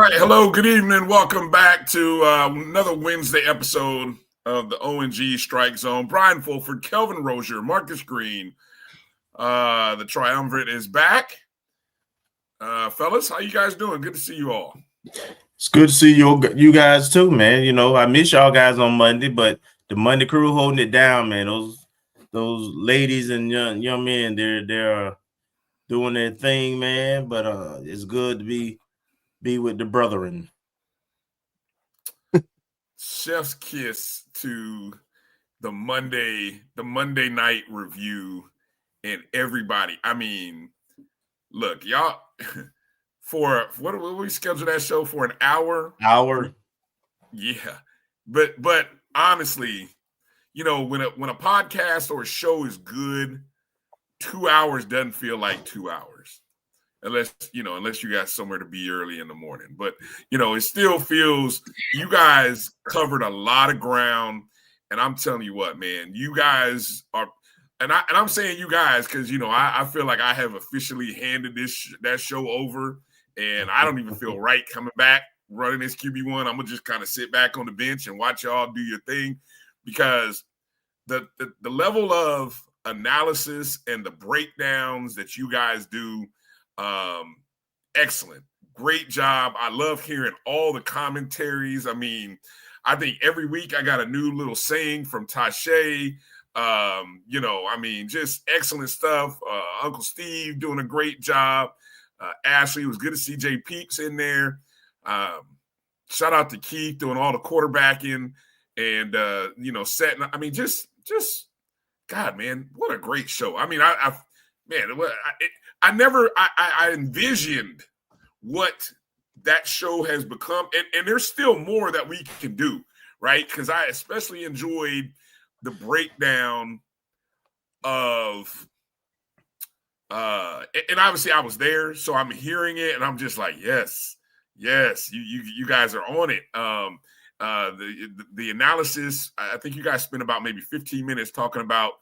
right. Hello. Good evening. Welcome back to another Wednesday episode of the O&G StrikeZone. Bryan Fulford, Kelvin Rozier, Marcus Green. The triumvirate is back. Fellas, how you guys doing? Good to see you all. It's good to see you guys too, man. You know, I miss y'all guys on Monday, but the Monday crew holding it down, man. Those ladies and young men, they're doing their thing, man. But it's good to be with the brethren. Chef's kiss to the Monday night review and everybody. I mean, look, y'all. For what do we schedule that show for? An hour? Yeah. But honestly, you know, when a podcast or a show is good, 2 hours doesn't feel like 2 hours. Unless you got somewhere to be early in the morning. But it still feels you guys covered a lot of ground. And I'm telling you what, man, you guys are. And I'm saying you guys because I feel like I have officially handed that show over. And I don't even feel right coming back, running this QB1. I'm going to just kind of sit back on the bench and watch y'all do your thing because the level of analysis and the breakdowns that you guys do, excellent. Great job. I love hearing all the commentaries. I mean, I think every week I got a new little saying from Tashay. Just excellent stuff. Uncle Steve doing a great job. Ashley, it was good to see Jay Peeps in there. Shout out to Keith doing all the quarterbacking and setting. I mean, just God, man, what a great show. I mean, I envisioned what that show has become, and there's still more that we can do, right? Because I especially enjoyed the breakdown of. And obviously I was there, so I'm hearing it, and I'm just like, yes, you guys are on it. The analysis, I think you guys spent about maybe 15 minutes talking about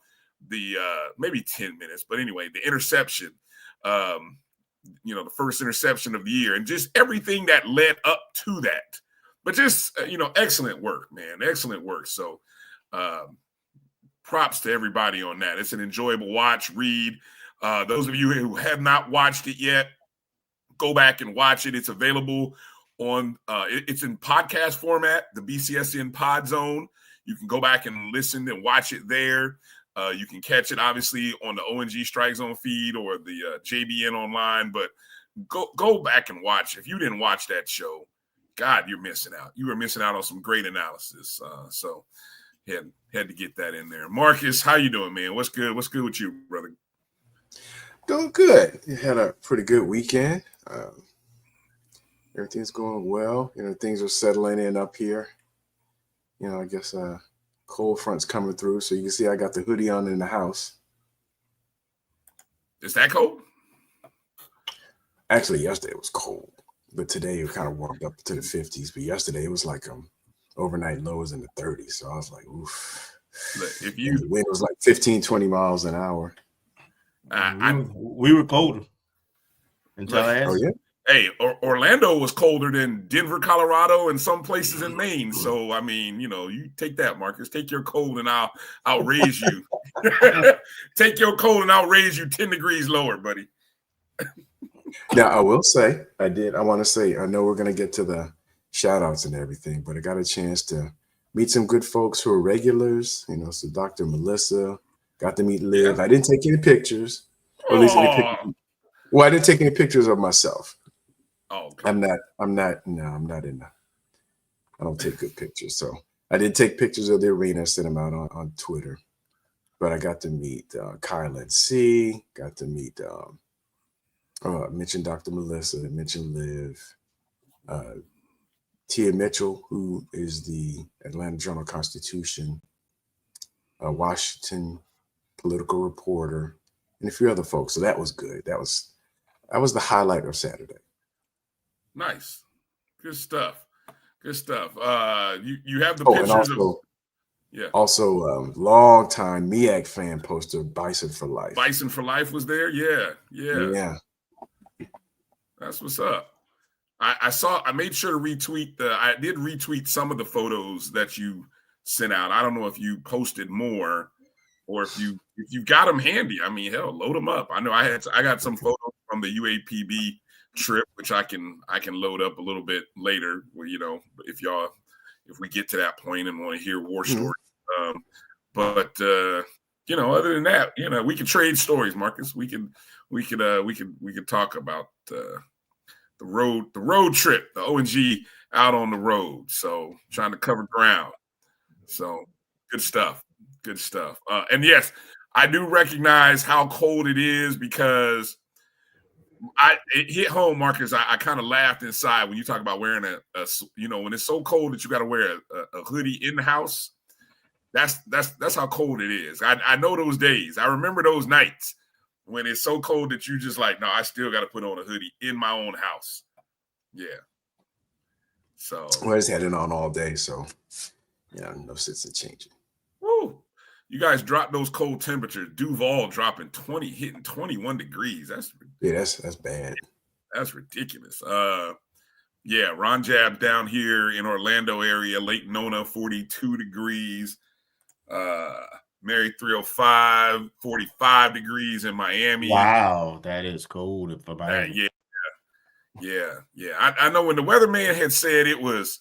the maybe 10 minutes, but anyway, the interception, the first interception of the year, and just everything that led up to that. But just excellent work, man, excellent work. So props to everybody on that. It's an enjoyable watch, read. Those of you who have not watched it yet, go back and watch it. It's available on it's in podcast format, the BCSN Pod Zone. You can go back and listen and watch it there. You can catch it, obviously, on the O&G StrikeZone feed or the JBN online. But go back and watch. If you didn't watch that show, God, you're missing out. You were missing out on some great analysis. So had to get that in there. Marcus, how you doing, man? What's good? What's good with you, brother? Doing good. You had a pretty good weekend. Everything's going well. Things are settling in up here. I guess cold front's coming through, so you can see I got the hoodie on in the house. Is that cold? Actually, yesterday it was cold, but today it kind of warmed up to the 50s. But yesterday it was like overnight lows in the 30s, so I was like, oof. Look, the wind was like 15, 20 miles an hour. We were colder until I asked. Oh, yeah? Hey, Orlando was colder than Denver, Colorado, and some places in Maine. So, I mean, you take that, Marcus. Take your cold and I'll raise you. Take your cold and I'll raise you 10 degrees lower, buddy. Now, I will say, I want to say, I know we're going to get to the shout-outs and everything, but I got a chance to meet some good folks who are regulars. So Dr. Melissa. Got to meet Liv. Yeah. I didn't take any pictures. Or at least any pictures. Well, I didn't take any pictures of myself. Oh, okay. I'm not in the. I don't take good pictures. So I did take pictures of the arena, sent them out on Twitter. But I got to meet Kyle and C. Got to meet mentioned Dr. Melissa, mentioned Liv. Tia Mitchell, who is the Atlanta Journal-Constitution, Washington political reporter, and a few other folks. So that was good. That was the highlight of Saturday. Nice. Good stuff. You have the pictures Also, long time MEAC fan poster Bison for Life. Bison for Life was there? Yeah. That's what's up. I made sure to retweet I did retweet some of the photos that you sent out. I don't know if you posted more or if you got them handy. I mean, hell, load them up. I know I got some photos from the UAPB trip, which I can load up a little bit later. You know, if we get to that point and want to hear war stories. But you know, other than that, you know, we can trade stories, Marcus. We could talk about the road trip, the O&G out on the road. So trying to cover ground. So good stuff. And yes, I do recognize how cold it is because it hit home, Marcus. I kind of laughed inside when you talk about wearing a you know, when it's so cold that you got to wear a hoodie in the house. That's how cold it is. I know those days. I remember those nights when it's so cold that you just like, no, I still got to put on a hoodie in my own house. Yeah. So I just had it on all day, so yeah, no sense in changing. Woo. You guys dropped those cold temperatures. Duval dropping 20, hitting 21 degrees. That's bad. That's ridiculous. Yeah, Ron Jab down here in Orlando area, Lake Nona, 42 degrees. Mary 305, 45 degrees in Miami. Wow, that is cold for Miami. Yeah. I know when the weatherman had said it was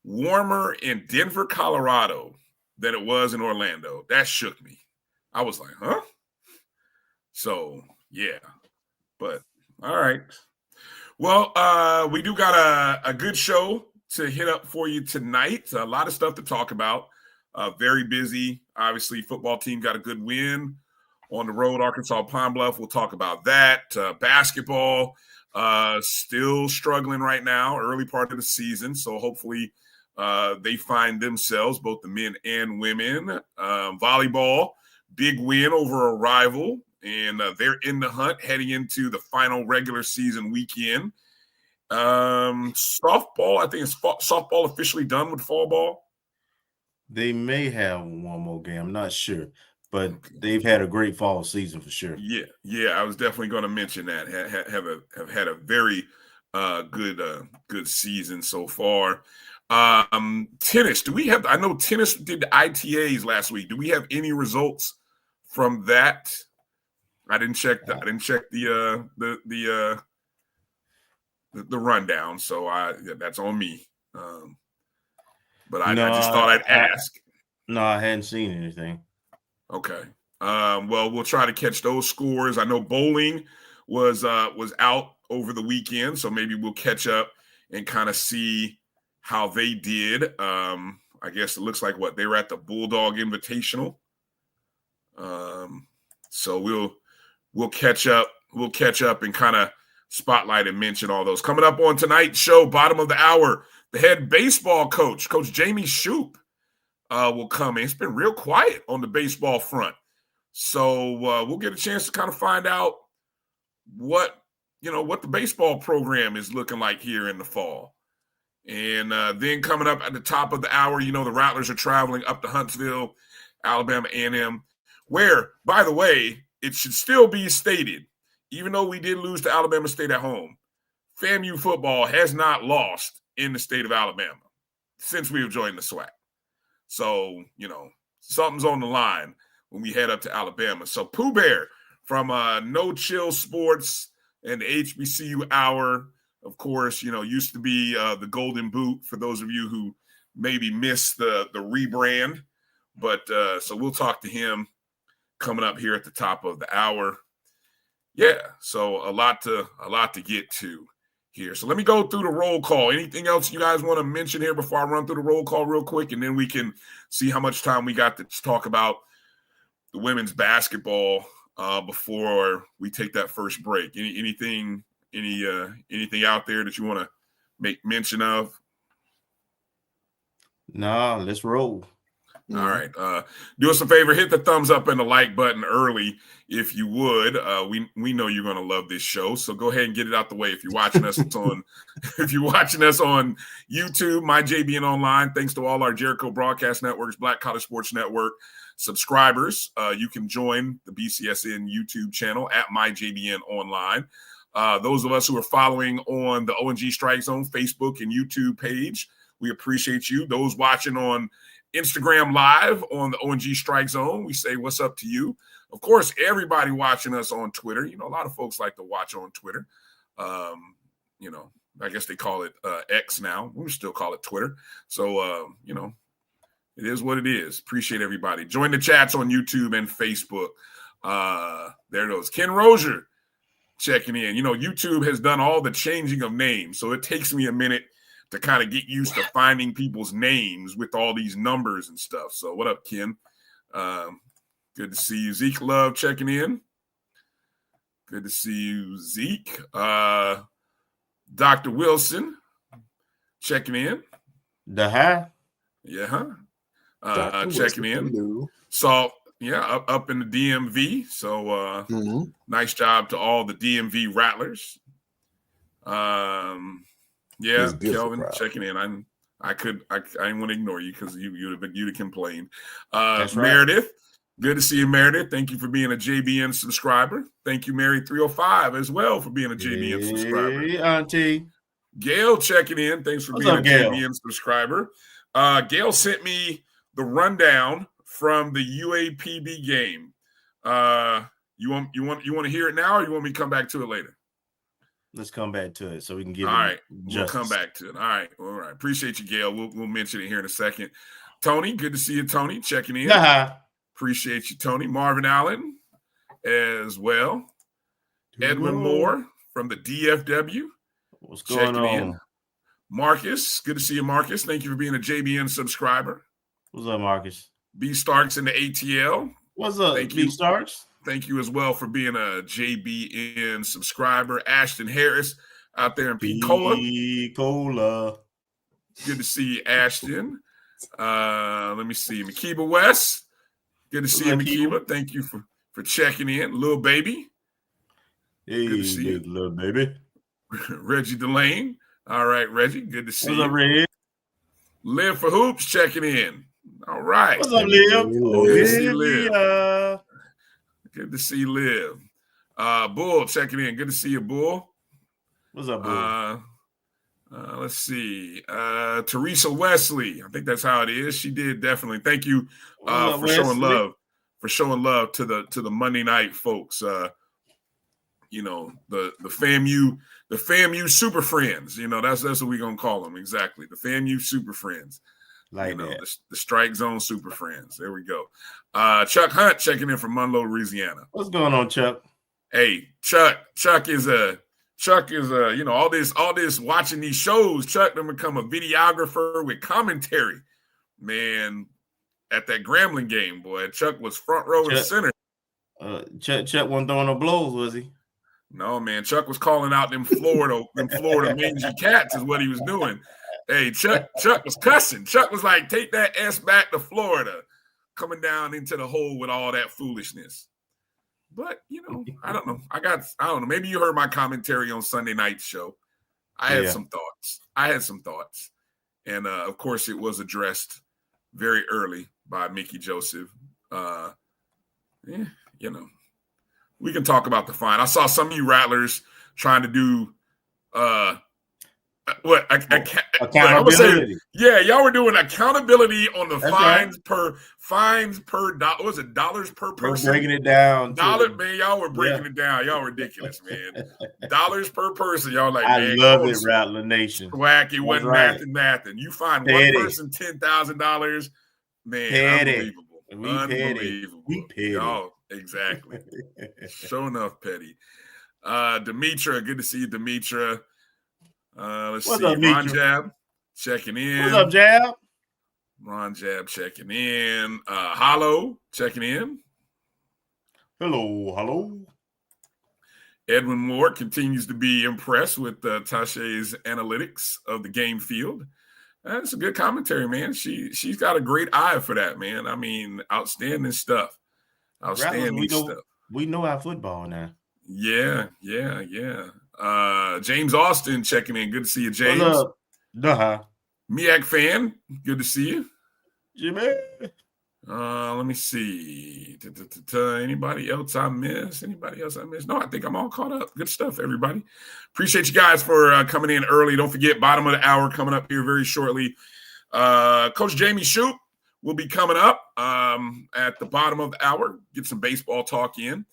warmer in Denver, Colorado than it was in Orlando, that shook me. I was like, huh? So, yeah. But, all right. Well, we do got a good show to hit up for you tonight. A lot of stuff to talk about. Very busy. Obviously, football team got a good win on the road, Arkansas Pine Bluff. We'll talk about that. Basketball, still struggling right now, early part of the season. So hopefully they find themselves, both the men and women. Volleyball, big win over a rival. And they're in the hunt heading into the final regular season weekend. Softball, I think softball officially done with fall ball. They may have one more game. I'm not sure, but they've had a great fall season for sure. Yeah. I was definitely going to mention that. Have had a very good season so far. Tennis. Do we have? I know tennis did the ITAs last week. Do we have any results from that? I didn't check the rundown, so that's on me. But I just thought I'd ask. No, I hadn't seen anything. Okay. Well, we'll try to catch those scores. I know bowling was out over the weekend, so maybe we'll catch up and kind of see how they did. I guess it looks like they were at the Bulldog Invitational. So we'll catch up. We'll catch up and kind of spotlight and mention all those. Coming up on tonight's show, bottom of the hour, the head baseball coach, Coach Jamey Shouppe, will come in. It's been real quiet on the baseball front. So we'll get a chance to kind of find out what the baseball program is looking like here in the fall. And then coming up at the top of the hour, the Rattlers are traveling up to Huntsville, Alabama A&M, where, by the way, it should still be stated, even though we did lose to Alabama State at home, FAMU football has not lost in the state of Alabama since we have joined the SWAC. So, something's on the line when we head up to Alabama. So Pooh Bear from No Chill Sports and the HBCU Hour, of course, used to be the Golden Boot for those of you who maybe missed the rebrand. But so we'll talk to him coming up here at the top of the hour. Yeah, so a lot to get to here. So let me go through the roll call. Anything else you guys want to mention here before I run through the roll call real quick, and then we can see how much time we got to talk about the women's basketball before we take that first break. Anything out there that you want to make mention of? No, let's roll. All right. Do us a favor, hit the thumbs up and the like button early if you would. We know you're going to love this show, so go ahead and get it out the way. If you're watching us on YouTube, my JBN Online, thanks to all our Jericho Broadcast Networks, Black College Sports Network subscribers, you can join the BCSN YouTube channel at my JBN Online. Those of us who are following on the O&G StrikeZone Facebook and YouTube page, we appreciate you. Those watching on Instagram Live on the O&G StrikeZone, we say what's up to you. Of course, everybody watching us on Twitter. A lot of folks like to watch on Twitter. I guess they call it X now. We still call it Twitter. So, it is what it is. Appreciate everybody. Join the chats on YouTube and Facebook. There it goes. Ken Rozier checking in. YouTube has done all the changing of names, so it takes me a minute to kind of get used to finding people's names with all these numbers and stuff. So what up, Ken? Good to see you. Zeke Love checking in. Good to see you, Zeke. Dr. Wilson checking in. Yeah, checking in. So, up in the DMV. So, nice job to all the DMV Rattlers. Kelvin checking in. I didn't want to ignore you because you'd have complained. That's right. Meredith, good to see you, Meredith. Thank you for being a JBN subscriber. Thank you, Mary 305 as well for being a JBN subscriber. Hey, Auntie. Gail checking in. Thanks for being a JBN subscriber. Gail sent me the rundown from the UAPB game. You want to hear it now, or you want me to come back to it later? Let's come back to it so we can give all right. Justice. We'll come back to it. All right. Appreciate you, Gail. We'll mention it here in a second. Tony, good to see you, Tony, checking in. Appreciate you, Tony. Marvin Allen as well. Edwin Moore from the DFW. What's going on? In. Marcus, good to see you, Marcus. Thank you for being a JBN subscriber. What's up, Marcus? B Starks in the ATL. What's up, B Starks? Thank you as well for being a JBN subscriber. Ashton Harris out there in Pensacola. Good to see you, Ashton. Let me see. Makiba West. Good to see you, Makiba. Thank you for checking in. Little baby. Hey, good to see you. Little baby. Reggie Delane. All right, Reggie. Good to see you. What's up, Red? Liv for Hoops checking in. All right. What's up, Liv? Good to see Liv. Good to see Liv. Bull checking in. Good to see you, Bull. What's up, Bull? Let's see. Teresa Wesley. I think that's how it is. She did definitely. Thank you for showing love. For showing love to the Monday night folks. The FAMU super friends. That's what we're gonna call them. Exactly. The FAMU super friends. The Strike Zone super friends. There we go. Chuck Hunt checking in from Monroe, Louisiana. What's going on, Chuck? Hey, Chuck is all this watching these shows. Chuck done become a videographer with commentary. Man, at that Grambling game, boy, Chuck was front row and center. Chuck wasn't throwing no blows, was he? No, man. Chuck was calling out them Florida mangy cats is what he was doing. Hey, Chuck was cussing. Chuck was like, take that S back to Florida, coming down into the hole with all that foolishness. But, I don't know. I don't know. Maybe you heard my commentary on Sunday night's show. I had some thoughts. And, of course, it was addressed very early by Mickey Joseph. We can talk about the fine. I saw some of you Rattlers trying to do accountability. Y'all were doing accountability on the fines per dollar. Was it dollars per person? We're breaking it down. Man, y'all were breaking it down. Y'all ridiculous, man. Dollars per person. Y'all like, I man, love it, Rattler Nation. SWAC, it wasn't math. You find one person $10,000, man. Unbelievable. We petty. Y'all, exactly. Sure enough, petty. Demetra, good to see you, Demetra. Let's see. Ron Jab checking in. What's up, Jab? Ron Jab checking in. Hollow checking in. Hello. Edwin Moore continues to be impressed with Tasha's analytics of the game field. That's a good commentary, man. She's got a great eye for that, man. I mean, outstanding stuff. We know our football now. Yeah. James Austin checking in. Good to see you, James. What's up? Miak fan, good to see you. Jimmy. Let me see. Anybody else I missed? No, I think I'm all caught up. Good stuff, everybody. Appreciate you guys for coming in early. Don't forget, bottom of the hour coming up here very shortly. Coach Jamey Shouppe will be coming up at the bottom of the hour. Get some baseball talk in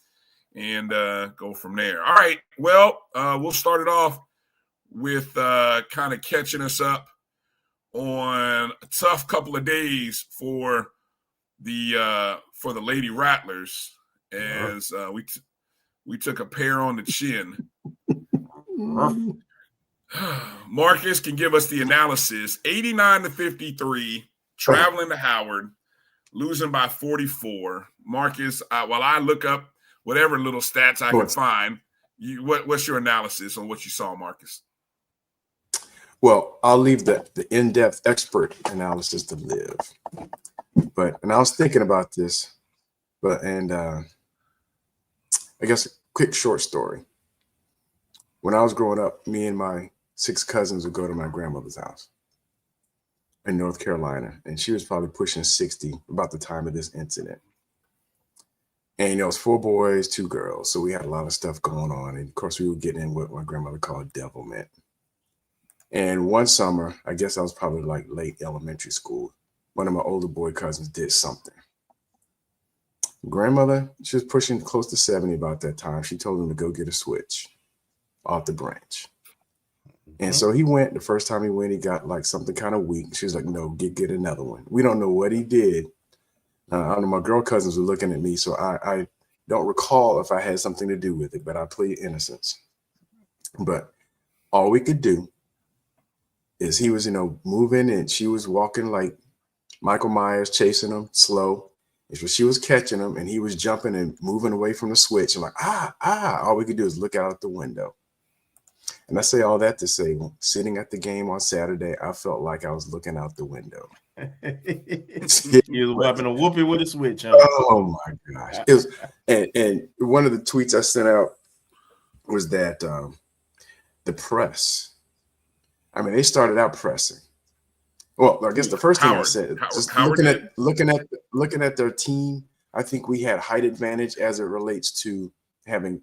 and go from there. All right. Well, we'll start it off with kind of catching us up on a tough couple of days for the Lady Rattlers as we took a pair on the chin. Marcus can give us the analysis. 89-53, traveling to Howard, losing by 44. Marcus, while I look up whatever little stats I can find, what's your analysis on what you saw, Marcus? Well, I'll leave the in-depth expert analysis to Liv. And I was thinking about this, I guess a quick short story. When I was growing up, me and my 6 cousins would go to my grandmother's house in North Carolina, and she was probably pushing 60 about the time of this incident. And it was 4 boys, 2 girls, so we had a lot of stuff going on. And of course, we were getting in what my grandmother called devilment. And one summer, I guess I was probably like late elementary school, one of my older boy cousins did something. Grandmother, she was pushing close to 70 about that time. She told him to go get a switch off the branch. And so he went. The first time he went, he got like something kind of weak. She was like, no, get another one. We don't know what he did. I don't know, my girl cousins were looking at me, so I don't recall if I had something to do with it, but I plead innocence. But all we could do is he was, moving, and she was walking like Michael Myers, chasing him slow. And she was catching him, and he was jumping and moving away from the switch. And like, all we could do is look out the window. And I say all that to say, sitting at the game on Saturday, I felt like I was looking out the window. He was wiping a whoopee with a switch. Huh? Oh my gosh! It was, and one of the tweets I sent out was that the press. I mean, they started out pressing. Well, I guess the first thing I said, just looking at their team, I think we had height advantage as it relates to having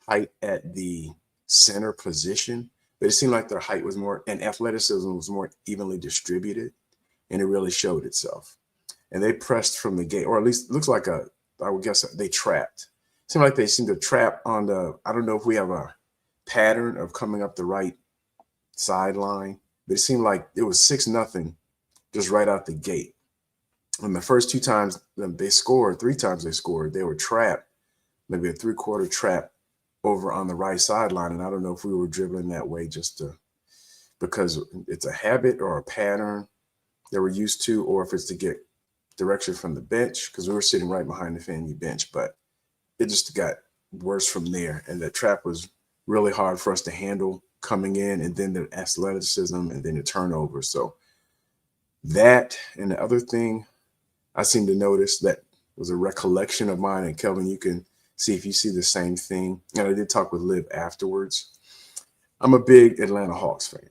height at the center position. But it seemed like their height was more, and athleticism was more evenly distributed, and it really showed itself. And they pressed from the gate, or at least it looks like I would guess they trapped. It seemed like they seemed to trap on I don't know if we have a pattern of coming up the right sideline, but it seemed like it was 6-0 just right out the gate. And the first 2 times they scored, 3 times they scored, they were trapped, maybe a 3/4 trap over on the right sideline. And I don't know if we were dribbling that way because it's a habit or a pattern that we're used to, or if it's to get direction from the bench, because we were sitting right behind the FAMU bench. But it just got worse from there. And the trap was really hard for us to handle coming in, and then the athleticism, and then the turnover. So that, and the other thing I seem to notice that was a recollection of mine, and Kelvin, you can see if you see the same thing. And I did talk with Liv afterwards. I'm a big Atlanta Hawks fan.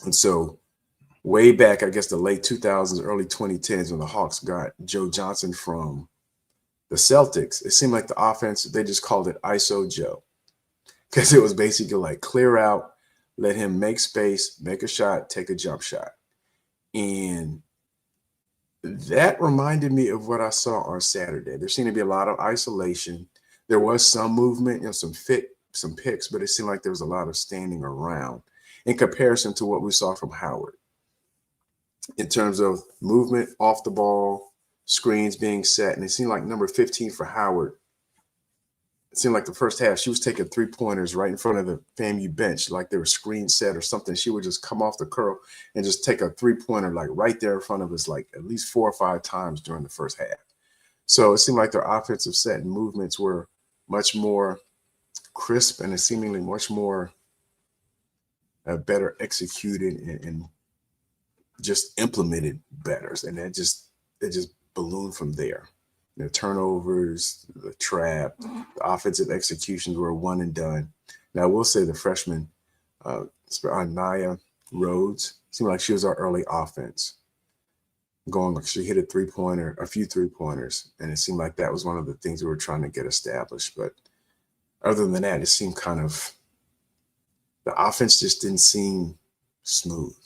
And so way back, I guess the late 2000s, early 2010s, when the Hawks got Joe Johnson from the Celtics, it seemed like the offense, they just called it ISO Joe. Because it was basically like clear out, let him make space, make a shot, take a jump shot. And that reminded me of what I saw on Saturday. There seemed to be a lot of isolation. There was some movement, some picks, but it seemed like there was a lot of standing around in comparison to what we saw from Howard. In terms of movement off the ball, screens being set, and it seemed like number 15 for Howard, it seemed like the first half, she was taking 3-pointers right in front of the FAMU bench, like they were screen set or something. She would just come off the curl and just take a 3-pointer, like right there in front of us, like at least 4 or 5 times during the first half. So it seemed like their offensive set and movements were much more crisp, and seemingly much more better executed and just implemented better. And it just ballooned from there. The turnovers, the trap, the offensive executions were one and done. Now, I will say the freshman, Naya Rhodes, seemed like she was our early offense. going. Like she hit a few 3-pointers, and it seemed like that was one of the things we were trying to get established. But other than that, it seemed kind of the offense just didn't seem smooth,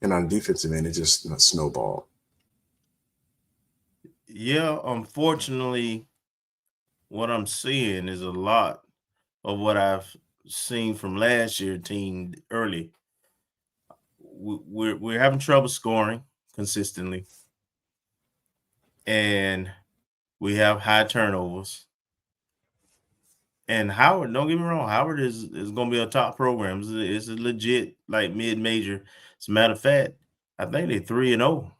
and on defensive end, it just snowballed. Yeah, unfortunately, what I'm seeing is a lot of what I've seen from last year's team early. We're having trouble scoring consistently, and we have high turnovers. And Howard, don't get me wrong, Howard is going to be a top program. It's a legit like mid-major. As a matter of fact, I think they're 3-0.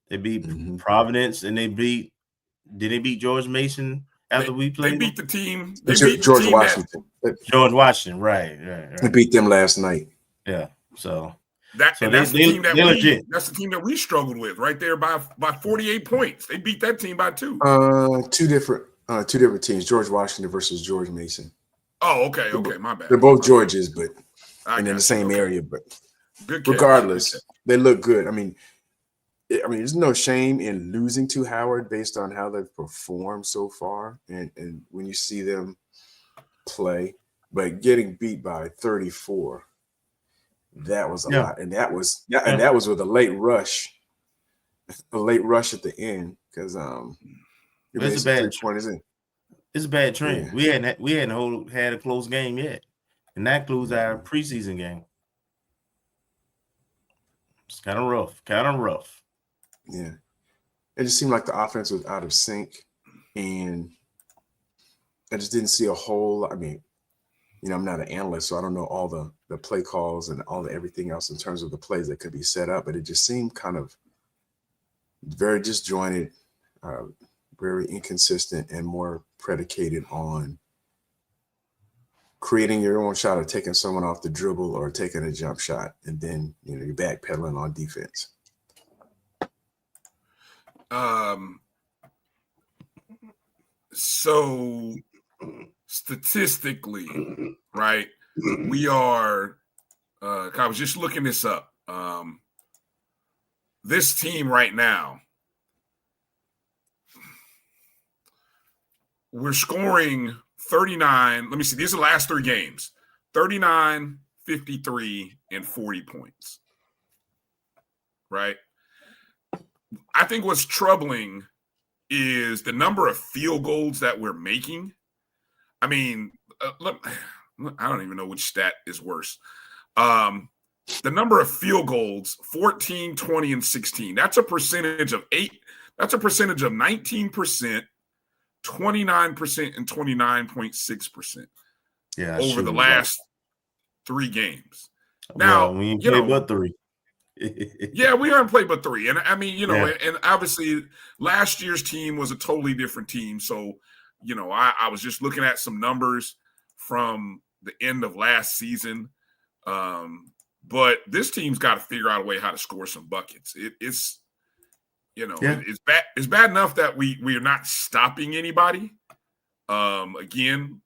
They beat Providence, and did they beat George Mason after we played? They beat the team. They beat George Washington. George Washington, right. They beat them last night. Yeah, so that's the team that's the team that we struggled with right there by 48 points. They beat that team by 2. Two different teams. George Washington versus George Mason. Oh, okay, my bad. They're both Georges, but in the same area. But regardless, they look good. I mean, there's no shame in losing to Howard based on how they've performed so far, and when you see them play, but getting beat by 34, that was a lot, and that was with a late rush at the end because it's a bad 3-pointers in. It's a bad trend. Yeah. We hadn't had a close game yet, and that includes our preseason game. It's kind of rough. Yeah, it just seemed like the offense was out of sync, and I just didn't see a whole. I mean, I'm not an analyst, so I don't know all the play calls and all the everything else in terms of the plays that could be set up, but it just seemed kind of very disjointed, very inconsistent, and more predicated on creating your own shot or taking someone off the dribble or taking a jump shot, and then you're backpedaling on defense. So statistically, right, we are I was just looking this up. This team right now, we're scoring 39. Let me see. These are the last 3 games. 39, 53, and 40 points. Right? I think what's troubling is the number of field goals that we're making. I mean, I don't even know which stat is worse. The number of field goals, 14, 20, and 16. That's a percentage of 8. That's a percentage of 19%, 29%, and 29.6%. Yeah, over the last 3 games. Now, we ain't played but 3. Yeah, we haven't played but 3. And I mean, and obviously last year's team was a totally different team. So, I was just looking at some numbers from the end of last season. But this team's got to figure out a way how to score some buckets. It's bad. It's bad enough that we are not stopping anybody. Again,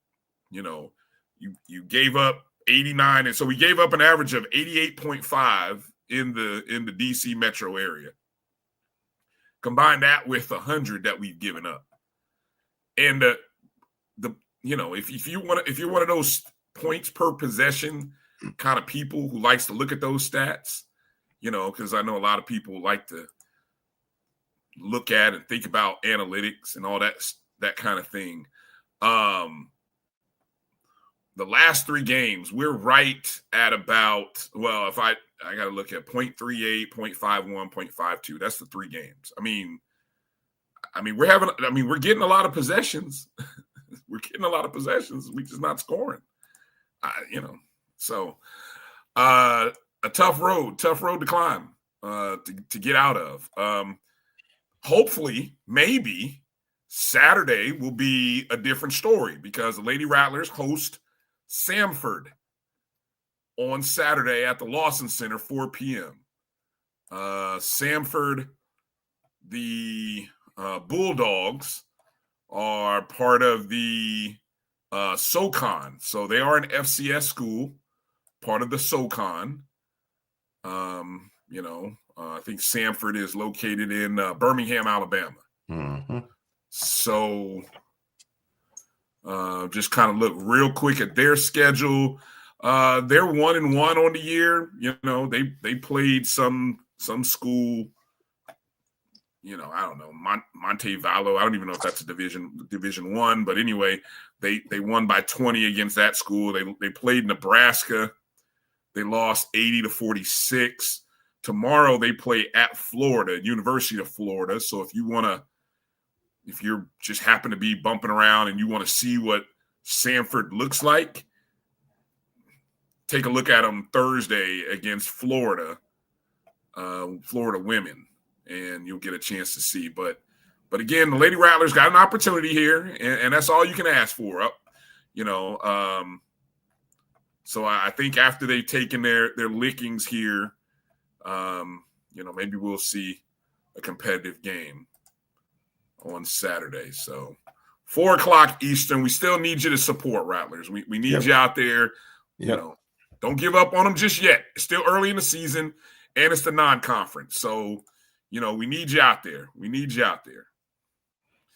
you gave up 89, and so we gave up an average of 88.5 in the DC metro area. Combine that with 100 that we've given up, and if you're one of those points per possession kind of people who likes to look at those stats, because I know a lot of people like to look at and think about analytics and all that kind of thing. The last 3 games, we're right at about, well, if I got to look at 0.38, 0.51, 0.52. That's the 3 games. I mean, we're getting a lot of possessions. We're getting a lot of possessions. We're just not scoring. So a tough road to climb, to get out of. Hopefully, maybe Saturday will be a different story because the Lady Rattlers host Samford on Saturday at the Lawson Center, 4 p.m. Samford, the Bulldogs, are part of the SoCon. So they are an FCS school, part of the SoCon. I think Sanford is located in Birmingham, Alabama. Mm-hmm. So just kind of look real quick at their schedule. They're 1-1 on the year. They played some school. I don't know, Montevallo. I don't even know if that's a Division I, but anyway, they won by 20 against that school. They played Nebraska. They lost 80-46. Tomorrow they play at Florida, University of Florida. So if you're just happen to be bumping around and you want to see what Sanford looks like, take a look at them Thursday against Florida women, and you'll get a chance to see. But again, the Lady Rattlers got an opportunity here, and that's all you can ask for. So I think after they've taken their lickings here, maybe we'll see a competitive game on Saturday. So 4:00 Eastern. We still need you to support Rattlers. We need you out there. Don't give up on them just yet. It's still early in the season, and it's the non-conference. So, we need you out there.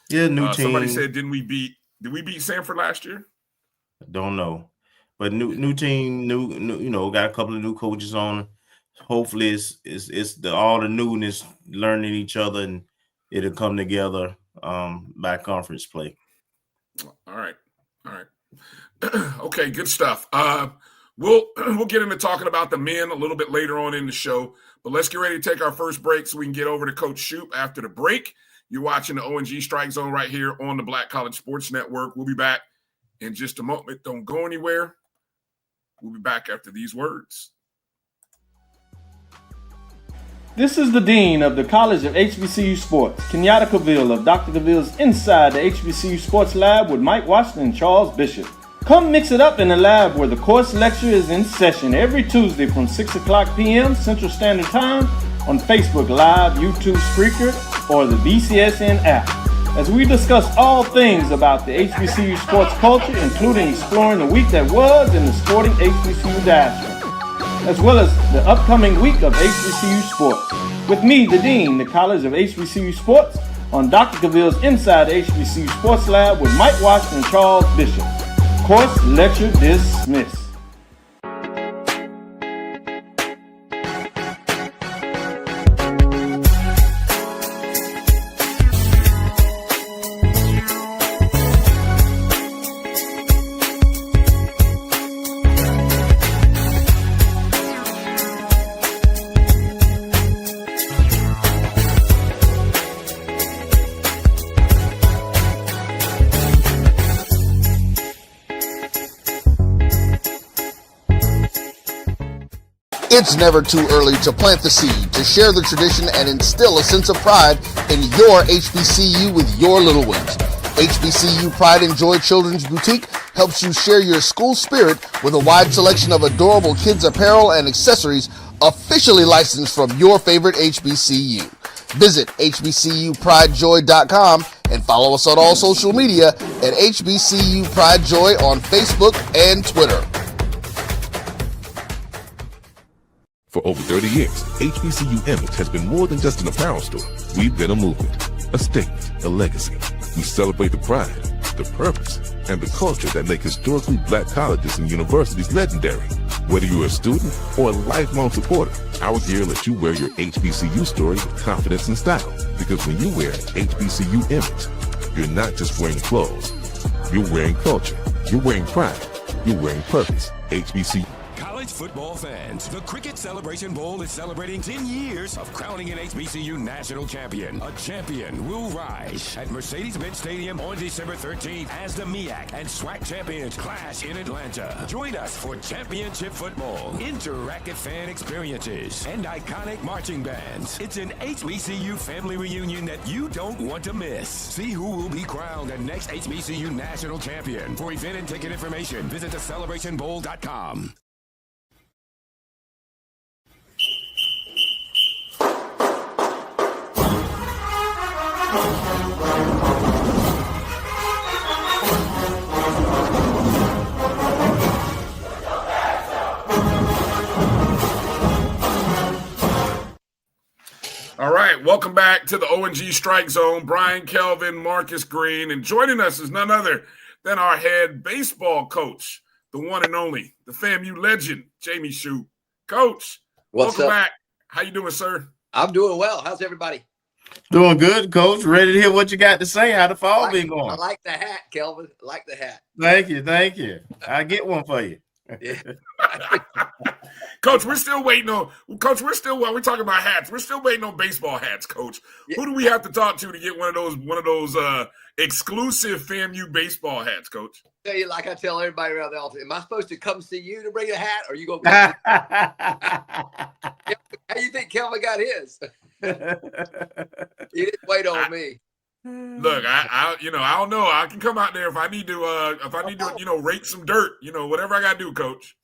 Yeah, new team. Somebody said, did we beat Sanford last year? Don't know. But new team, new got a couple of new coaches on. Hopefully it's all the newness, learning each other, and it'll come together by conference play. All right. Okay, good stuff. We'll get into talking about the men a little bit later on in the show, but let's get ready to take our first break so we can get over to Coach Shouppe after the break. You're watching the O&G StrikeZone right here on the Black College Sports Network. We'll be back in just a moment. Don't go anywhere. We'll be back after these words. This is the Dean of the College of HBCU Sports, Kenyatta Cavill of Dr. Cavill's Inside the HBCU Sports Lab with Mike Washington and Charles Bishop. Come mix it up in the lab where the course lecture is in session every Tuesday from 6:00 p.m. Central Standard Time on Facebook Live, YouTube Spreaker, or the BCSN app, as we discuss all things about the HBCU sports culture, including exploring the week that was in the sporting HBCU diaspora, as well as the upcoming week of HBCU sports. With me, the Dean, the College of HBCU Sports, on Dr. Cavill's Inside the HBCU Sports Lab with Mike Washington and Charles Bishop. Course lecture dismissed. It's never too early to plant the seed, to share the tradition, and instill a sense of pride in your HBCU with your little ones. HBCU Pride and Joy Children's Boutique helps you share your school spirit with a wide selection of adorable kids apparel and accessories officially licensed from your favorite HBCU. Visit hbcupridejoy.com and follow us on all social media at HBCU Pride Joy on Facebook and Twitter. For over 30 years, HBCU Image has been more than just an apparel store. We've been a movement, a statement, a legacy. We celebrate the pride, the purpose, and the culture that make historically black colleges and universities legendary. Whether you're a student or a lifelong supporter, our gear lets you wear your HBCU story with confidence and style. Because when you wear HBCU Image, you're not just wearing clothes. You're wearing culture. You're wearing pride. You're wearing purpose. HBCU. Football fans, the Cricket Celebration Bowl is celebrating 10 years of crowning an HBCU national champion. A champion will rise at Mercedes-Benz Stadium on December 13th as the MEAC and SWAC champions clash in Atlanta. Join us for championship football, interactive fan experiences, and iconic marching bands. It's an HBCU family reunion that you don't want to miss. See who will be crowned the next HBCU national champion. For event and ticket information, visit thecelebrationbowl.com. All right, welcome back to the O&G StrikeZone. Bryan, Kelvin, Marcus, Green, and joining us is none other than our head baseball coach, the one and only, the FAMU legend, Jamey Shouppe. Coach, welcome back. How you doing, sir? I'm doing well. How's everybody? Doing good, Coach. Ready to hear what you got to say. How the fall been going? I like the hat, Kelvin. I like the hat. Thank you. I'll get one for you. Yeah. Coach, we're still waiting on. Coach, we're talking about hats. We're still waiting on baseball hats, Coach. Yeah. Who do we have to talk to get one of those exclusive FAMU baseball hats, Coach? Tell you, like I tell everybody around the office, am I supposed to come see you to bring a hat, or are you gonna? How do you think Kelvin got his? He didn't wait on me. Look, I don't know. I can come out there if I need to, rake some dirt, whatever I gotta do, Coach.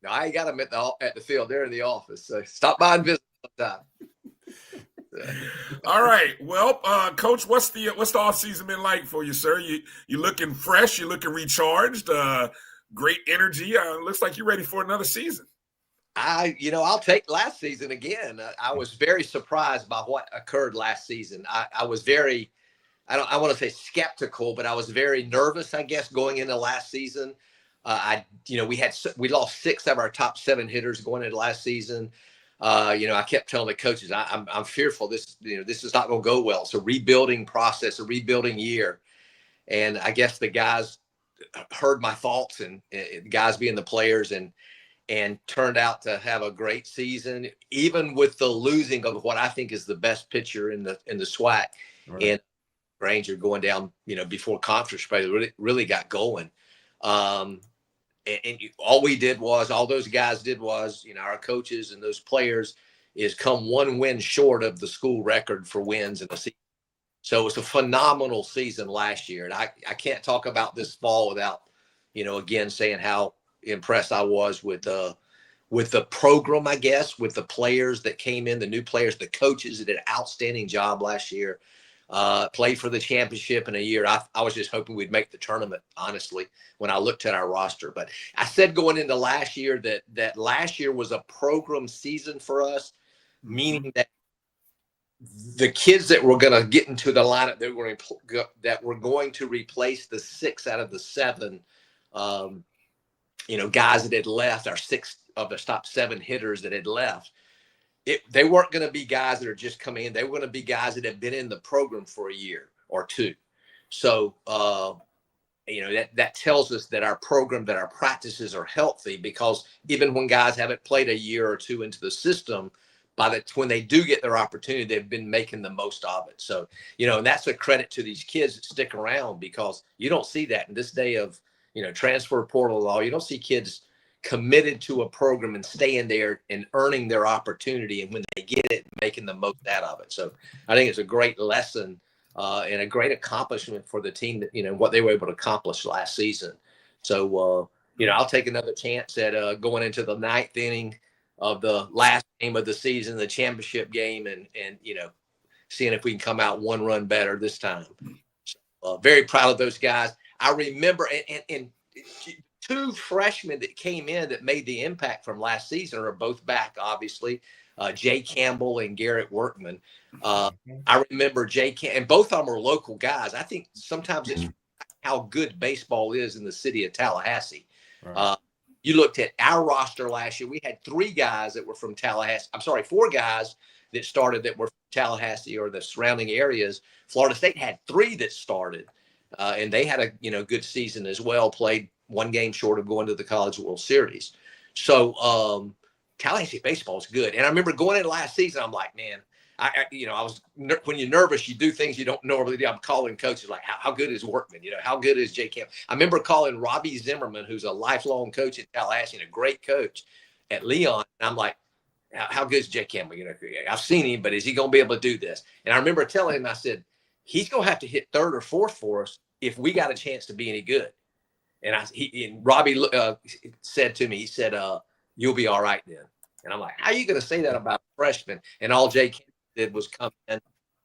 No, I ain't got them at the field. They're in the office. So stop by and visit sometime. All right. Well, Coach, what's the off season been like for you, sir? You looking fresh? You looking recharged? Great energy. Looks like you're ready for another season. I'll take last season again. I was very surprised by what occurred last season. I was very, I want to say skeptical, but I was very nervous, I guess, going into last season. We lost 6 of our top 7 hitters going into last season. I kept telling the coaches, I'm fearful this is not going to go well. It's a rebuilding process, a rebuilding year. And I guess the guys heard my thoughts, and guys being the players, and turned out to have a great season, even with the losing of what I think is the best pitcher in the SWAC. Right. And Ranger going down, before conference play really got going. And all those guys did was, our coaches and those players is come 1 win short of the school record for wins in the season. So it's a phenomenal season last year. And I can't talk about this fall without, again, saying how impressed I was with the program, I guess, with the players that came in, the new players, the coaches that did an outstanding job last year. Played for the championship in a year. I was just hoping we'd make the tournament, honestly, when I looked at our roster. But I said going into last year that last year was a program season for us, meaning that the kids that were going to get into the lineup that were going to replace the 6 out of the 7, guys that had left, our 6 of the top 7 hitters that had left. They weren't going to be guys that are just coming in. They were going to be guys that have been in the program for a year or 2. So, that tells us that our program, that our practices are healthy, because even when guys haven't played a year or 2 into the system, when they do get their opportunity, they've been making the most of it. So, and that's a credit to these kids that stick around, because you don't see that in this day of, transfer portal law. You don't see kids committed to a program and staying there and earning their opportunity, and when they get it, making the most out of it. So I think it's a great lesson and a great accomplishment for the team that, what they were able to accomplish last season. So, I'll take another chance at going into the 9th inning of the last game of the season, the championship game, and seeing if we can come out 1 run better this time. So, very proud of those guys. I remember, and 2 freshmen that came in that made the impact from last season are both back, obviously, Jay Campbell and Garrett Workman. I remember and both of them are local guys. I think sometimes it's how good baseball is in the city of Tallahassee. Right. You looked at our roster last year. We had 3 guys that were from Tallahassee. 4 guys that started that were from Tallahassee or the surrounding areas. Florida State had 3 that started, and they had a good season as well, played 1 game short of going to the College World Series. So Tallahassee baseball is good. And I remember going into last season, I'm like, man, when you're nervous, you do things you don't normally do. I'm calling coaches like, how good is Workman? How good is Jay Camp? I remember calling Robbie Zimmerman, who's a lifelong coach at Tallahassee and a great coach at Leon. And I'm like, how good is Jay Campbell? I've seen him, but is he going to be able to do this? And I remember telling him, I said, he's going to have to hit 3rd or 4th for us if we got a chance to be any good. And Robbie said to me, he said, you'll be all right then. And I'm like, how are you going to say that about a freshman? And all Jay Campbell did was come in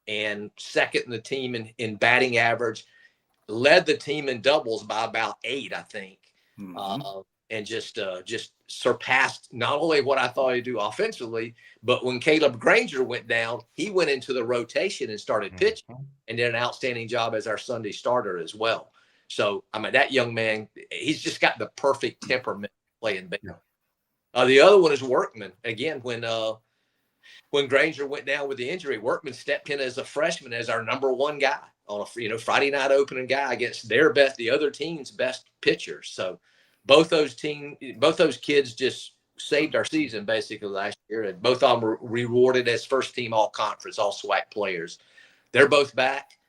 and second in the team in batting average, led the team in doubles by about 8, I think. Mm-hmm. and just surpassed not only what I thought he'd do offensively, but when Caleb Granger went down, he went into the rotation and started pitching and did an outstanding job as our Sunday starter as well. So, I mean, that young man, he's just got the perfect temperament playing baseball. The other one is Workman. Again, when Granger went down with the injury, Workman stepped in as a freshman as our number one guy on a Friday night opening guy against the other team's best pitchers. So both those kids just saved our season basically last year, and both of them were rewarded as first team all conference, all SWAC players. They're both back.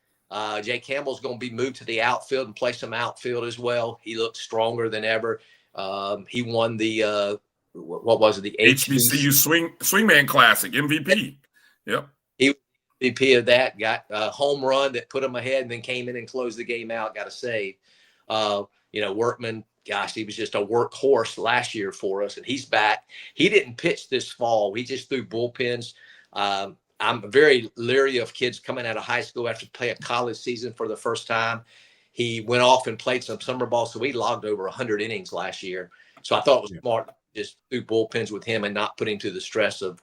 Jay Campbell's going to be moved to the outfield and play some outfield as well. He looks stronger than ever. He won the what was it? The HBCU Swingman Classic MVP. Yep. He was MVP of that. Got a home run that put him ahead, and then came in and closed the game out. Got a save. Workman. Gosh, he was just a workhorse last year for us, and he's back. He didn't pitch this fall. He just threw bullpens. I'm very leery of kids coming out of high school after play a college season for the first time. He went off and played some summer ball, so he logged over 100 innings last year. So I thought it was smart to just do bullpens with him and not put him to the stress of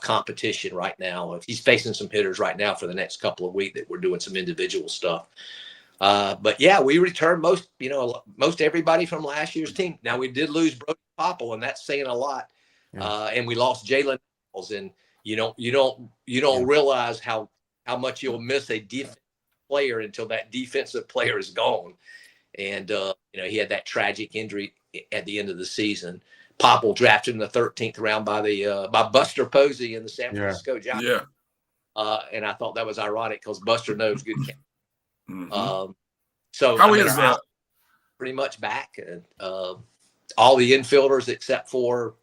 competition right now. He's facing some hitters right now for the next couple of weeks that we're doing some individual stuff. But yeah, we returned most everybody from last year's team. Now we did lose Brody Popple, and that's saying a lot. And we lost Jalen Nichols, and you don't realize how much you'll miss a defensive player until that defensive player is gone. And he had that tragic injury at the end of the season. Popple drafted in the 13th round by Buster Posey in the San Francisco Giants. Yeah. And I thought that was ironic because Buster knows good. So how is that? Pretty much back. All the infielders except for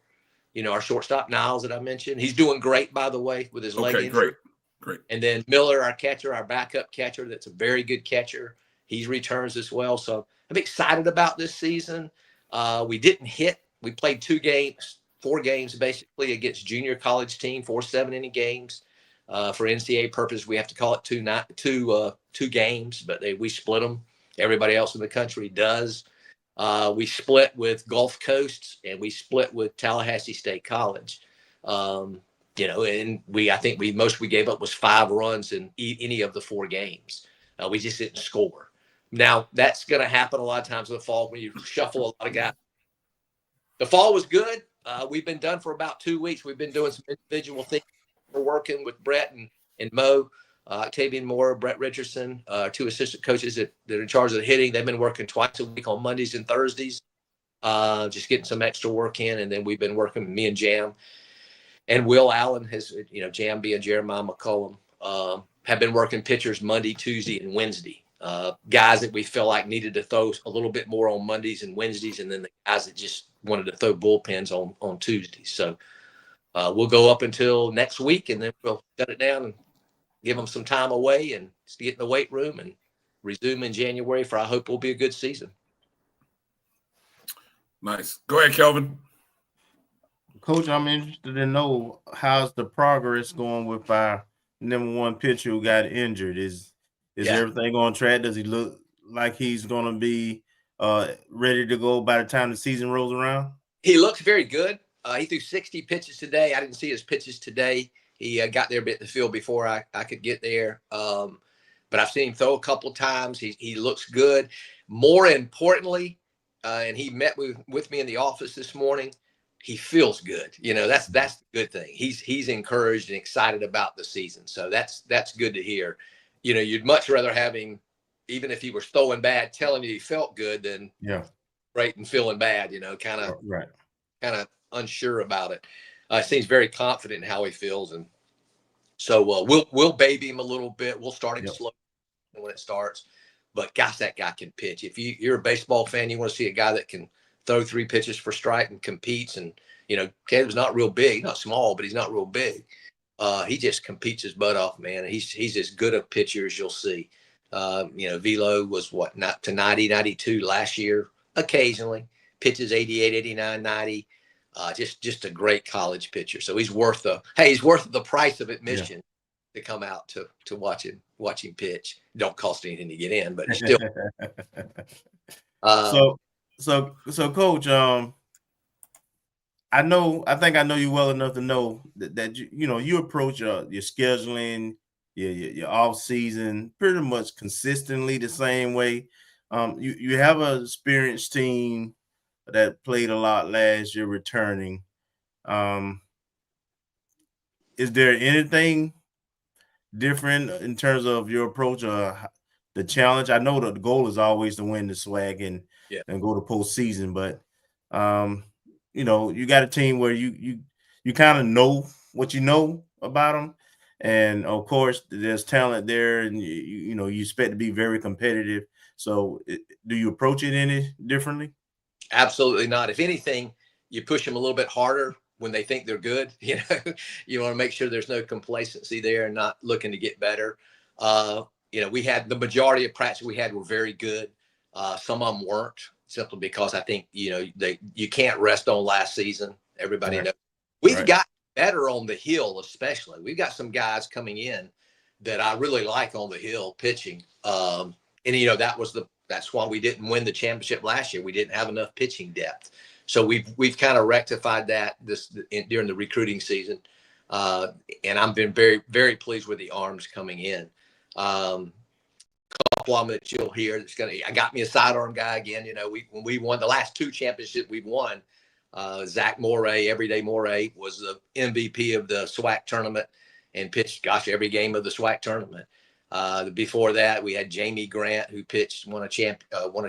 our shortstop Niles that I mentioned. He's doing great, by the way, with his leg injury. Great. And then Miller, our catcher, our backup catcher, that's a very good catcher. He returns as well. So I'm excited about this season. We didn't hit. We played 4 games basically against junior college team, 4 7-inning games. For NCAA purpose, we have to call it two games, but we split them. Everybody else in the country does. We split with Gulf Coast, and we split with Tallahassee State College. And I think we gave up was 5 runs in any of the 4 games. We just didn't score. Now that's going to happen a lot of times in the fall when you shuffle a lot of guys. The fall was good. We've been done for about 2 weeks. We've been doing some individual things. We're working with Brett and Mo, Octavian Moore, Brett Richardson, 2 assistant coaches that are in charge of the hitting. They've been working twice a week on Mondays and Thursdays, just getting some extra work in. And then we've been working with me and Jam. And Will Allen has, Jam being Jeremiah McCollum, have been working pitchers Monday, Tuesday, and Wednesday. Guys that we feel like needed to throw a little bit more on Mondays and Wednesdays, and then the guys that just wanted to throw bullpens on Tuesdays. So we'll go up until next week, and then we'll shut it down and give them some time away and get in the weight room and resume in January for I hope will be a good season. Nice. Go ahead, Kelvin. Coach, I'm interested to know how's the progress going with our number 1 pitcher who got injured. Is everything on track? Does he look like he's going to be ready to go by the time the season rolls around? He looks very good. He threw 60 pitches today. I didn't see his pitches today. He got there a bit in the field before I could get there. But I've seen him throw a couple of times. He looks good. More importantly, and he met with me in the office this morning, he feels good. That's the good thing. He's encouraged and excited about the season. So that's good to hear. You'd much rather have him, even if he was throwing bad, telling you he felt good than great and feeling bad, kind of unsure about it. Seems very confident in how he feels. And so we'll baby him a little bit. We'll start him slow when it starts. But gosh, that guy can pitch. If you're a baseball fan, you want to see a guy that can throw 3 pitches for strike and competes. And, Caleb's not real big, not small, but he's not real big. He just competes his butt off, man. He's as good a pitcher as you'll see. Velo was not to 90, 92 last year, occasionally pitches 88, 89, 90. Just a great college pitcher. So he's worth the price of admission to come out to watch him pitch. Don't cost anything to get in, but still. So Coach, I think I know you well enough to know that you approach your scheduling, your off season pretty much consistently the same way. You have an experienced team that played a lot last year returning. Is there anything different in terms of your approach or the challenge? I know that the goal is always to win the SWAC and go to postseason, but you got a team where you kind of know what you know about them, and of course there's talent there, and you expect to be very competitive. So, do you approach it any differently? Absolutely not. If anything, you push them a little bit harder when they think they're good. You want to make sure there's no complacency there and not looking to get better. We had the majority of practices we had were very good. Some of them weren't, simply because I think, you can't rest on last season. Everybody knows. We've got better on the hill, especially. We've got some guys coming in that I really like on the hill pitching. That's why we didn't win the championship last year. We didn't have enough pitching depth. So we've kind of rectified that during the recruiting season. And I've been very, very pleased with the arms coming in. Couple of them that you'll hear I got me a sidearm guy again. When we won the last two championships we've won, Zach Moray, Everyday Moray, was the MVP of the SWAC tournament and pitched, every game of the SWAC tournament. Before that, we had Jamey Grant, who pitched, won a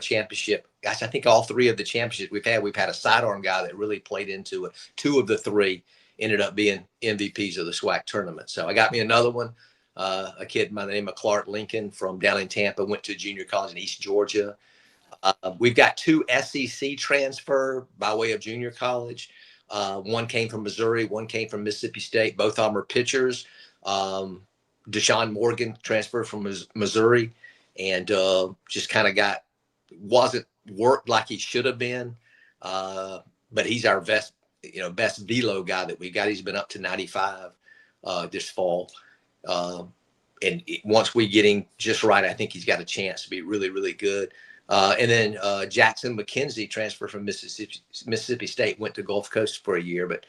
championship. Gosh, I think all three of the championships we've had a sidearm guy that really played into it. Two of the three ended up being MVPs of the SWAC tournament. So I got me another one, a kid by the name of Clark Lincoln from down in Tampa, went to junior college in East Georgia. We've got two SEC transfer by way of junior college. One came from Missouri, one came from Mississippi State. Both of them are pitchers. Deshaun Morgan transferred from Missouri and just kind of wasn't worked like he should have been. But he's our best velo guy that we got. He's been up to 95 this fall. And once we get him just right, I think he's got a chance to be really, really good. And then Jackson McKenzie transferred from Mississippi State, went to Gulf Coast for a year, but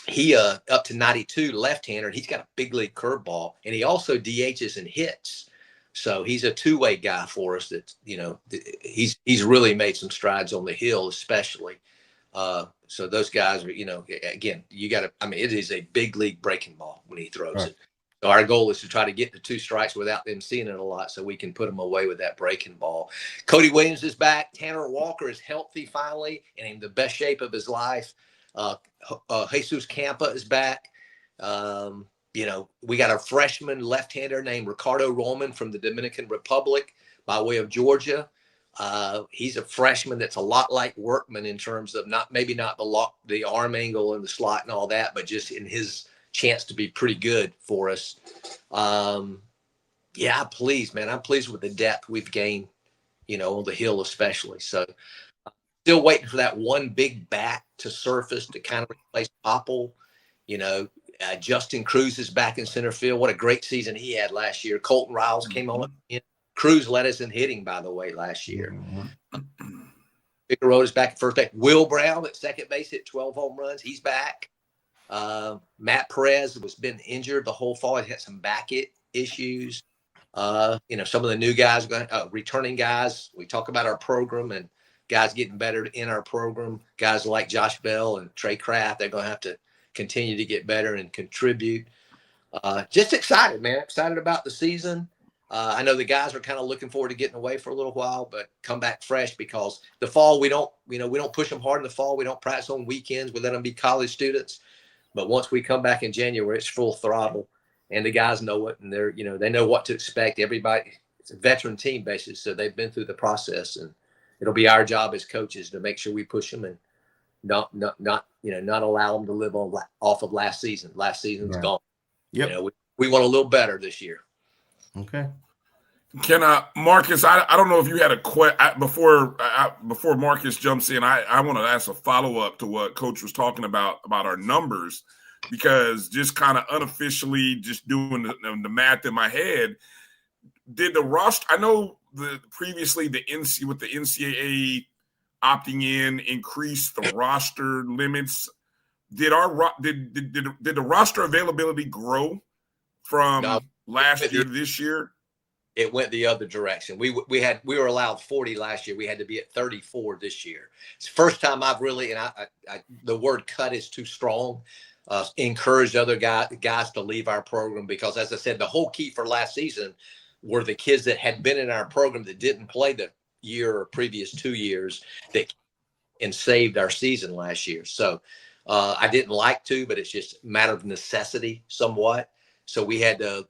he up to 92 left-hander, and he's got a big league curveball, and he also DHs and hits. So he's a two-way guy for us. That he's really made some strides on the hill, especially. So those guys are, again, it is a big league breaking ball when he throws it. So our goal is to try to get to two strikes without them seeing it a lot, so we can put them away with that breaking ball. Cody Williams is back. Tanner Walker is healthy finally and in the best shape of his life. Jesus Campa is back. We got a freshman left-hander named Ricardo Roman from the Dominican Republic by way of Georgia. He's a freshman that's a lot like Workman in terms of not the arm angle and the slot and all that, but just in his chance to be pretty good for us. Pleased, man. I'm pleased with the depth we've gained, on the hill especially. So still waiting for that one big bat to surface to kind of replace Popple. Justin Cruz is back in center field. What a great season he had last year. Colton Riles came on. Cruz led us in hitting, by the way, last year. Figueroa is back at first base. Will Brown at second base hit 12 home runs. He's back. Matt Perez was been injured the whole fall. He had some back issues. Some of the new guys, returning guys. We talk about our program and guys getting better in our program. Guys like Josh Bell and Trey Kraft, they're going to have to continue to get better and contribute. Just excited, man. Excited about the season. I know the guys are kind of looking forward to getting away for a little while, but come back fresh, because the fall we don't push them hard in the fall. We don't practice on weekends. We let them be college students. But once we come back in January, it's full throttle, and the guys know it, and they know what to expect. Everybody, it's a veteran team basis, so they've been through the process, and it'll be our job as coaches to make sure we push them and not allow them to live off of last season. Last season's gone. Yep. We want a little better this year. Okay. Marcus, I don't know if you had a question before Marcus jumps in. I want to ask a follow-up to what Coach was talking about our numbers, because just kind of unofficially just doing the math in my head, did the roster? I know previously the NCAA opting in increased the roster limits. Did the roster availability grow from last year to this year? It went the other direction. We were allowed 40 last year. We had to be at 34 this year. It's the first time I've really, and I the word cut is too strong, encouraged other guys to leave our program, because, as I said, the whole key for last season were the kids that had been in our program that didn't play the year or previous 2 years and saved our season last year. So I didn't like to, but it's just a matter of necessity somewhat. So we had to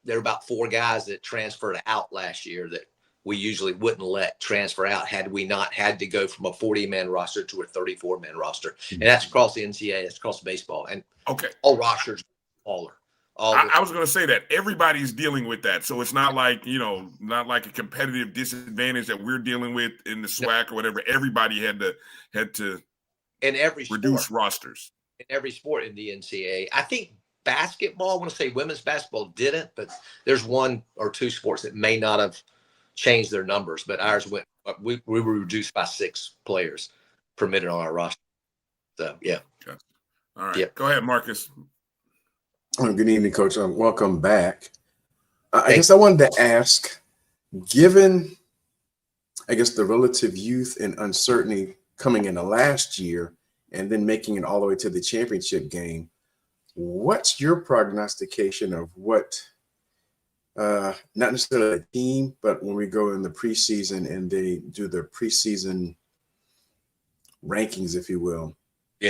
there were about 4 guys that transferred out last year that we usually wouldn't let transfer out had we not had to go from a 40-man roster to a 34-man roster. And that's across the NCAA, that's across baseball. And all rosters are smaller. I was going to say that everybody's dealing with that. So it's not like, not like a competitive disadvantage that we're dealing with in the SWAC or whatever. Everybody had to in every reduce sport, rosters. In every sport in the NCAA. I think basketball, I want to say women's basketball didn't, but there's 1 or 2 sports that may not have changed their numbers, but ours went, we were reduced by 6 players permitted on our roster. So, yeah. Okay. All right. Yep. Go ahead, Marcus. Good evening, Coach. Welcome back. I guess I wanted to ask, given, I guess, the relative youth and uncertainty coming into last year and then making it all the way to the championship game, what's your prognostication of what, not necessarily a team, but when we go in the preseason and they do the preseason rankings, if you will,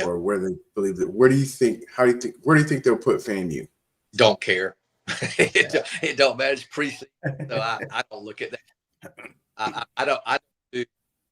or where they believe that, where do you think they'll put FAMU? Don't care. It don't matter. It's preseason, so I don't look at that. I don't do,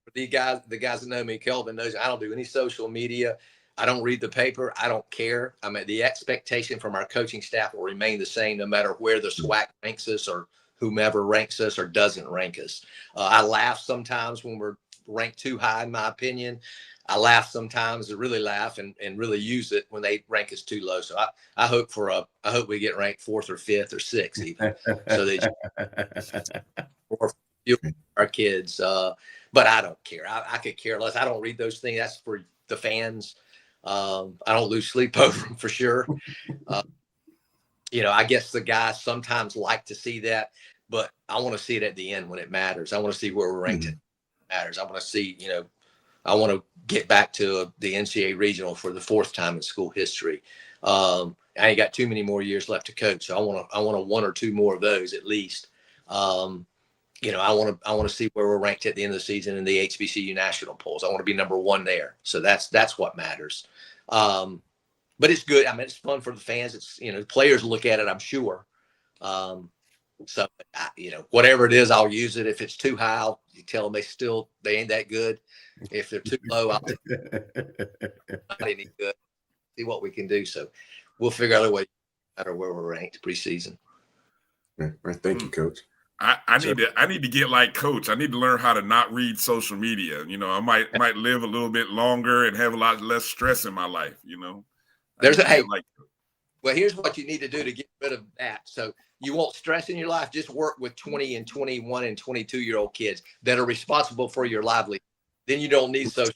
for the guys that know me, Kelvin knows, I don't do any social media. I don't read the paper. I don't care. I mean, the expectation from our coaching staff will remain the same no matter where the SWAC ranks us or whomever ranks us or doesn't rank us. I laugh sometimes when we're ranked too high, in my opinion. I laugh sometimes, I really laugh and really use it when they rank us too low. So I hope we get ranked 4th or 5th or 6th even, so that our kids. But I don't care. I could care less. I don't read those things. That's for the fans. I don't lose sleep over them for sure. I guess the guys sometimes like to see that, but I want to see it at the end when it matters. I want to see where we're ranked. It matters. I want to see, I want to get back to the NCAA regional for the 4th time in school history. I ain't got too many more years left to coach, so I want 1 or 2 more of those at least. I want to see where we're ranked at the end of the season in the HBCU national polls. I want to be number 1 there. So that's what matters. But it's good. I mean, it's fun for the fans. It's, players look at it, I'm sure. So, whatever it is, I'll use it. If it's too high, I'll tell them they ain't that good. If they're too low, I'll not any good. See what we can do. So we'll figure out a way, no matter where we're ranked preseason. Right. Thank you, Coach. I need to get like Coach. I need to learn how to not read social media. I might live a little bit longer and have a lot less stress in my life. Well, here's what you need to do to get rid of that. So you want stress in your life, just work with 20 and 21 and 22-year-old kids that are responsible for your livelihood. Then you don't need social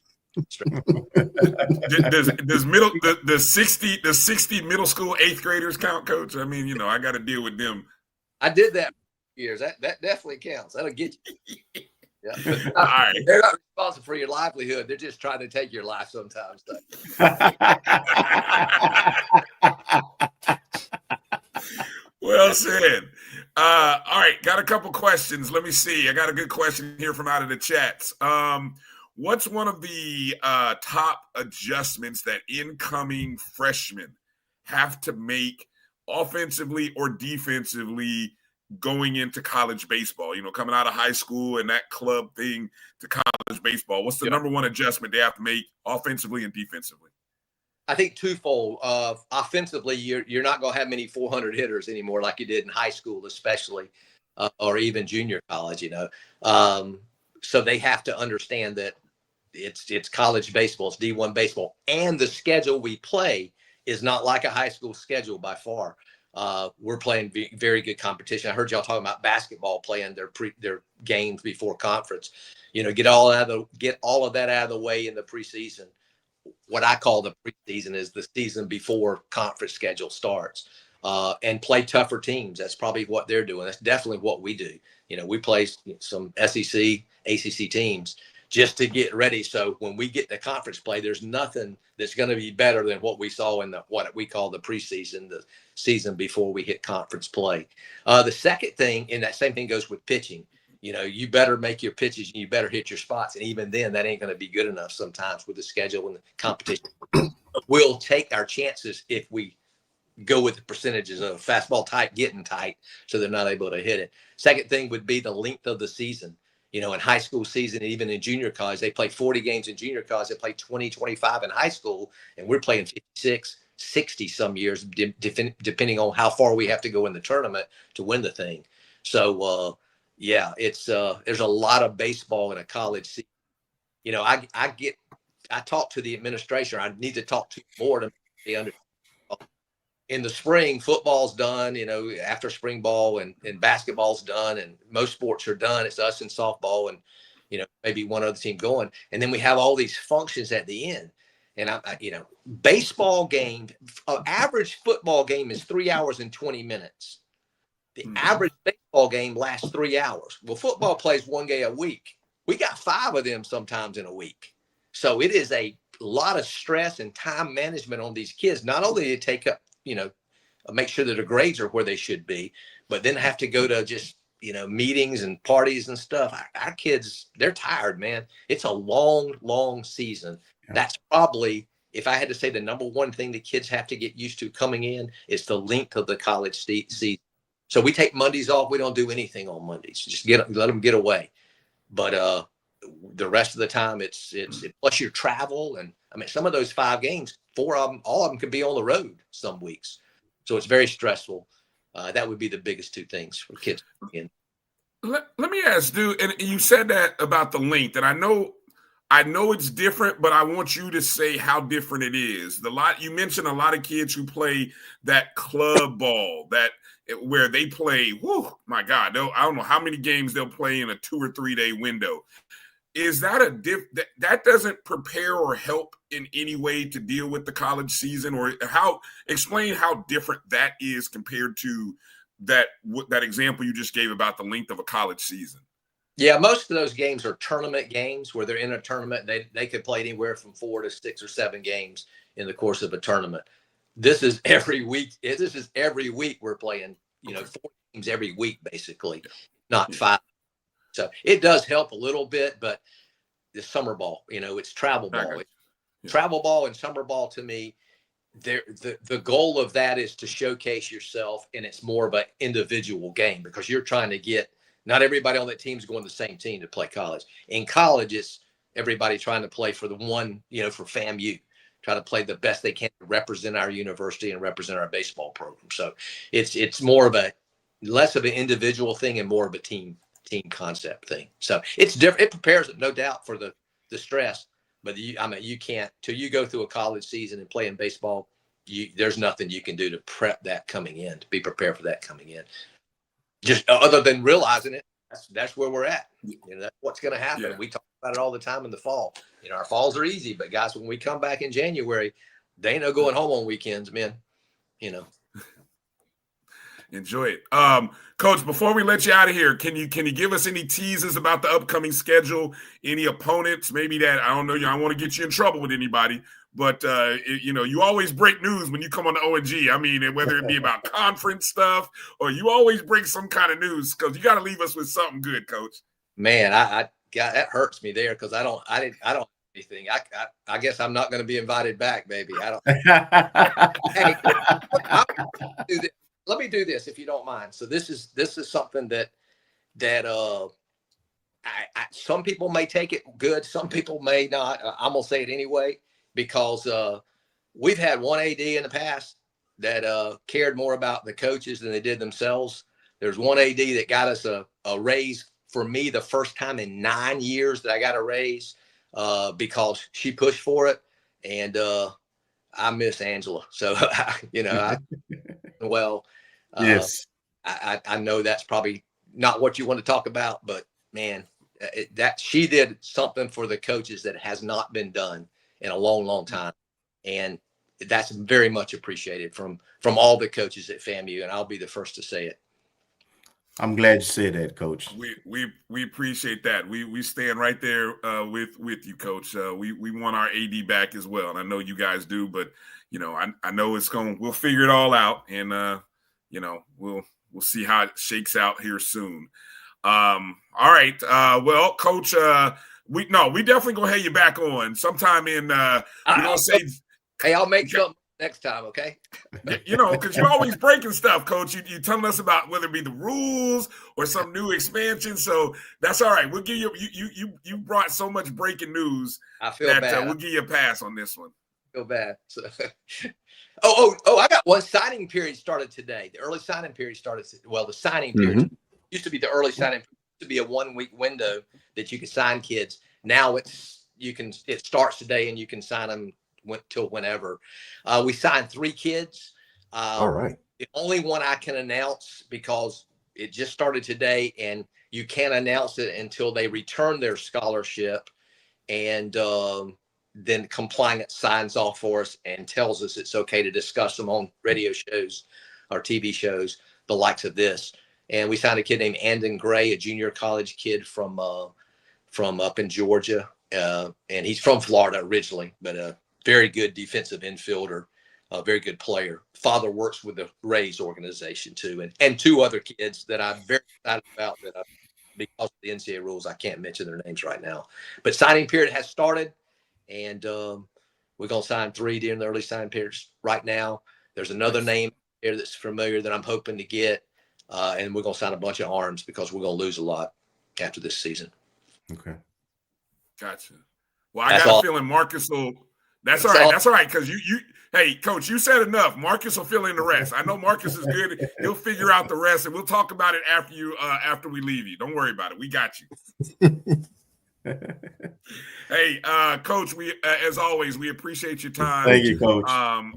stress. Does 60 middle school 8th graders count, Coach? I mean, I got to deal with them. I did that for years. That definitely counts. That'll get you. Yeah. All right. They're not responsible for your livelihood. They're just trying to take your life sometimes. Well said. All right. Got a couple questions. Let me see. I got a good question here from out of the chats. What's one of the top adjustments that incoming freshmen have to make offensively or defensively going into college baseball, coming out of high school and that club thing to college baseball? What's the number one adjustment they have to make offensively and defensively? I think twofold. Offensively, you're not going to have many 400 hitters anymore like you did in high school, especially, or even junior college, So they have to understand that it's college baseball, it's D1 baseball, and the schedule we play is not like a high school schedule by far. We're playing very good competition. I heard y'all talking about basketball playing their games before conference. Get all of that out of the way in the preseason. What I call the preseason is the season before conference schedule starts, and play tougher teams. That's probably what they're doing. That's definitely what we do. We play some SEC, ACC teams just to get ready. So when we get to conference play, there's nothing that's going to be better than what we saw in what we call the preseason, the season before we hit conference play. The second thing, and that same thing goes with pitching. You better make your pitches and you better hit your spots. And even then, that ain't going to be good enough sometimes with the schedule and the competition. We'll take our chances if we go with the percentages of fastball tight, getting tight, so they're not able to hit it. Second thing would be the length of the season. In high school season, and even in junior college, they play 40 games in junior college. They play 20, 25 in high school, and we're playing 56, 60 some years, depending on how far we have to go in the tournament to win the thing. So, it's there's a lot of baseball in a college season. I talk to the administration. I need to talk to more to understand. In the spring, football's done, after spring ball, and basketball's done, and most sports are done. It's us and softball and, maybe one other team going. And then we have all these functions at the end. And, baseball game, average football game is 3 hours and 20 minutes. The average baseball game lasts 3 hours. Well, football plays one game a week. We got 5 of them sometimes in a week. So it is a lot of stress and time management on these kids. Not only to take up, make sure that their grades are where they should be, but then have to go to just, meetings and parties and stuff. Our kids, they're tired, man. It's a long, long season. Yeah. That's probably, if I had to say the number one thing the kids have to get used to coming in, is the length of the college season. So we take Mondays off. We don't do anything on Mondays. Just let them get away. But the rest of the time, it's plus your travel. And some of those 5 games, 4 of them, all of them could be on the road some weeks. So it's very stressful. That would be the biggest 2 things for kids. Let me ask, dude, and you said that about the length, and I know it's different, but I want you to say how different it is. You mentioned a lot of kids who play that club ball, where they play, my God, I don't know how many games they'll play in a 2 or 3 day window. Is that that doesn't prepare or help in any way to deal with the college season, or explain how different that is compared to that example you just gave about the length of a college season? Yeah, most of those games are tournament games where they're in a tournament. They could play anywhere from 4 to 6 or 7 games in the course of a tournament. This is every week. We're playing, 4 games every week, basically, not 5. So it does help a little bit, but the summer ball, it's travel ball. Travel ball and summer ball, to me, the goal of that is to showcase yourself, and it's more of an individual game because you're trying to get, not everybody on that team is going the same team to play college. In college, it's everybody trying to play for the one, for FAMU, try to play the best they can to represent our university and represent our baseball program. So it's more of less of an individual thing and more of a team concept thing. So it's different. It prepares it, no doubt, for the stress, but you can't, till you go through a college season and play in baseball, there's nothing you can do to prep that coming in, to be prepared for that coming in. Just other than realizing it, that's where we're at. That's what's going to happen. Yeah. We talk about it all the time in the fall. Our falls are easy, but guys, when we come back in January, they ain't no going home on weekends, man. Enjoy it. Coach, before we let you out of here, can you give us any teases about the upcoming schedule? Any opponents? Maybe that, I don't know, I don't want to get you in trouble with anybody, but you always break news when you come on the O&G. Whether it be about conference stuff or you always bring some kind of news, because you got to leave us with something good, Coach. Man, I that hurts me there because I don't anything. I guess I'm not going to be invited back, baby. I don't. Hey, let me do this if you don't mind. So this is something that some people may take it good, some people may not. I'm gonna say it anyway because we've had one AD in the past that cared more about the coaches than they did themselves. There's one AD that got us a raise for me the first time in 9 years that I got a raise because she pushed for it, and I miss Angela. So well. Yes. I know that's probably not what you want to talk about, but man, that she did something for the coaches that has not been done in a long, long time. And that's very much appreciated from all the coaches at FAMU. And I'll be the first to say it. I'm glad you said that, Coach. We appreciate that. We stand right there with you, Coach. We want our AD back as well, and I know you guys do. But I know we'll figure it all out, and we'll see how it shakes out here soon. All right. Well, Coach, we definitely gonna have you back on sometime in. We're gonna say, hey, I'll make something next time, okay? Because you're always breaking stuff, Coach. You telling us about whether it be the rules or some new expansion. So that's all right. We'll give you brought so much breaking news. I feel bad. We'll give you a pass on this one. I feel bad. So, I got one. Signing period started today. The early signing period started. Well, the signing period used to be the early signing. Used to be a 1 week window that you could sign kids. Now it starts today and you can sign them till whenever. We signed 3 kids. All right. The only one I can announce, because it just started today and you can't announce it until they return their scholarship, and then compliance signs off for us and tells us it's okay to discuss them on radio shows or TV shows, the likes of this. And we signed a kid named Andon Gray, a junior college kid from up in Georgia. And he's from Florida originally, but very good defensive infielder, a very good player. Father works with the Rays organization too, and 2 other kids that I'm very excited about that because of the NCAA rules, I can't mention their names right now. But signing period has started, and we're going to sign 3 during the early signing periods right now. There's another name here that's familiar that I'm hoping to get, and we're going to sign a bunch of arms because we're going to lose a lot after this season. Okay. Gotcha. Well, I got a feeling Marcus will. That's all right. That's all right. Because hey, Coach, you said enough. Marcus will fill in the rest. I know Marcus is good. He'll figure out the rest, and we'll talk about it after we leave you. Don't worry about it. We got you. Hey, Coach, we as always, we appreciate your time. Thank you, Coach.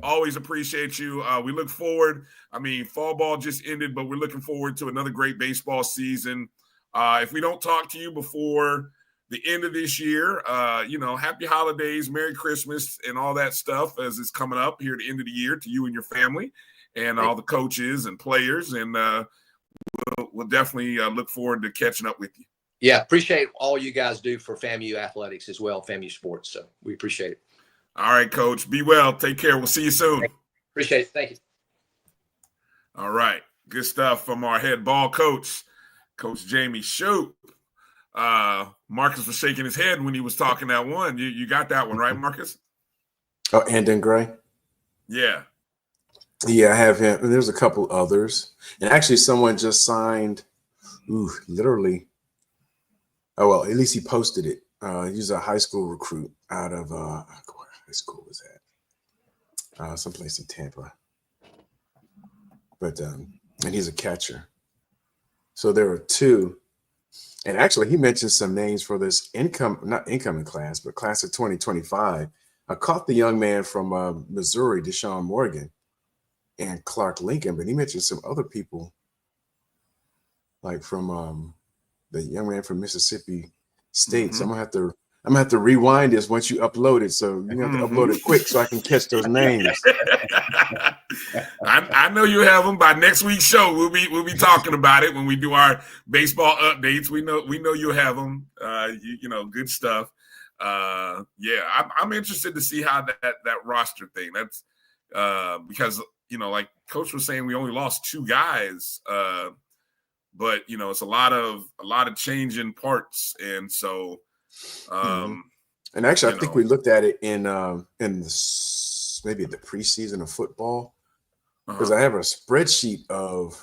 Always appreciate you. We look forward. I mean, fall ball just ended, but we're looking forward to another great baseball season. If we don't talk to you before the end of this year, happy holidays, Merry Christmas, and all that stuff as it's coming up here at the end of the year to you and your family and all the coaches and players. And we'll definitely look forward to catching up with you. Yeah, appreciate all you guys do for FAMU athletics as well, FAMU sports. So we appreciate it. All right, Coach. Be well. Take care. We'll see you soon. Appreciate it. Thank you. All right. Good stuff from our head ball coach, Coach Jamey Shouppe. Marcus was shaking his head when he was talking that one. You got that one, right, Marcus? Oh, Andon Gray? Yeah. Yeah, I have him. And there's a couple others. And actually someone just signed, literally. Oh, well, at least he posted it. He's a high school recruit out of, what high school was that? Someplace in Tampa. But, and he's a catcher. So there are 2. And actually, he mentioned some names for this not incoming class, but class of 2025. I caught the young man from Missouri, Deshaun Morgan, and Clark Lincoln, but he mentioned some other people, like from the young man from Mississippi State. So I'm gonna have to rewind this once you upload it. So you have to upload it quick so I can catch those names. I know you have them by next week's show. We'll be talking about it when we do our baseball updates. We know you have them. Good stuff. I'm interested to see how that roster thing. That's because like Coach was saying, we only lost 2 guys. But it's a lot of changing parts, and so. And actually, I think we looked at it in maybe the preseason of football, because I have a spreadsheet of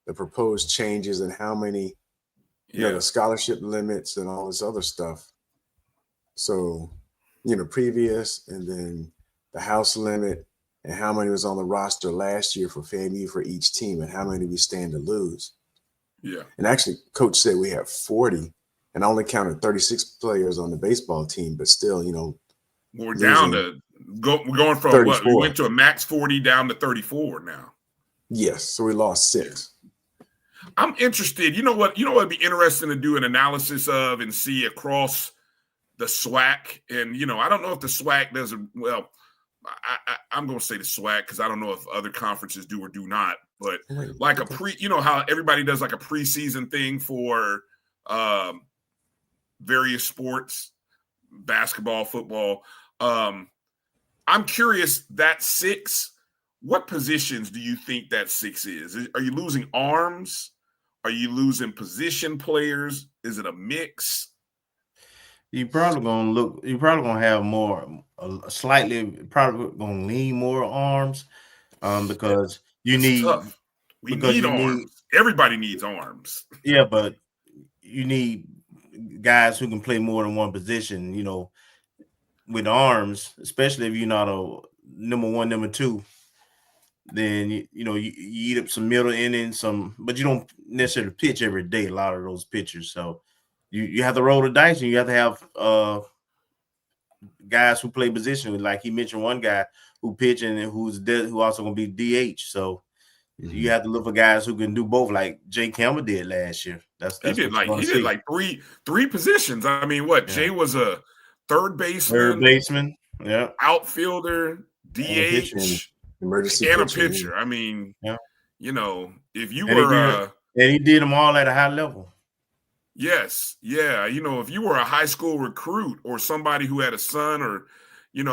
the proposed changes and how many, the scholarship limits and all this other stuff. So, previous, and then the house limit, and how many was on the roster last year for FAMU for each team, and how many we stand to lose. Yeah. And actually, Coach said we have 40. And I only counted 36 players on the baseball team, but still, we're down to we're going from 34. what? We went to a max 40 down to 34 now. Yes. So we lost 6. I'm interested. You know what would be interesting to do an analysis of and see across the SWAC. And, I don't know if the SWAC does I'm going to say the SWAC because I don't know if other conferences do or do not. But like how everybody does like a preseason thing for various sports, basketball, football. I'm curious, that 6, what positions do you think that 6 is? Are you losing arms? Are you losing position players? Is it a mix? You're probably gonna have more, probably gonna lean more arms, because It's tough. We need arms. Everybody needs arms. Yeah, but you need guys who can play more than one position, with arms, especially if you're not a number 1, number 2, then you eat up some middle innings, but you don't necessarily pitch every day, a lot of those pitchers. So you have to roll the dice, and you have to have guys who play position. Like he mentioned one guy who pitching and who also gonna be DH. So you have to look for guys who can do both, like Jay Campbell did last year. He did like three positions. I mean, what? Yeah. Jay was a third baseman, yeah, outfielder, DH, emergency and a pitcher. I mean, yeah. If you were and he did them all at a high level. Yes, yeah. If you were a high school recruit or somebody who had a son, or you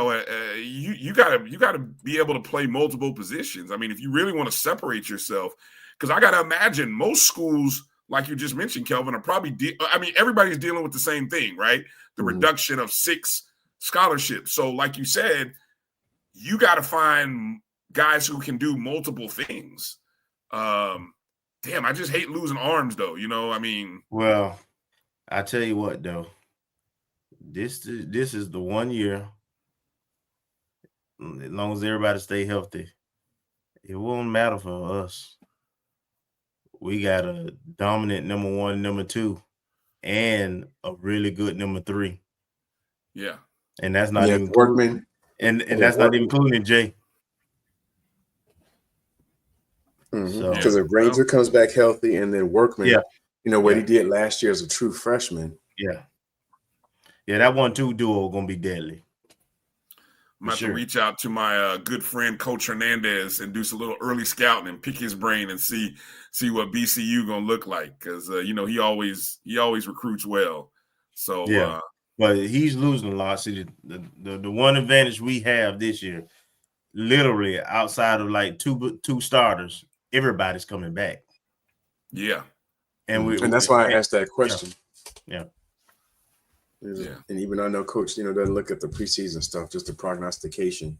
gotta be able to play multiple positions. I mean, if you really want to separate yourself, because I gotta imagine most schools, like you just mentioned, Kelvin, are probably. Everybody's dealing with the same thing, right? The reduction of 6 scholarships. So, like you said, you got to find guys who can do multiple things. Damn, I just hate losing arms, though. I mean. Well, I tell you what, though. This is the one year. As long as everybody stay healthy, it won't matter for us. We got a dominant number 1, number 2, and a really good number 3. Yeah, and that's not even Workman, and that's not even including Jay. Because if Granger comes back healthy, and then Workman, what he did last year as a true freshman. Yeah, that 1-2 duo gonna be deadly. I'm about to reach out to my good friend Coach Hernandez and do some little early scouting and pick his brain and see what BCU gonna look like, because he always recruits well. So but he's losing a lot. See, the one advantage we have this year, literally outside of like two starters, everybody's coming back. Yeah, and that's why I asked that question. Yeah. And even I know Coach, doesn't look at the preseason stuff, just the prognostication.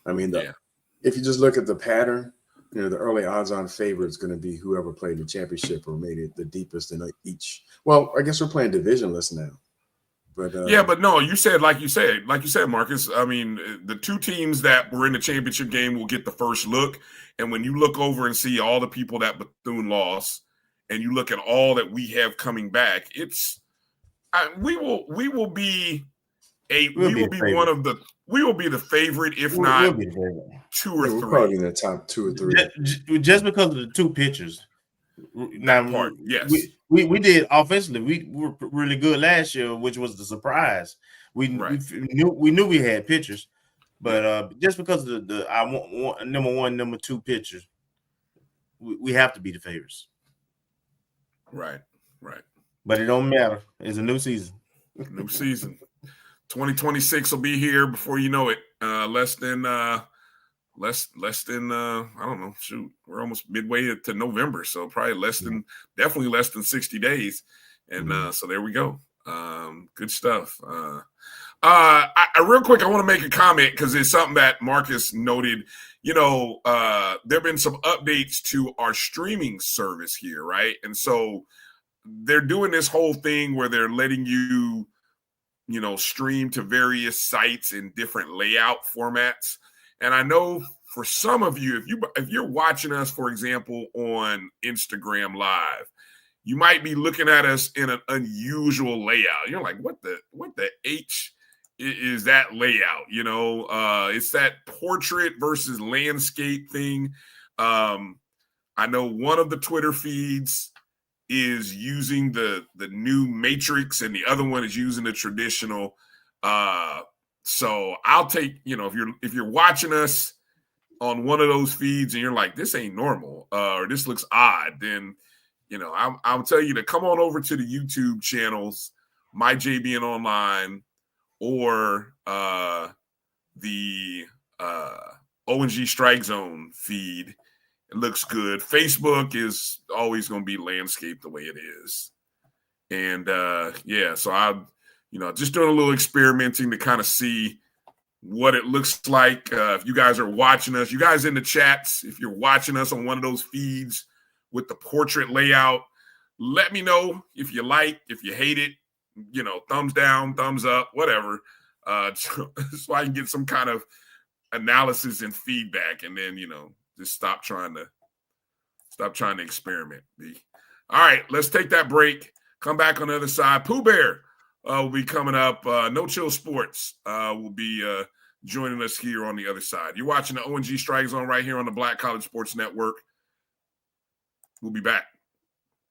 I mean, if you just look at the pattern, the early odds-on favorite is going to be whoever played the championship or made it the deepest in each. Well, I guess we're playing divisionless now. But but no, you said, Marcus. I mean, the 2 teams that were in the championship game will get the first look. And when you look over and see all the people that Bethune lost, and you look at all that we have coming back, we will be the favorite, if not 2 or 3. We're probably in the top 2 or 3. Just because of the 2 pitchers. Now, yes. We did offensively. We were really good last year, which was the surprise. We knew we had pitchers, but just because of I want number 1, number 2 pitchers, we have to be the favorites. Right. But it don't matter. It's a new season. 2026 will be here before you know it. Less than I don't know. Shoot, we're almost midway to November, so probably definitely less than 60 days. And so there we go. Good stuff. Real quick, I want to make a comment because it's something that Marcus noted. There have been some updates to our streaming service here, right? And so they're doing this whole thing where they're letting you, stream to various sites in different layout formats. And I know for some of you, if you're watching us, for example, on Instagram Live, you might be looking at us in an unusual layout. You're like, what the H is that layout? It's that portrait versus landscape thing. I know one of the Twitter feeds is using the new matrix and the other one is using the traditional. So I'll take, if you're watching us on one of those feeds and you're like, this ain't normal, or this looks odd, then, I'll tell you to come on over to the YouTube channels, My JBN Online, or the O&G StrikeZone feed. It looks good. Facebook is always going to be landscape the way it is. And so I'm, just doing a little experimenting to kind of see what it looks like. If you guys are watching us, you guys in the chats, if you're watching us on one of those feeds with the portrait layout, let me know if you like, if you hate it, thumbs down, thumbs up, whatever, so I can get some kind of analysis and feedback, and then, just stop trying to experiment. All right, let's take that break. Come back on the other side. Pooh Bear will be coming up. No Chill Sports will be joining us here on the other side. You're watching the O&G StrikeZone right here on the Black College Sports Network. We'll be back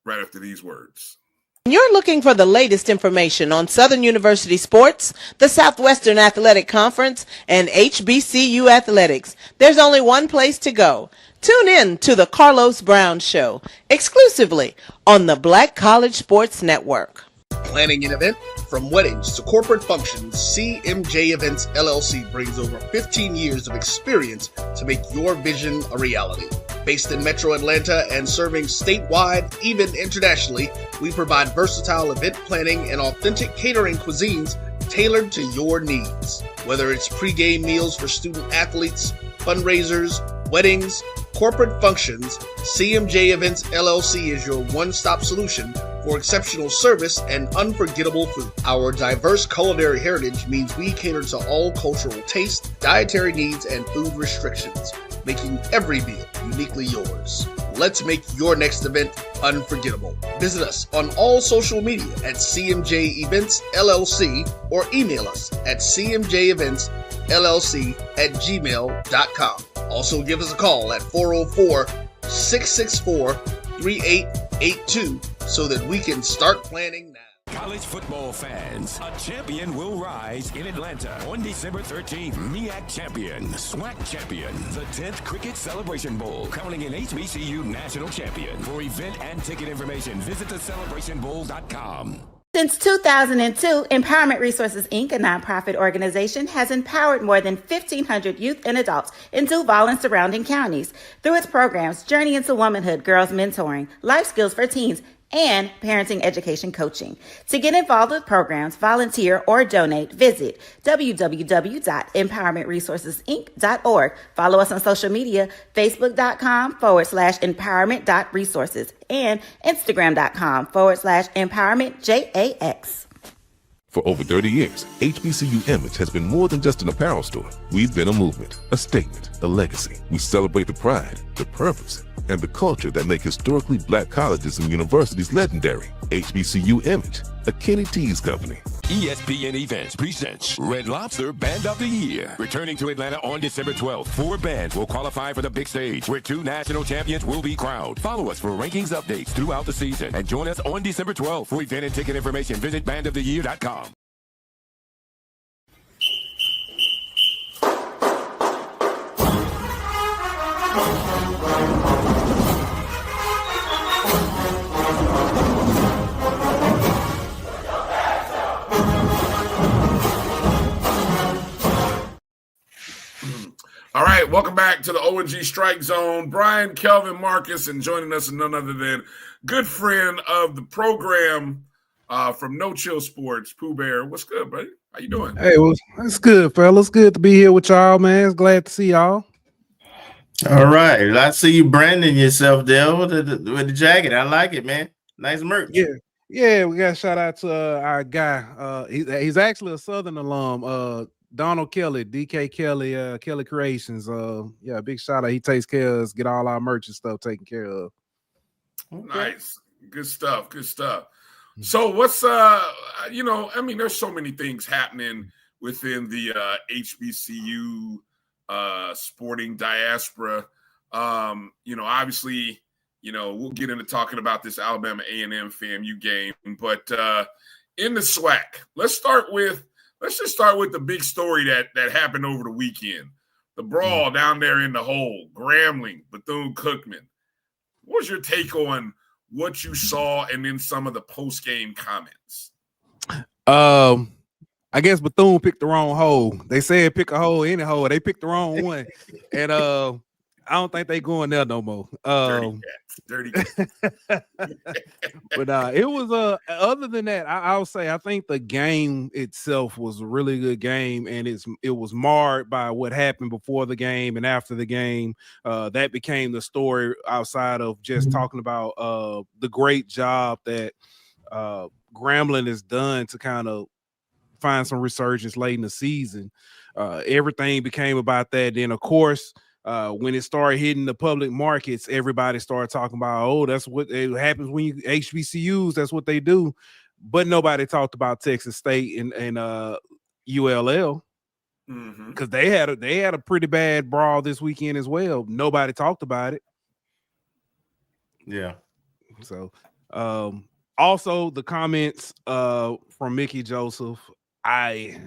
right after these words. You're looking for the latest information on Southern University sports, the Southwestern Athletic Conference, and HBCU athletics. There's only one place to go. Tune in to the Carlos Brown Show, exclusively on the Black College Sports Network. Planning an event? From weddings to corporate functions, CMJ Events LLC brings over 15 years of experience to make your vision a reality. Based in Metro Atlanta and serving statewide, even internationally, we provide versatile event planning and authentic catering cuisines tailored to your needs. Whether it's pre-game meals for student athletes, fundraisers, weddings, corporate functions, CMJ Events LLC is your one-stop solution for exceptional service and unforgettable food. Our diverse culinary heritage means we cater to all cultural tastes, dietary needs, and food restrictions, making every meal uniquely yours. Let's make your next event unforgettable. Visit us on all social media at CMJ Events LLC or email us at cmjeventsllc@gmail.com. Also give us a call at 404-664-3882 so that we can start planning now. College football fans, a champion will rise in Atlanta on December 13th. MEAC champion, SWAC champion, the 10th Cricket Celebration Bowl, crowning an HBCU national champion. For event and ticket information, visit thecelebrationbowl.com. Since 2002, Empowerment Resources, Inc., a nonprofit organization, has empowered more than 1,500 youth and adults in Duval and surrounding counties. Through its programs, Journey into Womanhood, Girls Mentoring, Life Skills for Teens, and parenting education coaching. To get involved with programs, volunteer, or donate, visit www.empowermentresourcesinc.org. Follow us on social media, facebook.com/empowerment.resources and instagram.com/empowermentJAX. For over 30 years, HBCU Image has been more than just an apparel store. We've been a movement, a statement, a legacy. We celebrate the pride, the purpose, and the culture that make historically black colleges and universities legendary. HBCU Image, a Kenny T's company. ESPN Events presents Red Lobster Band of the Year. Returning to Atlanta on December 12th, 4 bands will qualify for the big stage, where 2 national champions will be crowned. Follow us for rankings updates throughout the season, and join us on December 12th. For event and ticket information, visit bandoftheyear.com. All right, welcome back to the O&G StrikeZone. Bryan, Kelvin, Marcus, and joining us none other than good friend of the program from No Chill Sports, Pooh Bear. What's good, buddy? How you doing? Hey, well, it's good, fellas. Good to be here with y'all, man. It's glad to see y'all. All right. I see you branding yourself there with the jacket. I like it, man. Nice merch. Yeah, we got a shout out to our guy. He's actually a Southern alum, Donald Kelly, DK Kelly, Kelly Creations. Big shout out. He takes care of us, get all our merch and stuff taken care of. Nice. Good stuff. Good stuff. So what's there's so many things happening within the HBCU sporting diaspora. Obviously we'll get into talking about this Alabama A&M FAMU game. But in the SWAC, let's just start with the big story that happened over the weekend. The brawl down there in the hole, Grambling, Bethune-Cookman. What was your take on what you saw and then some of the post-game comments? I guess Bethune picked the wrong hole. They said pick a hole, any hole. They picked the wrong one. And I don't think they going there no more. Dirty cats. But it was other than that, I'll say I think the game itself was a really good game, and it was marred by what happened before the game and after the game. That became the story outside of just talking about the great job that Grambling has done to kind of find some resurgence late in the season. Everything became about that. Then of course, when it started hitting the public markets, everybody started talking about, oh, that's what happens when you HBCUs, that's what they do. But nobody talked about Texas State and ULL because they had a pretty bad brawl this weekend as well. Nobody talked about it. Yeah. So also the comments from Mickey Joseph, the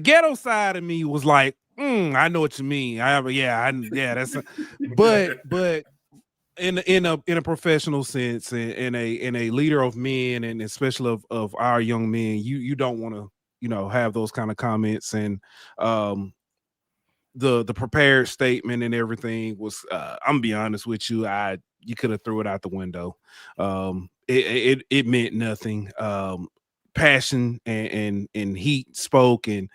ghetto side of me was like, I know what you mean. That's but in a professional sense, in a leader of men, and especially of our young men, you don't want to have those kind of comments. And the prepared statement and everything was I'm gonna be honest with you, you could have threw it out the window. It meant nothing. Passion and heat spoke, and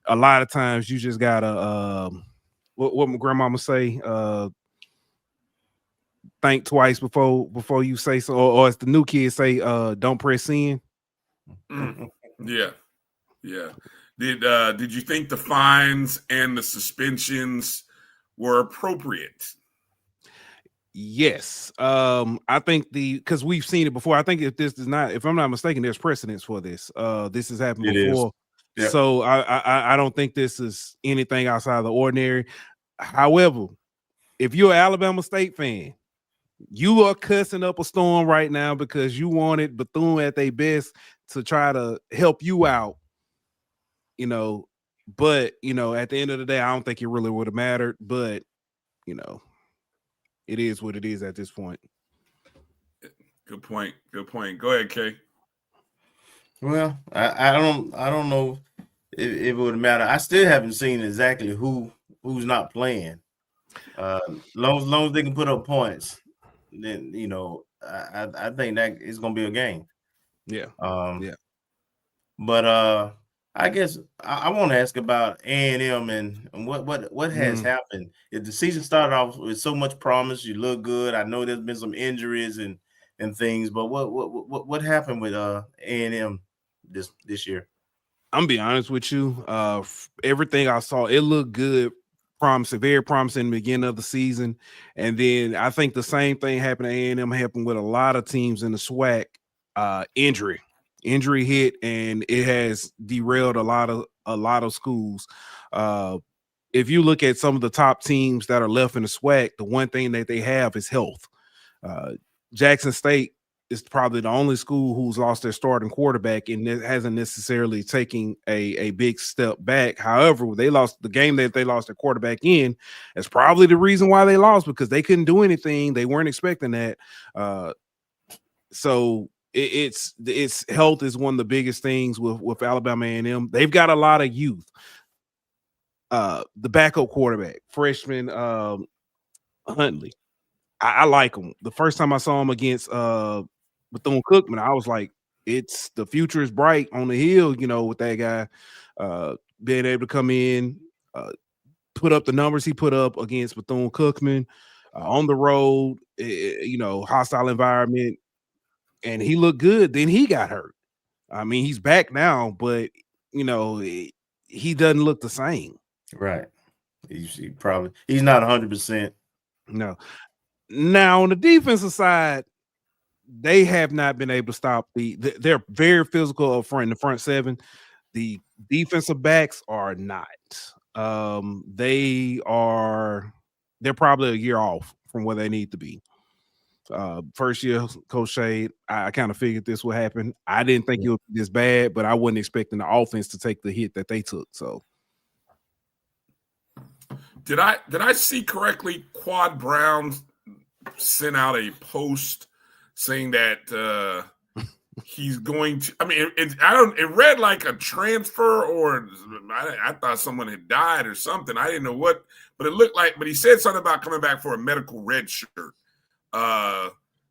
a lot of times you just gotta what my grandmama say, think twice before you say so, or as the new kids say, don't press in. Yeah. Did you think the fines and the suspensions were appropriate? Yes. I think because we've seen it before. I think if I'm not mistaken, there's precedence for this. This has happened before. Yep. So I don't think this is anything outside of the ordinary. However, if you're an Alabama State fan, you are cussing up a storm right now because you wanted Bethune at their best to try to help you out. But at the end of the day, I don't think it really would have mattered. But it is what it is at this point. Good point. Go ahead, Kay. Well, I don't know if it would matter. I still haven't seen exactly who's not playing. Long as they can put up points, then I think that it's gonna be a game. Yeah. Yeah. But I guess I want to ask about A&M and what has happened. If the season started off with so much promise, you look good. I know there's been some injuries and things, but what happened with A&M this year? I'm be honest with you. Everything I saw, it looked good, promising, very promising in the beginning of the season, and then I think the same thing happened to A&M. Happened with a lot of teams in the SWAC. Injury hit, and it has derailed a lot of schools. If you look at some of the top teams that are left in the SWAC, the one thing that they have is health. Jackson State is probably the only school who's lost their starting quarterback, and it hasn't necessarily taken a big step back. However, they lost the game that they lost their quarterback in. That's probably the reason why they lost, because they couldn't do anything. They weren't expecting that. So it's health is one of the biggest things with Alabama A&M. They've got a lot of youth. The backup quarterback, freshman Huntley, I like him. The first time I saw him against Bethune-Cookman, I was like, it's the future is bright on the hill, with that guy being able to come in, put up the numbers he put up against Bethune-Cookman on the road, hostile environment. And he looked good. Then he got hurt. I mean, he's back now, but he doesn't look the same. Right. He's not 100%. No. Now on the defensive side, they have not been able to stop they're very physical up front in the front seven. The defensive backs are not. They're they're probably a year off from where they need to be. First year, Coach Shade, I kind of figured this would happen. I didn't think it would be this bad, but I wasn't expecting the offense to take the hit that they took. So, did I see correctly? Quad Brown sent out a post saying that he's going to. I mean, it read like a transfer, or I thought someone had died or something. I didn't know what, but it looked like. But he said something about coming back for a medical red shirt.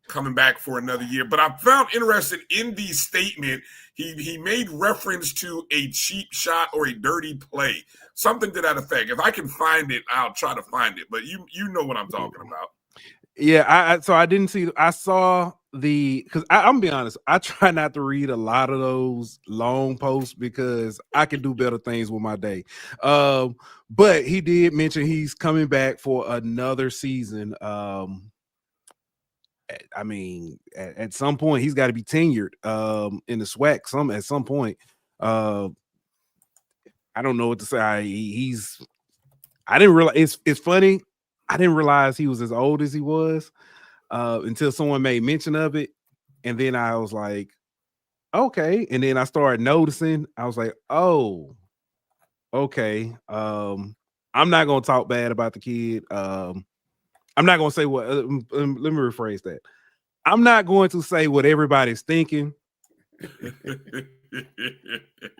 Coming back for another year. But I found interested in the statement, he made reference to a cheap shot or a dirty play, something to that effect. If I can find it, I'll try to find it. But you know what I'm talking about. Yeah, so I didn't see. I saw because I'm gonna be honest. I try not to read a lot of those long posts because I can do better things with my day. But he did mention he's coming back for another season. I mean, at some point he's got to be tenured in the SWAC. At some point, I don't know what to say. I didn't realize. It's funny. I didn't realize he was as old as he was until someone made mention of it, and then I was like, okay. And then I started noticing. I was like, oh, okay. I'm not gonna talk bad about the kid. I'm not going to say what, let me rephrase that. I'm not going to say what everybody's thinking.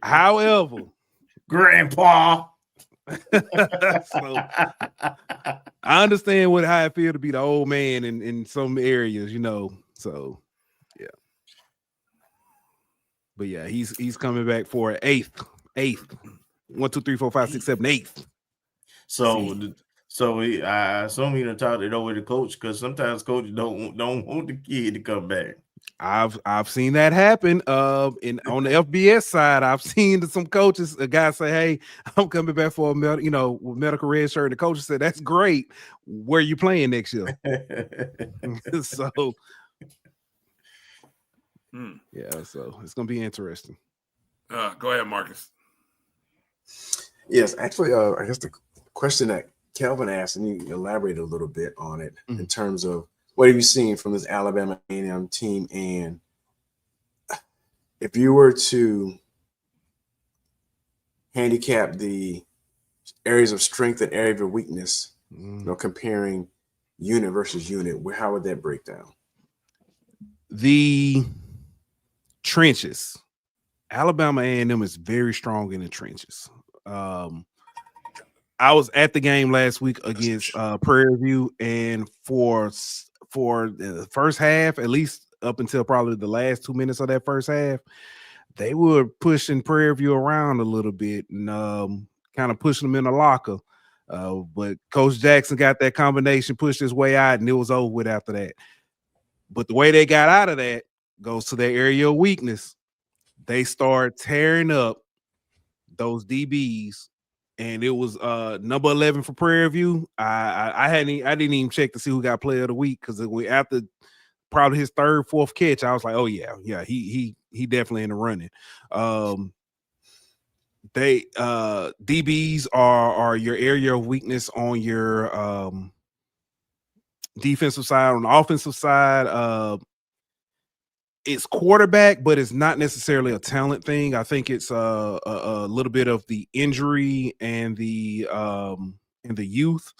However, Grandpa. So, I understand how it feels to be the old man in some areas, so yeah. But yeah, he's coming back for an eighth. 1, 2, 3, 4, 5, 6, 7, 8th. So I assume you done talked it over to coach, because sometimes coaches don't want the kid to come back. I've seen that happen. On the FBS side, I've seen some coaches, a guy say, "Hey, I'm coming back for a medical red shirt." The coach said, "That's great. Where you playing next year?" So yeah, so it's gonna be interesting. Go ahead, Marcus. Yes, actually, I guess the question that Kelvin asked, and you elaborated a little bit on it in terms of what have you seen from this Alabama A&M team, and if you were to handicap the areas of strength and area of weakness, comparing unit versus unit, how would that break down? The trenches. Alabama A&M is very strong in the trenches. I was at the game last week against Prairie View, and for the first half, at least up until probably the last 2 minutes of that first half, they were pushing Prairie View around a little bit and kind of pushing them in the locker. But Coach Jackson got that combination, pushed his way out, and it was over with after that. But the way they got out of that goes to their area of weakness. They start tearing up those DBs. And it was number 11 for Prairie View. I didn't even check to see who got player of the week, because after probably his third, fourth catch, I was like, oh yeah, he definitely in the running. They DBs are your area of weakness on your defensive side. On the offensive side, it's quarterback, but it's not necessarily a talent thing. I think it's a little bit of the injury and the youth.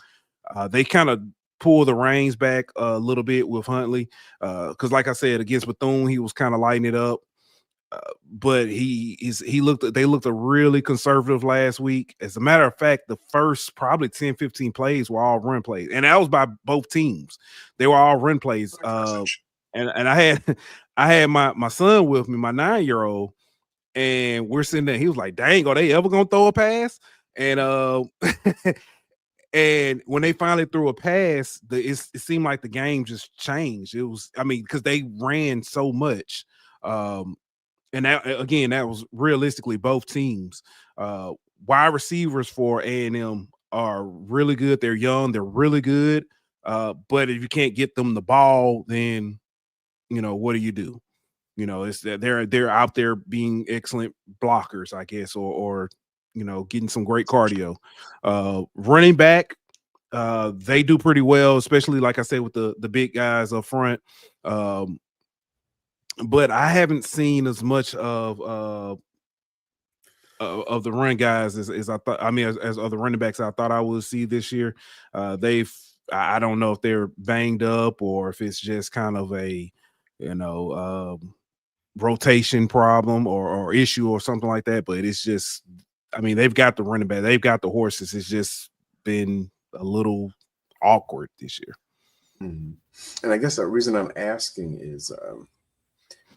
They kind of pull the reins back a little bit with Huntley, because, like I said, against Bethune, he was kind of lighting it up. But they looked really conservative last week. As a matter of fact, the first probably 10, 15 plays were all run plays, and that was by both teams. They were all run plays. And I had my son with me, my 9-year-old, and we're sitting there. He was like, "Dang, are they ever gonna throw a pass?" And and when they finally threw a pass, it seemed like the game just changed. It was, because they ran so much, and that was realistically both teams. Wide receivers for A&M are really good. They're young. They're really good. But if you can't get them the ball, then what do you do? It's that they're out there being excellent blockers, I guess, or getting some great cardio. Running back, They do pretty well, especially like I said with the big guys up front. But I haven't seen as much of the run guys as I thought. I mean, as other running backs I thought I would see this year. I don't know if they're banged up or if it's just kind of a rotation problem or issue or something like that. But it's just, I mean, they've got the running back, they've got the horses. It's just been a little awkward this year. Mm-hmm. And I guess the reason I'm asking is,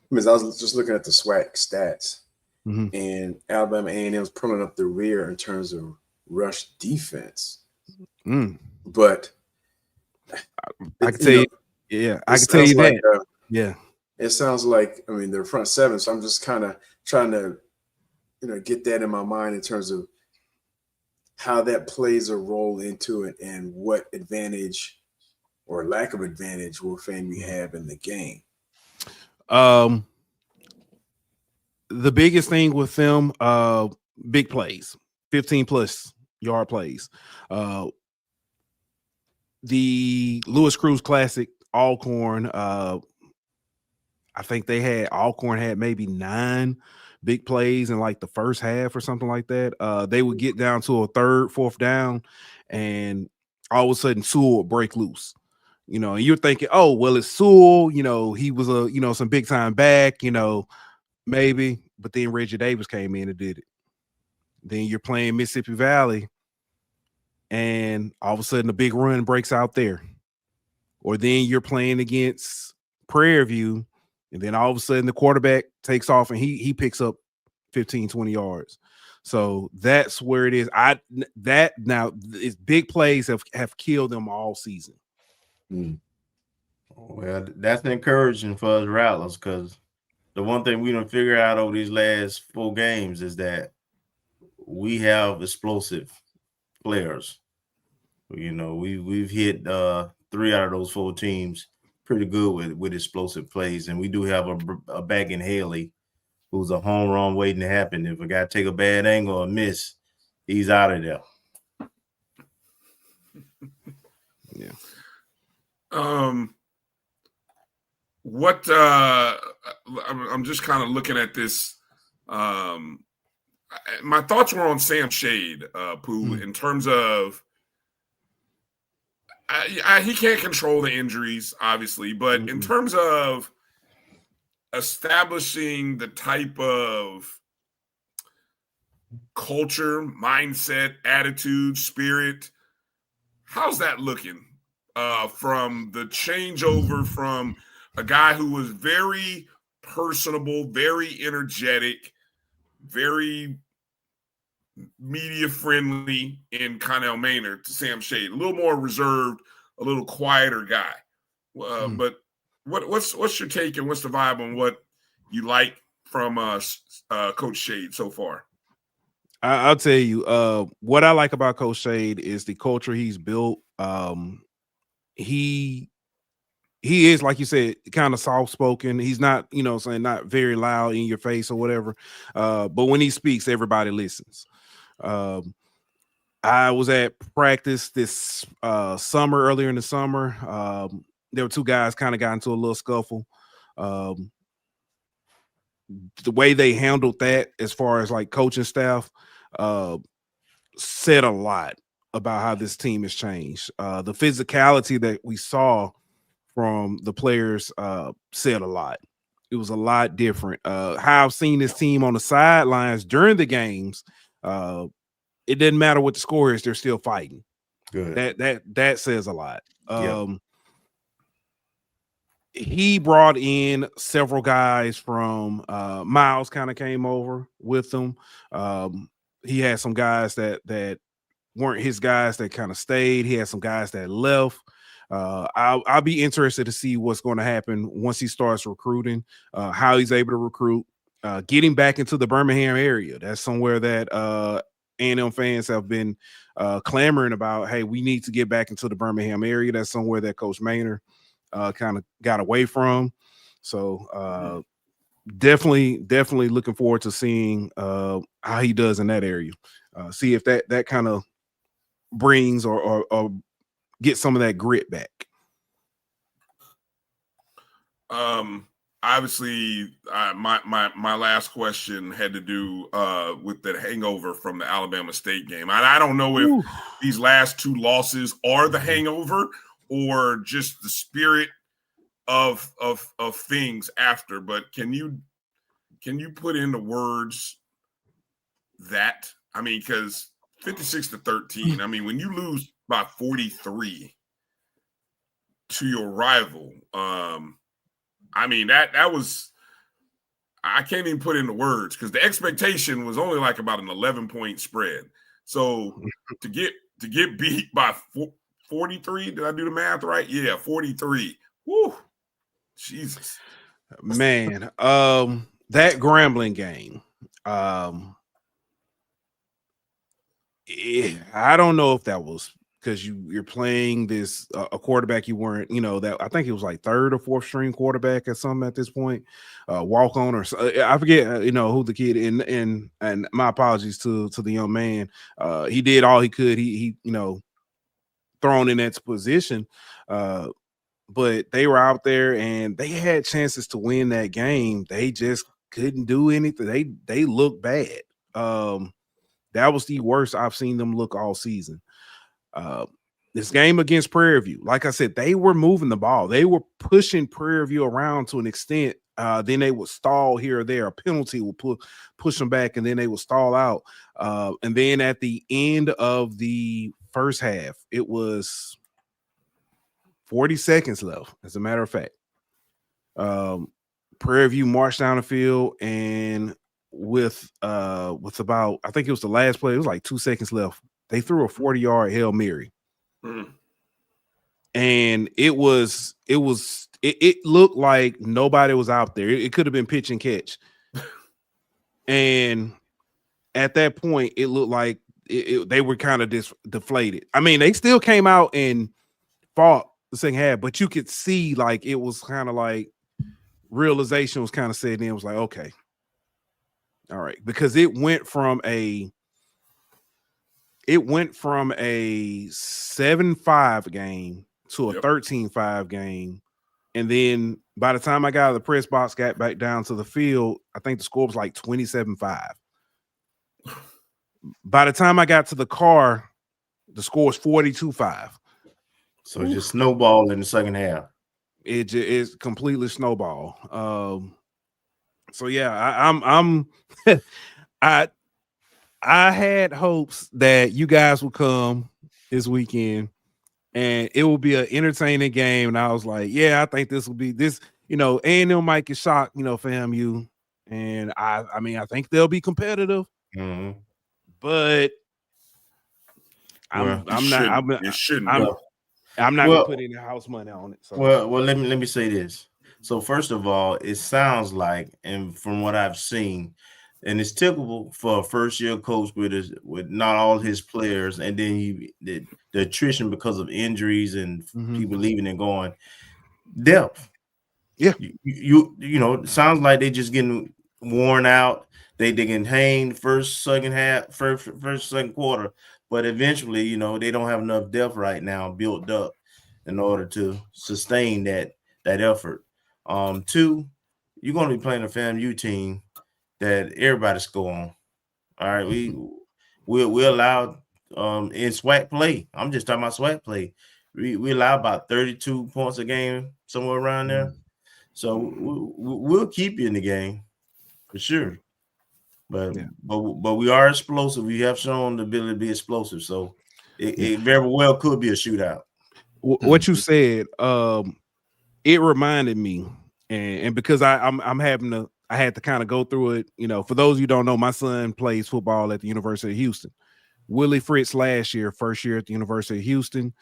because I was just looking at the SWAC stats, and Alabama A&M was pulling up the rear in terms of rush defense. But I can tell you, I can tell you that. It sounds like, I mean, they're front seven, so I'm just kind of trying to, get that in my mind in terms of how that plays a role into it and what advantage or lack of advantage will FAMU have in the game. The biggest thing with them, big plays, 15+ yard plays. The Lewis Cruz Classic, Alcorn, I think Alcorn had maybe 9 big plays in like the first half or something like that. They would get down to a 3rd, 4th down, and all of a sudden Sewell would break loose. And you're thinking, oh, well, it's Sewell, he was some big time back, maybe, but then Reggie Davis came in and did it. Then you're playing Mississippi Valley, and all of a sudden a big run breaks out there. Or then you're playing against Prairie View, and then all of a sudden the quarterback takes off and he picks up 15, 20 yards. So that's where it is. It's big plays have killed them all season. Well, that's encouraging for us Rattlers, because the one thing we don't figure out over these last 4 games is that we have explosive players. We've hit 3 out of those 4 teams pretty good with explosive plays, and we do have a back in Haley who's a home run waiting to happen. If a guy take a bad angle or miss, he's out of there. Yeah. What I'm just kind of looking at this. My thoughts were on Sam Shade, Pooh, in terms of he can't control the injuries, obviously, but in terms of establishing the type of culture, mindset, attitude, spirit, how's that looking from the changeover from a guy who was very personable, very energetic, very media friendly in Connell Maynard to Sam Shade, a little more reserved, a little quieter guy. But what's your take and what's the vibe on what you like from Coach Shade so far? I'll tell you, what I like about Coach Shade is the culture he's built. He is, like you said, kind of soft-spoken. He's not, not very loud in your face or whatever. But when he speaks, everybody listens. I was at practice this earlier in the summer. There were 2 guys kind of got into a little scuffle. The way they handled that, as far as like coaching staff, said a lot about how this team has changed. The physicality that we saw from the players said a lot. It was a lot different. How I've seen this team on the sidelines during the games, it didn't matter what the score is, they're still fighting. Good. That says a lot. He brought in several guys from Miles kind of came over with him. He had some guys that weren't his guys that kind of stayed. He had some guys that left. I'll be interested to see what's going to happen once he starts recruiting, how he's able to recruit, getting back into the Birmingham area. That's somewhere that A&M fans have been clamoring about. Hey, we need to get back into the Birmingham area. That's somewhere that Coach Maynard kind of got away from. So definitely looking forward to seeing how he does in that area. See if that kind of brings or get some of that grit back? Obviously, my last question had to do with the hangover from the Alabama State game. I don't know if these last two losses are the hangover or just the spirit of things after. But can you put into words that? I mean, because 56-13. I mean, when you lose by 43 to your rival, I mean, that was, I can't even put into words because the expectation was only like about an 11-point spread. So to get beat by 43, did I do the math right? Yeah, 43. Woo, Jesus, man. That Grambling game. I don't know if that was because you're playing this a quarterback you weren't, that I think it was like third or fourth string quarterback or something at this point, walk on or I forget, who the kid and my apologies to the young man. He did all he could. He thrown in that position, but they were out there and they had chances to win that game. They just couldn't do anything. They looked bad. That was the worst I've seen them look all season. This game against Prairie View, like I said, they were moving the ball. They were pushing Prairie View around to an extent. Then they would stall here or there. A penalty would push them back, and then they would stall out. And then at the end of the first half, it was 40 seconds left, as a matter of fact. Prairie View marched down the field, and with about, I think it was the last play, it was like 2 seconds left. They threw a 40-yard Hail Mary. And it looked like nobody was out there. It could have been pitch and catch. And at that point, it looked like they were kind of deflated. I mean, they still came out and fought the second half, but you could see like it was kind of like realization was kind of setting in. It was like, okay, all right, because it went from a 7-5 game to a 13-5 game. And then by the time I got out of the press box, got back down to the field, I think the score was like 27-5. By the time I got to the car, the score was 42-5. So it just snowballed in the second half. It is completely snowball. So yeah, I had hopes that you guys would come this weekend and it will be an entertaining game. And I was like, yeah, I think this will be this, A&M might get shocked, FAMU. And I mean, I think they'll be competitive, but I'm not gonna put any house money on it. So. Well, let me say this. So first of all, it sounds like, and from what I've seen, and it's typical for a first-year coach with not all his players, and then the attrition because of injuries and people leaving and going. Depth. Yeah. It sounds like they just getting worn out. They can hang first, second quarter, but eventually, they don't have enough depth right now built up in order to sustain that effort. Two, you're going to be playing a FAMU team that everybody score on. All right, we allow in SWAC play. I'm just talking about SWAC play. We allow about 32 points a game, somewhere around there. So we'll keep you in the game for sure. But we are explosive. We have shown the ability to be explosive. So it very well could be a shootout. What you said, it reminded me, and because I had to kind of go through it. For those of you who don't know, my son plays football at the University of Houston. Willie Fritz last year, first year at the University of Houston.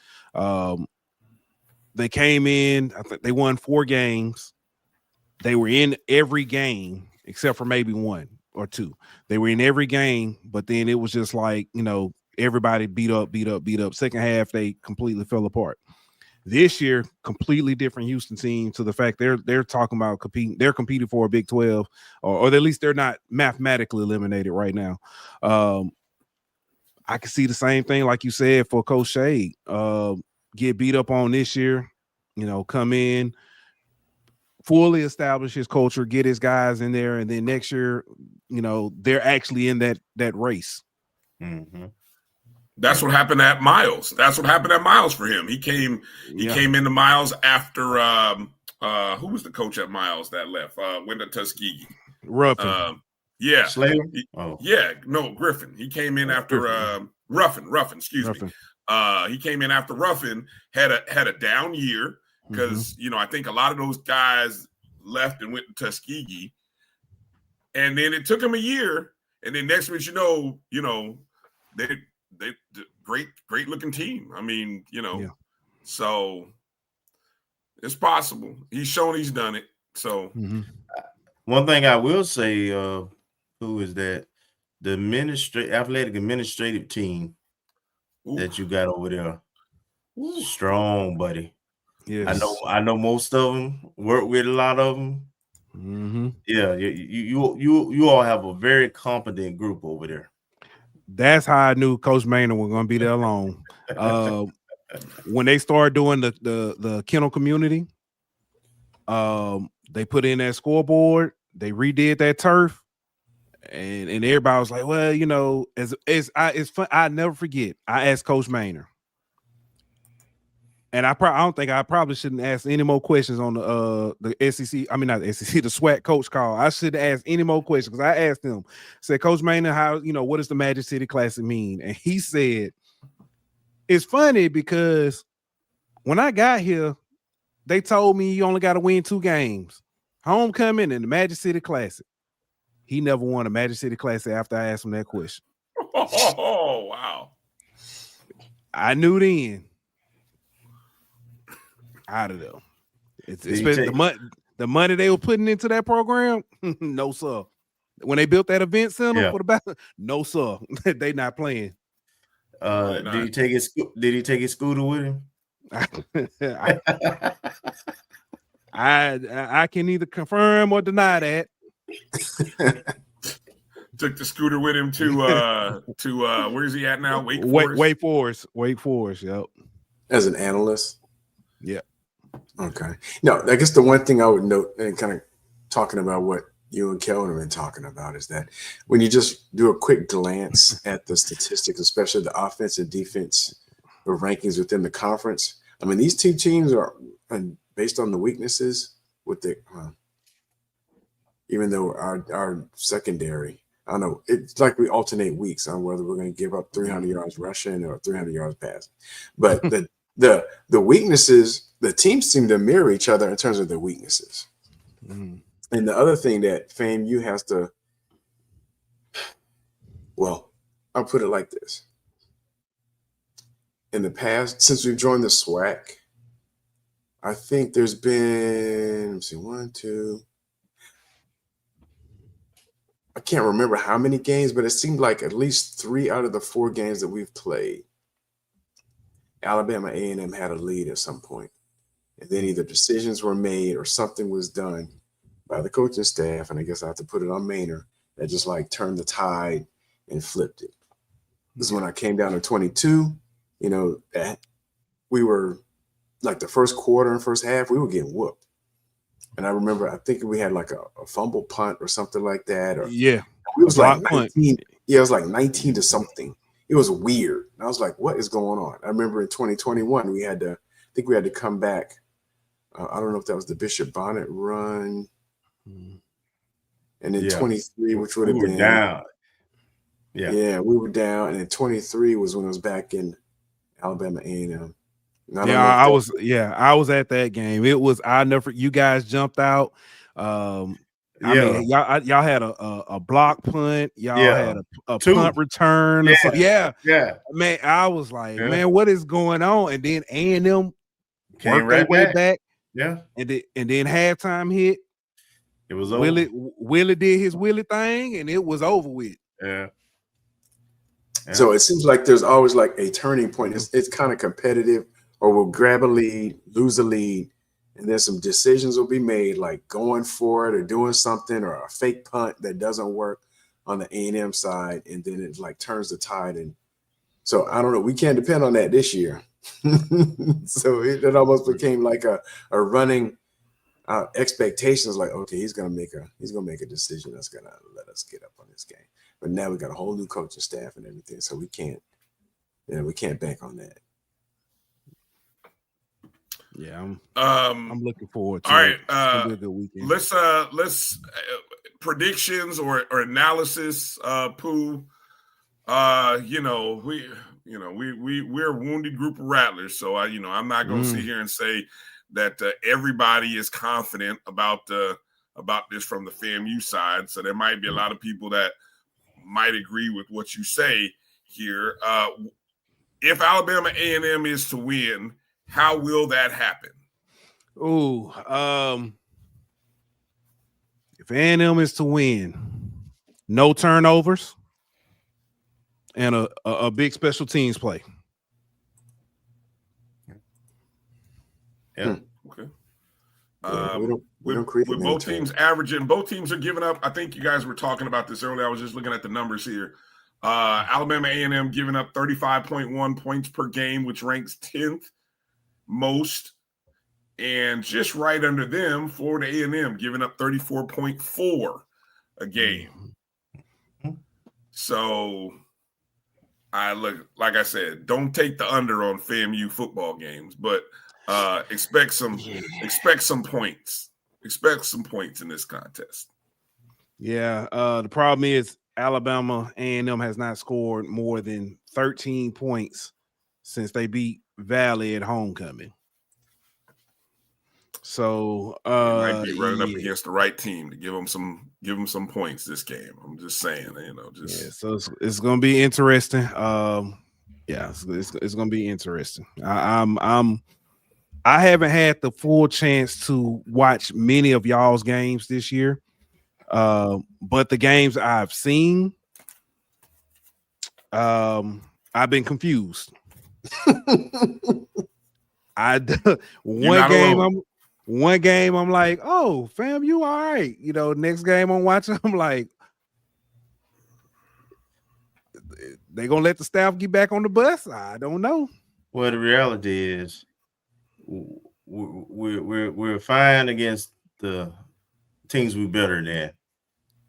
They came in, I think they won 4 games. They were in every game except for maybe 1 or 2. They were in every game, but then it was just like, everybody beat up. Second half, they completely fell apart. This year, completely different Houston team to the fact they're talking about competing. They're competing for a Big 12, or at least they're not mathematically eliminated right now. I can see the same thing, like you said, for Coach Shade. get beat up on this year, come in, fully establish his culture, get his guys in there, and then next year, they're actually in that race. Mm-hmm. That's what happened at Miles. That's what happened at Miles for him. He came into Miles after who was the coach at Miles that left? Went to Tuskegee. Ruffin. Yeah. Slater? Griffin. He came in after Ruffin, excuse me. He came in after Ruffin, had a down year because I think a lot of those guys left and went to Tuskegee. And then it took him a year, and then next week, they great looking team. I mean, so it's possible. He's shown he's done it. So one thing I will say, who is that? The athletic administrative team that you got over there. Strong, buddy. Yes. I know most of them, work with a lot of them. Mm-hmm. Yeah, you all have a very competent group over there. That's how I knew Coach Maynard was going to be there alone. When they started doing the kennel community, they put in that scoreboard, they redid that turf, and everybody was like, well, it's fun. I never forget. I asked Coach Maynard, and I probably shouldn't ask any more questions on the SEC. I mean, not the SEC, the SWAC coach call. I shouldn't ask any more questions because I asked him, said, Coach Maynard, how, what does the Magic City Classic mean? And he said, it's funny because when I got here, they told me you only got to win 2 games, homecoming and the Magic City Classic. He never won a Magic City Classic after I asked him that question. Oh, wow. I knew then. Out of them. It's the money they were putting into that program. No, sir. When they built that event center for the back, no, sir. They not playing. Did he take his scooter with him? I can neither confirm or deny that. Took the scooter with him to where's he at now? Wake Forest. Yep. As an analyst. Yeah. Okay. No, I guess the one thing I would note, and kind of talking about what you and Kelvin have been talking about, is that when you just do a quick glance at the statistics, especially the offense and defense, the rankings within the conference, I mean, these two teams are, and based on the weaknesses with the, even though our secondary, I don't know, it's like we alternate weeks on whether we're going to give up 300 yards rushing or 300 yards passing. But the weaknesses, the teams seem to mirror each other in terms of their weaknesses. And the other thing that FAMU has to, well, I'll put it like this. In the past, since we've joined the SWAC, I think there's been, let's see, 1, 2, I can't remember how many games, but it seemed like at least 3 out of the 4 games that we've played, Alabama A&M had a lead at some point. And then either decisions were made or something was done by the coaching staff, and I guess I have to put it on Maynard, that just like turned the tide and flipped it. This is when I came down to 22, that we were like the first quarter and first half, we were getting whooped. And I remember, I think we had like a fumble punt or something like that. Or it was like 19. Yeah, it was like 19 to something. It was weird. And I was like, what is going on? I remember in 2021, we had to come back. I don't know if that was the Bishop Bonnet run. And then 23, which would have been down. Yeah, we were down. And then 23 was when it was back in Alabama A&M. I was at that game. It was, you guys jumped out. I mean, y'all had a block punt. Y'all had a punt return. Yeah. Man, I was like, man, what is going on? And then A&M worked their way back. Yeah. And then halftime hit. It was over. Willie did his Willie thing, and it was over with. Yeah. So it seems like there's always like a turning point. It's kind of competitive, or we'll grab a lead, lose a lead, and then some decisions will be made, like going for it or doing something, or a fake punt that doesn't work on the A&M side, and then it like turns the tide. And so I don't know. We can't depend on that this year. So it almost became like a running expectations. Like, okay, he's gonna make a decision that's gonna let us get up on this game. But now we got a whole new coaching staff and everything, so we can't bank on that. Yeah, I'm looking forward to all it. Right, it's gonna be a good weekend. Let's predictions or analysis. Pooh. We're a wounded group of rattlers, so I'm not gonna sit here and say that everybody is confident about this from the FAMU side. So there might be a lot of people that might agree with what you say here. If Alabama A&M is to win, how will that happen? If A&M is to win, no turnovers and a big special teams play. Yeah. Okay. We don't create with both teams averaging, both teams are giving up. I think you guys were talking about this earlier. I was just looking at the numbers here. Alabama A&M giving up 35.1 points per game, which ranks 10th most. And just right under them, Florida A&M giving up 34.4 a game. So like I said, don't take the under on FAMU football games, but expect some points. Expect some points in this contest. Yeah, the problem is Alabama A&M has not scored more than 13 points since they beat Valley at homecoming. So it might be running up against the right team to give them some points this game. I'm just saying, so it's gonna be interesting. It's gonna be interesting. I haven't had the full chance to watch many of y'all's games this year. But the games I've seen, I've been confused. One game I'm like, oh, fam, you all right. Next game I'm watching, I'm like, they gonna let the staff get back on the bus? I don't know. Well, the reality is we're fine against the teams we're better than.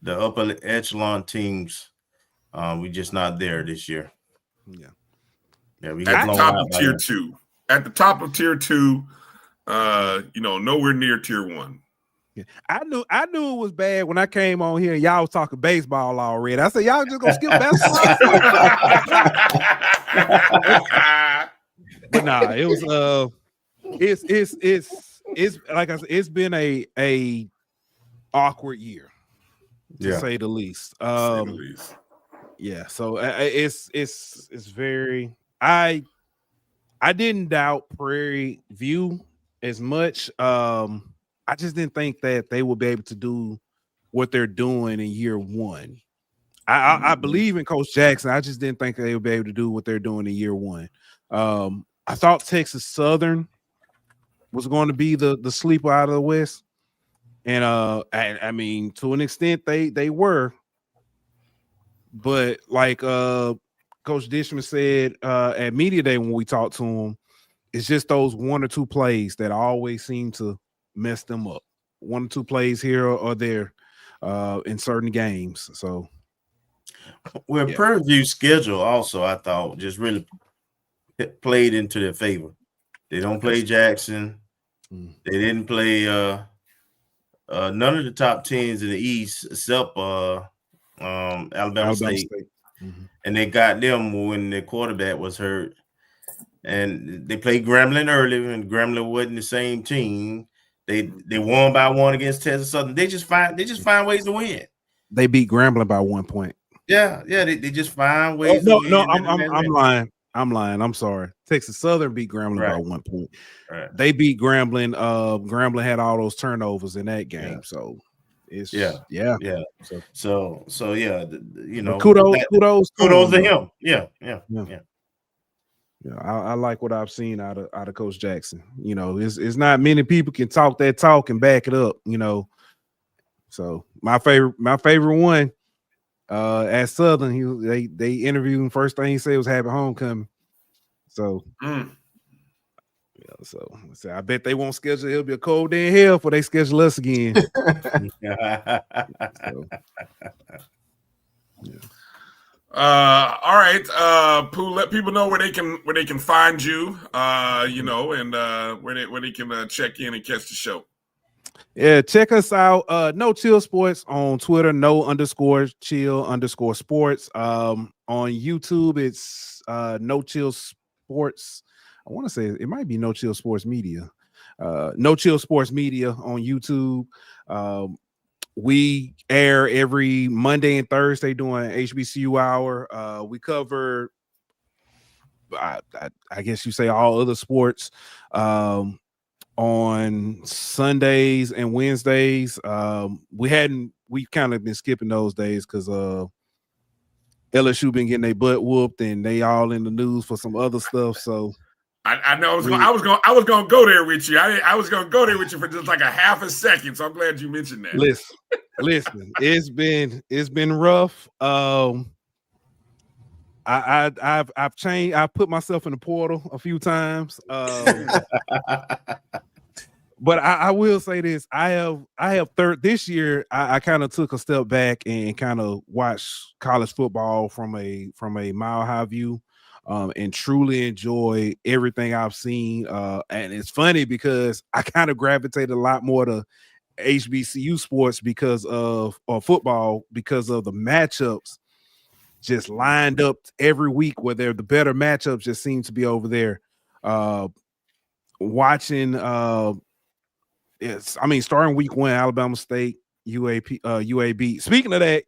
The upper echelon teams, we're just not there this year. Yeah, we at the top of tier 2. At the top of tier 2, nowhere near tier 1. Yeah. I knew it was bad when I came on here and y'all was talking baseball already. I said, y'all just gonna skip basketball. But nah, it was it's like I said, it's been a awkward year, to say the least. Yeah, so it's very I didn't doubt Prairie View as much. I just didn't think that they would be able to do what they're doing in year one. I believe in Coach Jackson. I just didn't think they would be able to do what they're doing in year one. I thought Texas Southern was going to be the sleeper out of the West. And I mean, to an extent, they were. But like Coach Dishman said at Media Day when we talked to him, it's just those one or two plays that always seem to mess them up. One or two plays here or there in certain games. So, Prairie View's schedule also, I thought, just really played into their favor. They don't play Jackson. They didn't play none of the top teams in the East except Alabama State. And they got them when their quarterback was hurt. And they played Grambling early, and Grambling wasn't the same team. They won by 1 against Texas Southern. They just find ways to win. They beat Grambling by 1 point. Yeah, they just find ways. No, I'm lying. I'm sorry. Texas Southern beat Grambling by 1 point. Right. They beat Grambling. Grambling had all those turnovers in that game. So it's yeah. So kudos to him. Yeah. I like what I've seen out of Coach Jackson. It's not many people can talk that talk and back it up. So my favorite one at Southern, they interviewed him. First thing he said was "Happy Homecoming." So So I bet they won't schedule. It'll be a cold day in hell before they schedule us again. So, yeah. All right. Pooh, let people know where they can find you. You know, and where they can check in and catch the show. Yeah, check us out. No Chill Sports on Twitter. No_chill_sports. On YouTube, it's No Chill Sports. I want to say it might be No Chill Sports Media. No Chill Sports Media on YouTube. We air every Monday and Thursday doing HBCU hour. We cover, I guess you say, all other sports. On Sundays and Wednesdays, we've kind of been skipping those days because LSU been getting their butt whooped and they all in the news for some other stuff. So I know I was gonna go there with you. I was gonna go there with you for just like a half a second. So I'm glad you mentioned that. Listen, it's been rough. I've changed. I've put myself in the portal a few times. But I will say this: I have this year. I kind of took a step back and kind of watched college football from a mile high view, and truly enjoy everything I've seen. And it's funny because I kind of gravitated a lot more to HBCU sports because of football because of the matchups just lined up every week where they're the better matchups just seem to be over there. Watching starting week 1, Alabama State, UAB. Speaking of that,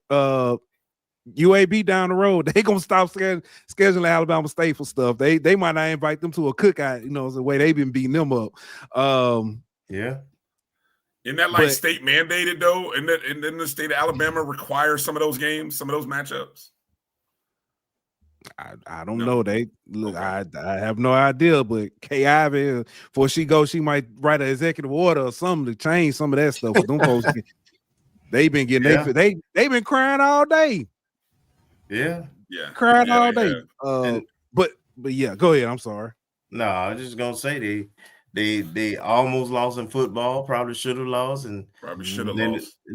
UAB down the road, they gonna stop scheduling Alabama State for stuff. They might not invite them to a cookout, the way they've been beating them up. Yeah. Isn't that like state mandated though? And then the state of Alabama requires some of those games, some of those matchups? I don't know. They look. I have no idea. But Kay Ivy, before she goes, she might write an executive order or something to change some of that stuff. Them folks, they've been getting they've been crying all day. Yeah, crying all day. But yeah, go ahead. I'm sorry. No, I was just gonna say they almost lost in football. Probably should have lost, and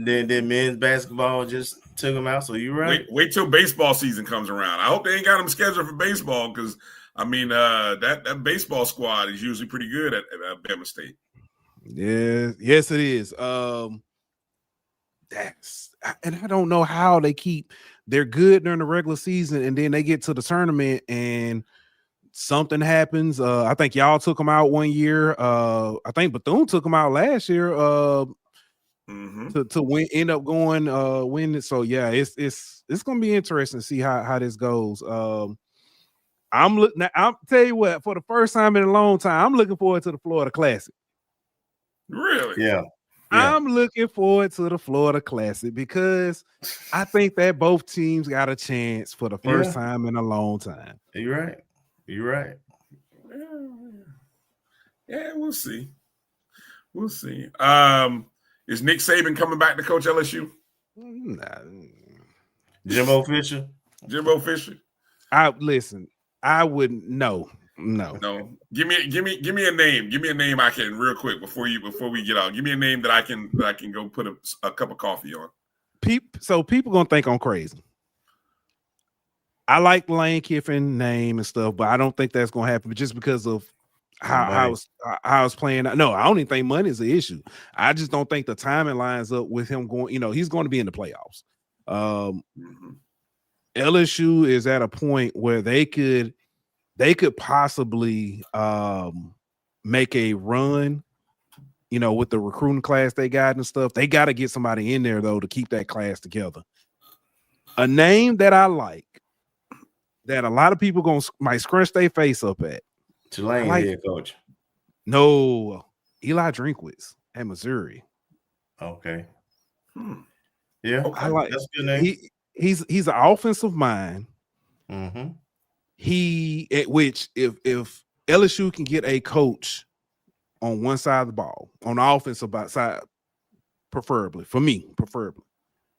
then men's basketball just took them out. So you're right. Wait till baseball season comes around. I hope they ain't got them scheduled for baseball because I mean that baseball squad is usually pretty good at Alabama State. Yeah, yes, it is. And I don't know how they're good during the regular season and then they get to the tournament and something happens. I think y'all took them out one year. I think Bethune took them out last year. To win, end up going win it. So yeah, it's gonna be interesting to see how this goes. I'll tell you what, for the first time in a long time, I'm looking forward to the Florida Classic. Really? Yeah. I'm looking forward to the Florida Classic because I think that both teams got a chance for the first time in a long time. You're right. Yeah, we'll see. Is Nick Saban coming back to coach LSU? Jimbo Fisher. I wouldn't. No. Give me a name. Give me a name I can real quick before we get out. Give me a name that I can go put a cup of coffee on. So people gonna think I'm crazy. I like Lane Kiffin name and stuff, but I don't think that's gonna happen just because of how it's playing. No, I don't even think money is an issue. I just don't think the timing lines up with him going. He's going to be in the playoffs. LSU is at a point where they could possibly make a run. With the recruiting class they got and stuff, they got to get somebody in there though to keep that class together. A name that I like that a lot of people might scrunch their face up at. Tulane head coach. No, Eli Drinkwitz at Missouri. Okay. Yeah, I like that's a good name. He's an offensive mind. Mm-hmm. Which if LSU can get a coach on one side of the ball, on the offensive side, preferably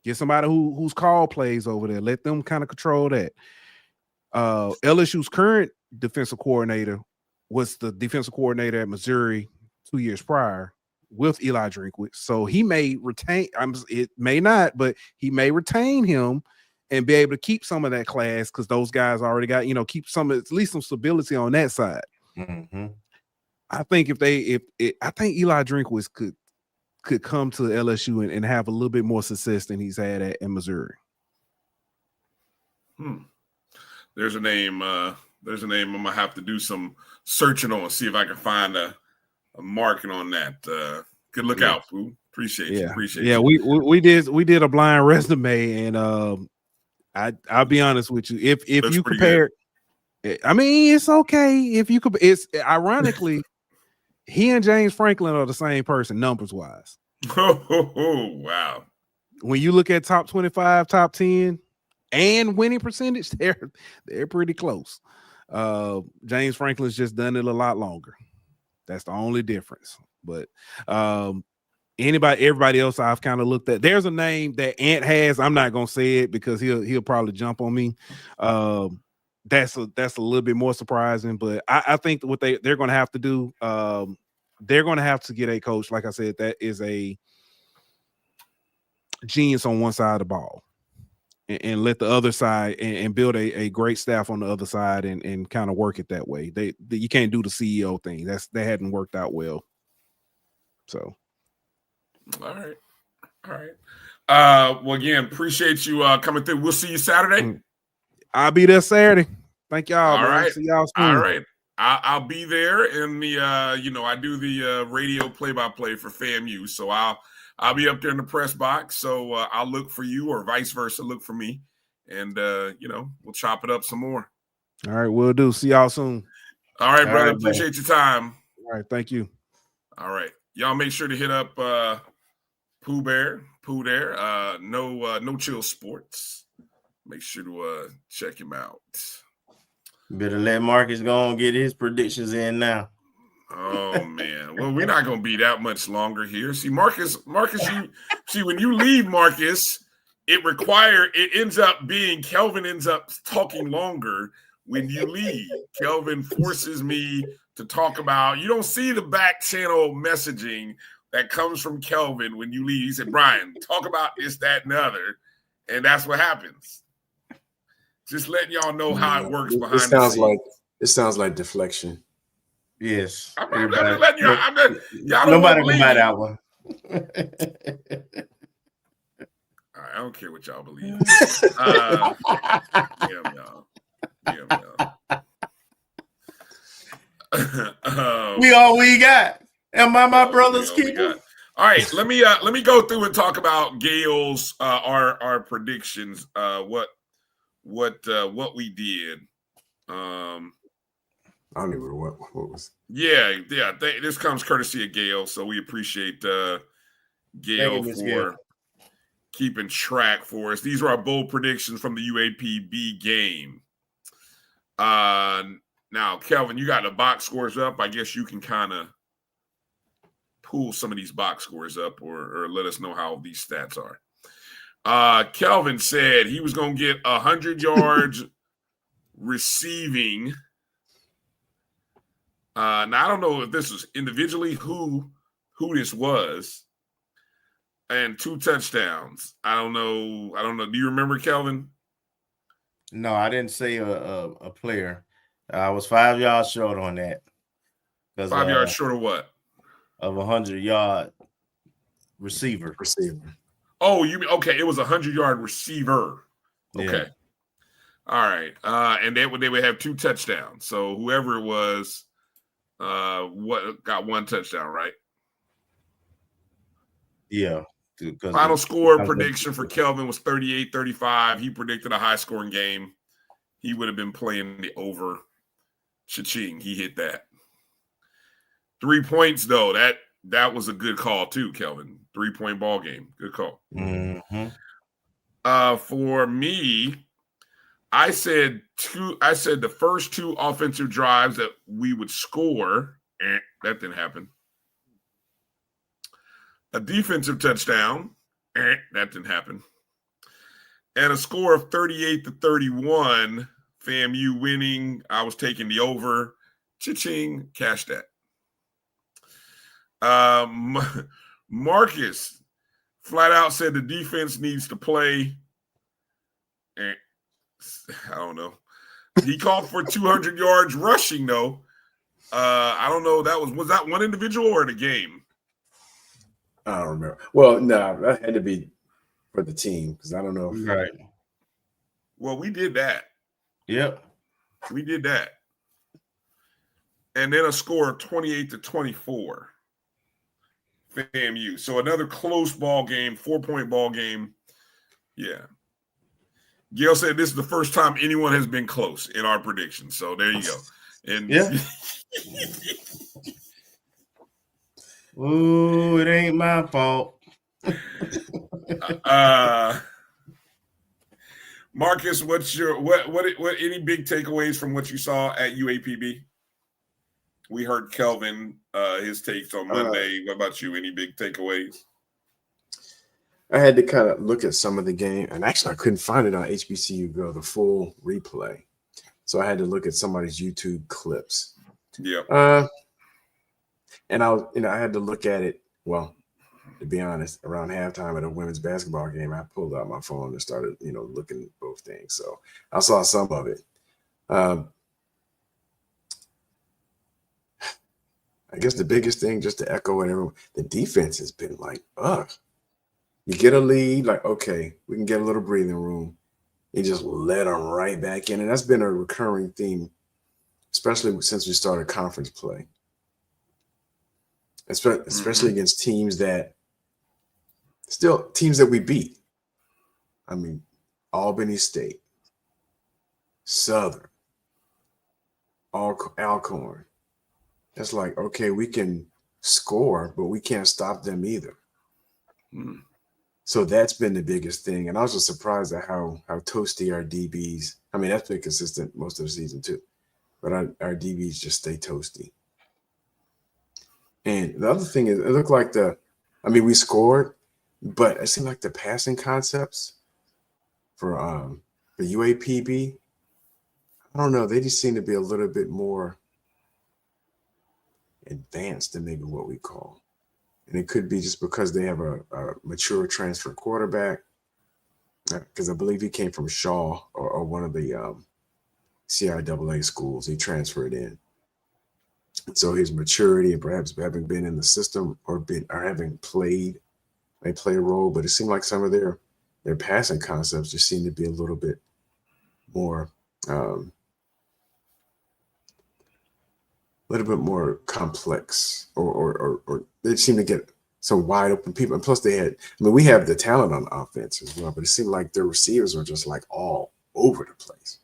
get somebody who's call plays over there. Let them kind of control that. LSU's current defensive coordinator was the defensive coordinator at Missouri 2 years prior with Eli Drinkwitz. So he may retain, it may not, but he may retain him and be able to keep some of that class because those guys already got, keep some, at least some stability on that side. Mm-hmm. I think I think Eli Drinkwitz could come to LSU and have a little bit more success than he's had in Missouri. There's a name. There's a name. I'm gonna have to do some searching on, see if I can find a marking on that. Good look out, Pooh. Appreciate you. Appreciate you. We did a blind resume, and I'll be honest with you. If you compare, I mean, it's okay if you could. It's ironically, he and James Franklin are the same person numbers wise. Oh, wow. When you look at top 25, top 10, and winning percentage, they're pretty close. James Franklin's just done it a lot longer. That's the only difference. But everybody else I've kind of looked at. There's a name that Ant has. I'm not gonna say it because he'll probably jump on me. That's a little bit more surprising, but I think what they're gonna have to do, they're gonna have to get a coach, like I said, that is a genius on one side of the ball. And let the other side and build a great staff on the other side and kind of work it that way. You can't do the CEO thing. That hadn't worked out well. So, all right. Well, again, appreciate you coming through. We'll see you Saturday. I'll be there Saturday. Thank y'all. All right. See y'all soon. All right. I'll be there in the I do the radio play-by-play for FAMU, so I'll be up there in the press box, so I'll look for you or vice versa, look for me, and, we'll chop it up some more. All right, we'll do. See y'all soon. All right, brother. Appreciate your time. All right, thank you. All right. Y'all make sure to hit up Pooh there, No Chill Sports. Make sure to check him out. Better let Marcus go and get his predictions in now. Oh man. Well, we're not gonna be that much longer here. See, Marcus, when you leave, Marcus, it ends up being Kelvin ends up talking longer when you leave. Kelvin forces me to talk about, you don't see the back channel messaging that comes from Kelvin when you leave. He said, Bryan, talk about this, that, and the other. And that's what happens. Just letting y'all know how it works behind the scenes. It sounds like deflection. Yes. I'm letting y'all. Y'all don't nobody can buy that one. All right, I don't care what y'all believe. We all we got. And my brother's keeper. All right, let me go through and talk about Gale's our predictions. What we did. I don't even know what was. Yeah. This comes courtesy of Gale, so we appreciate Gale for keeping track for us. These are our bold predictions from the UAPB game. Now, Kelvin, you got the box scores up. I guess you can kind of pull some of these box scores up or let us know how these stats are. Kelvin said he was going to get 100 yards receiving. Now, I don't know if this was individually who this was, and 2 touchdowns. I don't know. Do you remember, Kelvin? No, I didn't say a player. I was 5 yards short on that. 5 yards short of what? Of 100-yard receiver. Oh, you mean okay? It was 100-yard receiver. Okay. Yeah. All right. And they would have 2 touchdowns. So whoever it was, got 1 touchdown, right? Yeah. Final score prediction for Kelvin was 38-35. He predicted a high-scoring game. He would have been playing the over. Cha-ching. He hit that. 3 points, though. That was a good call, too, Kelvin. 3-point ball game. Good call. Mm-hmm. For me, I said the first 2 offensive drives that we would score. That didn't happen. A defensive touchdown. That didn't happen. And a score of 38-31. FAMU winning. I was taking the over. Cha-ching, cash that. Marcus flat out said the defense needs to play. And I don't know. He called for 200 yards rushing, though. I don't know. Was that one individual or the game? I don't remember. Well, no, that had to be for the team because I don't know. Right. Well, we did that. Yep. We did that. And then a score of 28-24. FAMU. So another close ball game, 4-point ball game. Yeah. Gail said this is the first time anyone has been close in our predictions. So there you go. And yeah. Ooh, it ain't my fault. Marcus, what's your what any big takeaways from what you saw at UAPB? We heard Kelvin his takes on Monday. What about you? Any big takeaways? I had to kind of look at some of the game, and actually I couldn't find it on HBCU Go, the full replay. So I had to look at somebody's YouTube clips. Yeah. And I had to look at it. Well, to be honest, around halftime at a women's basketball game, I pulled out my phone and started, looking at both things. So I saw some of it. I guess the biggest thing, just to echo it, everyone, the defense has been like, ugh. You get a lead, like, okay, we can get a little breathing room. You just let them right back in. And that's been a recurring theme, especially since we started conference play. Especially against teams that we beat. I mean, Albany State, Southern, Alcorn. It's like, okay, we can score, but we can't stop them either. So that's been the biggest thing. And I was just surprised at how toasty our DBs. I mean, that's been consistent most of the season too. But our DBs just stay toasty. And the other thing is, it looked like we scored, but it seemed like the passing concepts for UAPB, I don't know, they just seem to be a little bit more advanced than maybe what we call. And it could be just because they have a mature transfer quarterback, because I believe he came from Shaw or one of the CIAA schools. He transferred in. So his maturity and perhaps having been in the system or having played may play a role, but it seemed like some of their passing concepts just seem to be a little bit more complex, or they seem to get some wide open people. And plus we have the talent on offense as well, but it seemed like their receivers were just like all over the place.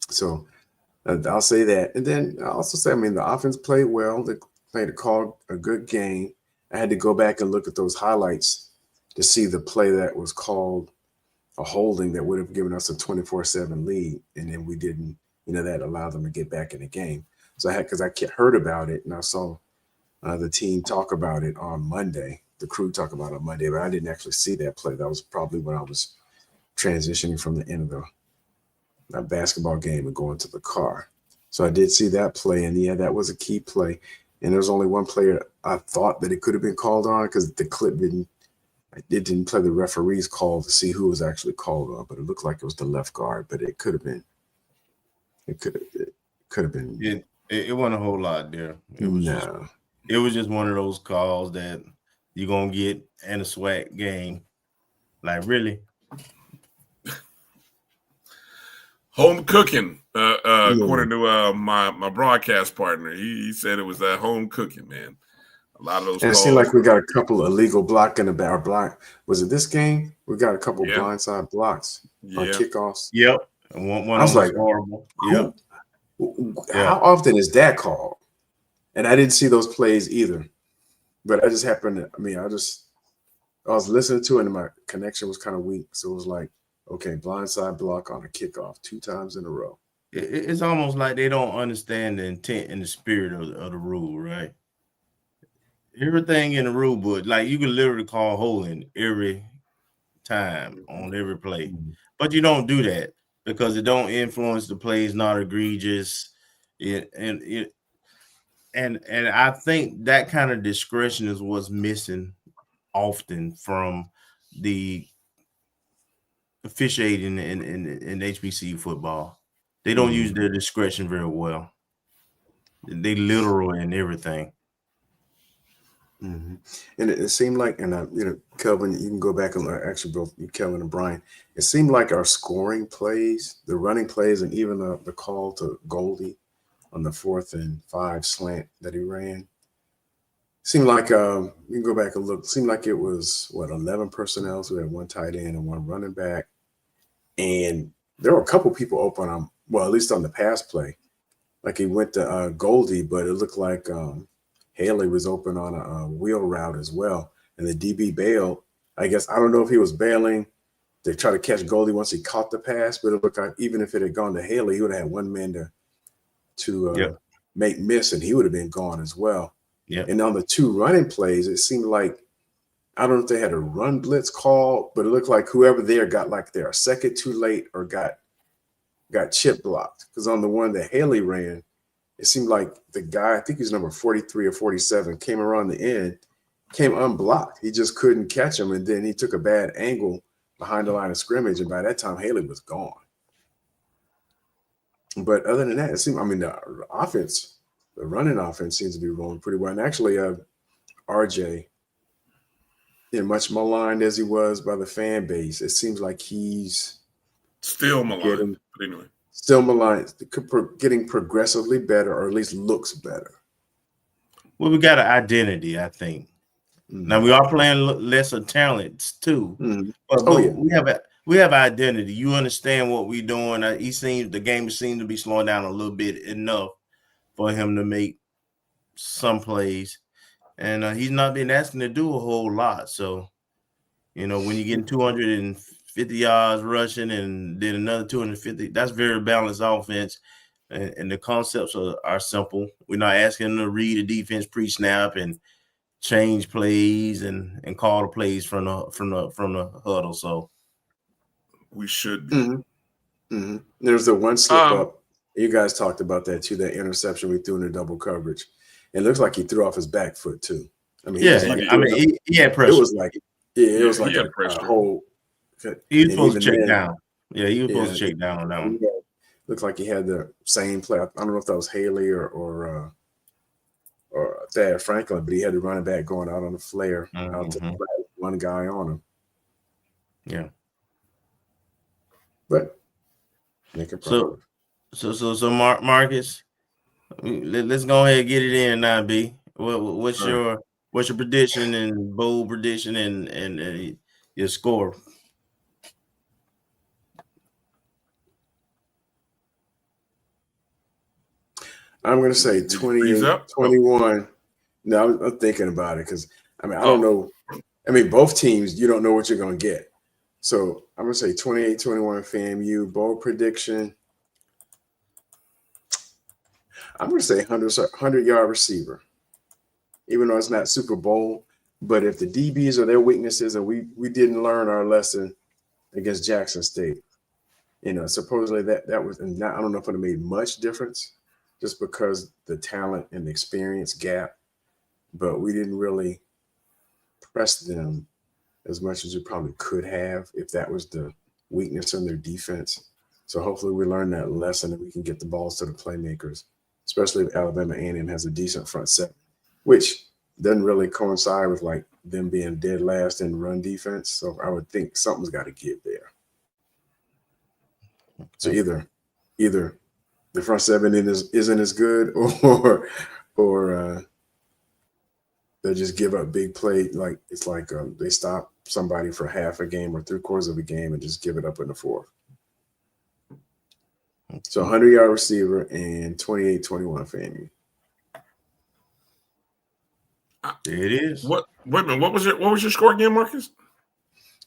So I'll say that. And then I'll also say, the offense played well. They called a good game. I had to go back and look at those highlights to see the play that was called a holding that would have given us a 24-7 lead. And then we didn't, that allowed them to get back in the game. So because I heard about it and I saw the team talk about it on Monday, the crew talk about it on Monday, but I didn't actually see that play. That was probably when I was transitioning from the end of a basketball game and going to the car. So I did see that play, and yeah, that was a key play. And there was only one player I thought that it could have been called on because the clip didn't play the referee's call to see who was actually called on, but it looked like it was the left guard, but it could have been. It could have been. It wasn't a whole lot there. It was just one of those calls that you're gonna get in a SWAC game. Like, really? Home cooking, according to my broadcast partner. He said it was at home cooking, man. A lot of those. And it seemed like we got a couple illegal block in the back. Was it this game? We got a couple blindside blocks on kickoffs. Yep. And one I was like, horrible. Yep. How often is that called? And I didn't see those plays either. But I just happened to, I was listening to it and my connection was kind of weak. So it was like, okay, blindside block on a kickoff 2 times in a row. It's almost like they don't understand the intent and the spirit of the rule, right? Everything in the rule book, like you can literally call holding every time on every play. But you don't do that because it don't influence the plays, not egregious. And I think that kind of discretion is what's missing often from the officiating in HBCU football. They don't use their discretion very well. They literal in everything. And it seemed like, and Kelvin, you can go back and actually both you, Kelvin and Bryan. It seemed like our scoring plays, the running plays, and even the call to Goldie on the 4th and 5 slant that he ran. Seemed like you can go back and look. Seemed like it was 11 personnel. So we had 1 tight end and 1 running back, and there were a couple people open on, well, at least on the pass play. Like he went to Goldie, but it looked like Haley was open on a wheel route as well, and the DB bailed. I guess I don't know if he was bailing to try to catch Goldie once he caught the pass, but it looked like even if it had gone to Haley, he would have had 1 man to make miss, and he would have been gone as well. Yeah. And on the 2 running plays, it seemed like, I don't know if they had a run blitz call, but it looked like whoever there got like they're a second too late or got chip blocked. Because on the one that Haley ran, it seemed like the guy, I think he's number 43 or 47, came around the end, came unblocked. He just couldn't catch him, and then he took a bad angle behind the line of scrimmage, and by that time Haley was gone. But other than that, it seemed, the offense, the running offense seems to be rolling pretty well. And actually, RJ, much maligned as he was by the fan base, it seems like he's still maligned. But anyway, still maligned, getting progressively better, or at least looks better. Well, we got an identity, I think. Now we are playing lesser talents too, but we have identity. You understand what we're doing. The game seems to be slowing down a little bit enough for him to make some plays, and he's not been asking to do a whole lot. So, when you're getting 250 yards rushing and then another 250, that's very balanced offense, and the concepts are simple. We're not asking him to read a defense pre-snap and change plays and call the plays from the huddle. So we should be. There's the one slip up. You guys talked about that too, that interception we threw in the double coverage. It looks like he threw off his back foot too. He had pressure. It was like, it was like a whole. He was supposed to check down. Yeah, he was supposed to check down on that one. Looked like he had the same play. I don't know if that was Haley or Thad Franklin, but he had the running back going out on the flare out to the flat, one guy on him. Yeah. But make it proper. So Marcus, let's go ahead and get it in now, B. What's your prediction and bold prediction and your score? I'm going to say 28-21. No, I'm thinking about it because, I don't know. Both teams, you don't know what you're going to get. So I'm going to say 28-21 FAMU. Bold prediction. I'm going to say 100-yard receiver, even though it's not Super Bowl. But if the DBs are their weaknesses and we didn't learn our lesson against Jackson State, supposedly that was, and I don't know if it made much difference just because the talent and the experience gap, but we didn't really press them as much as we probably could have if that was the weakness in their defense. So hopefully we learn that lesson and we can get the balls to the playmakers, especially if Alabama A&M has a decent front seven, which doesn't really coincide with like them being dead last in run defense. So I would think something's got to give there. So either the front seven isn't as good, or they just give up big play. Like it's like they stop somebody for half a game or 3/4 of a game and just give it up in the fourth. So 100-yard receiver and 28-21 FAMU. There it is. Wait a minute. What was your score again, Marcus?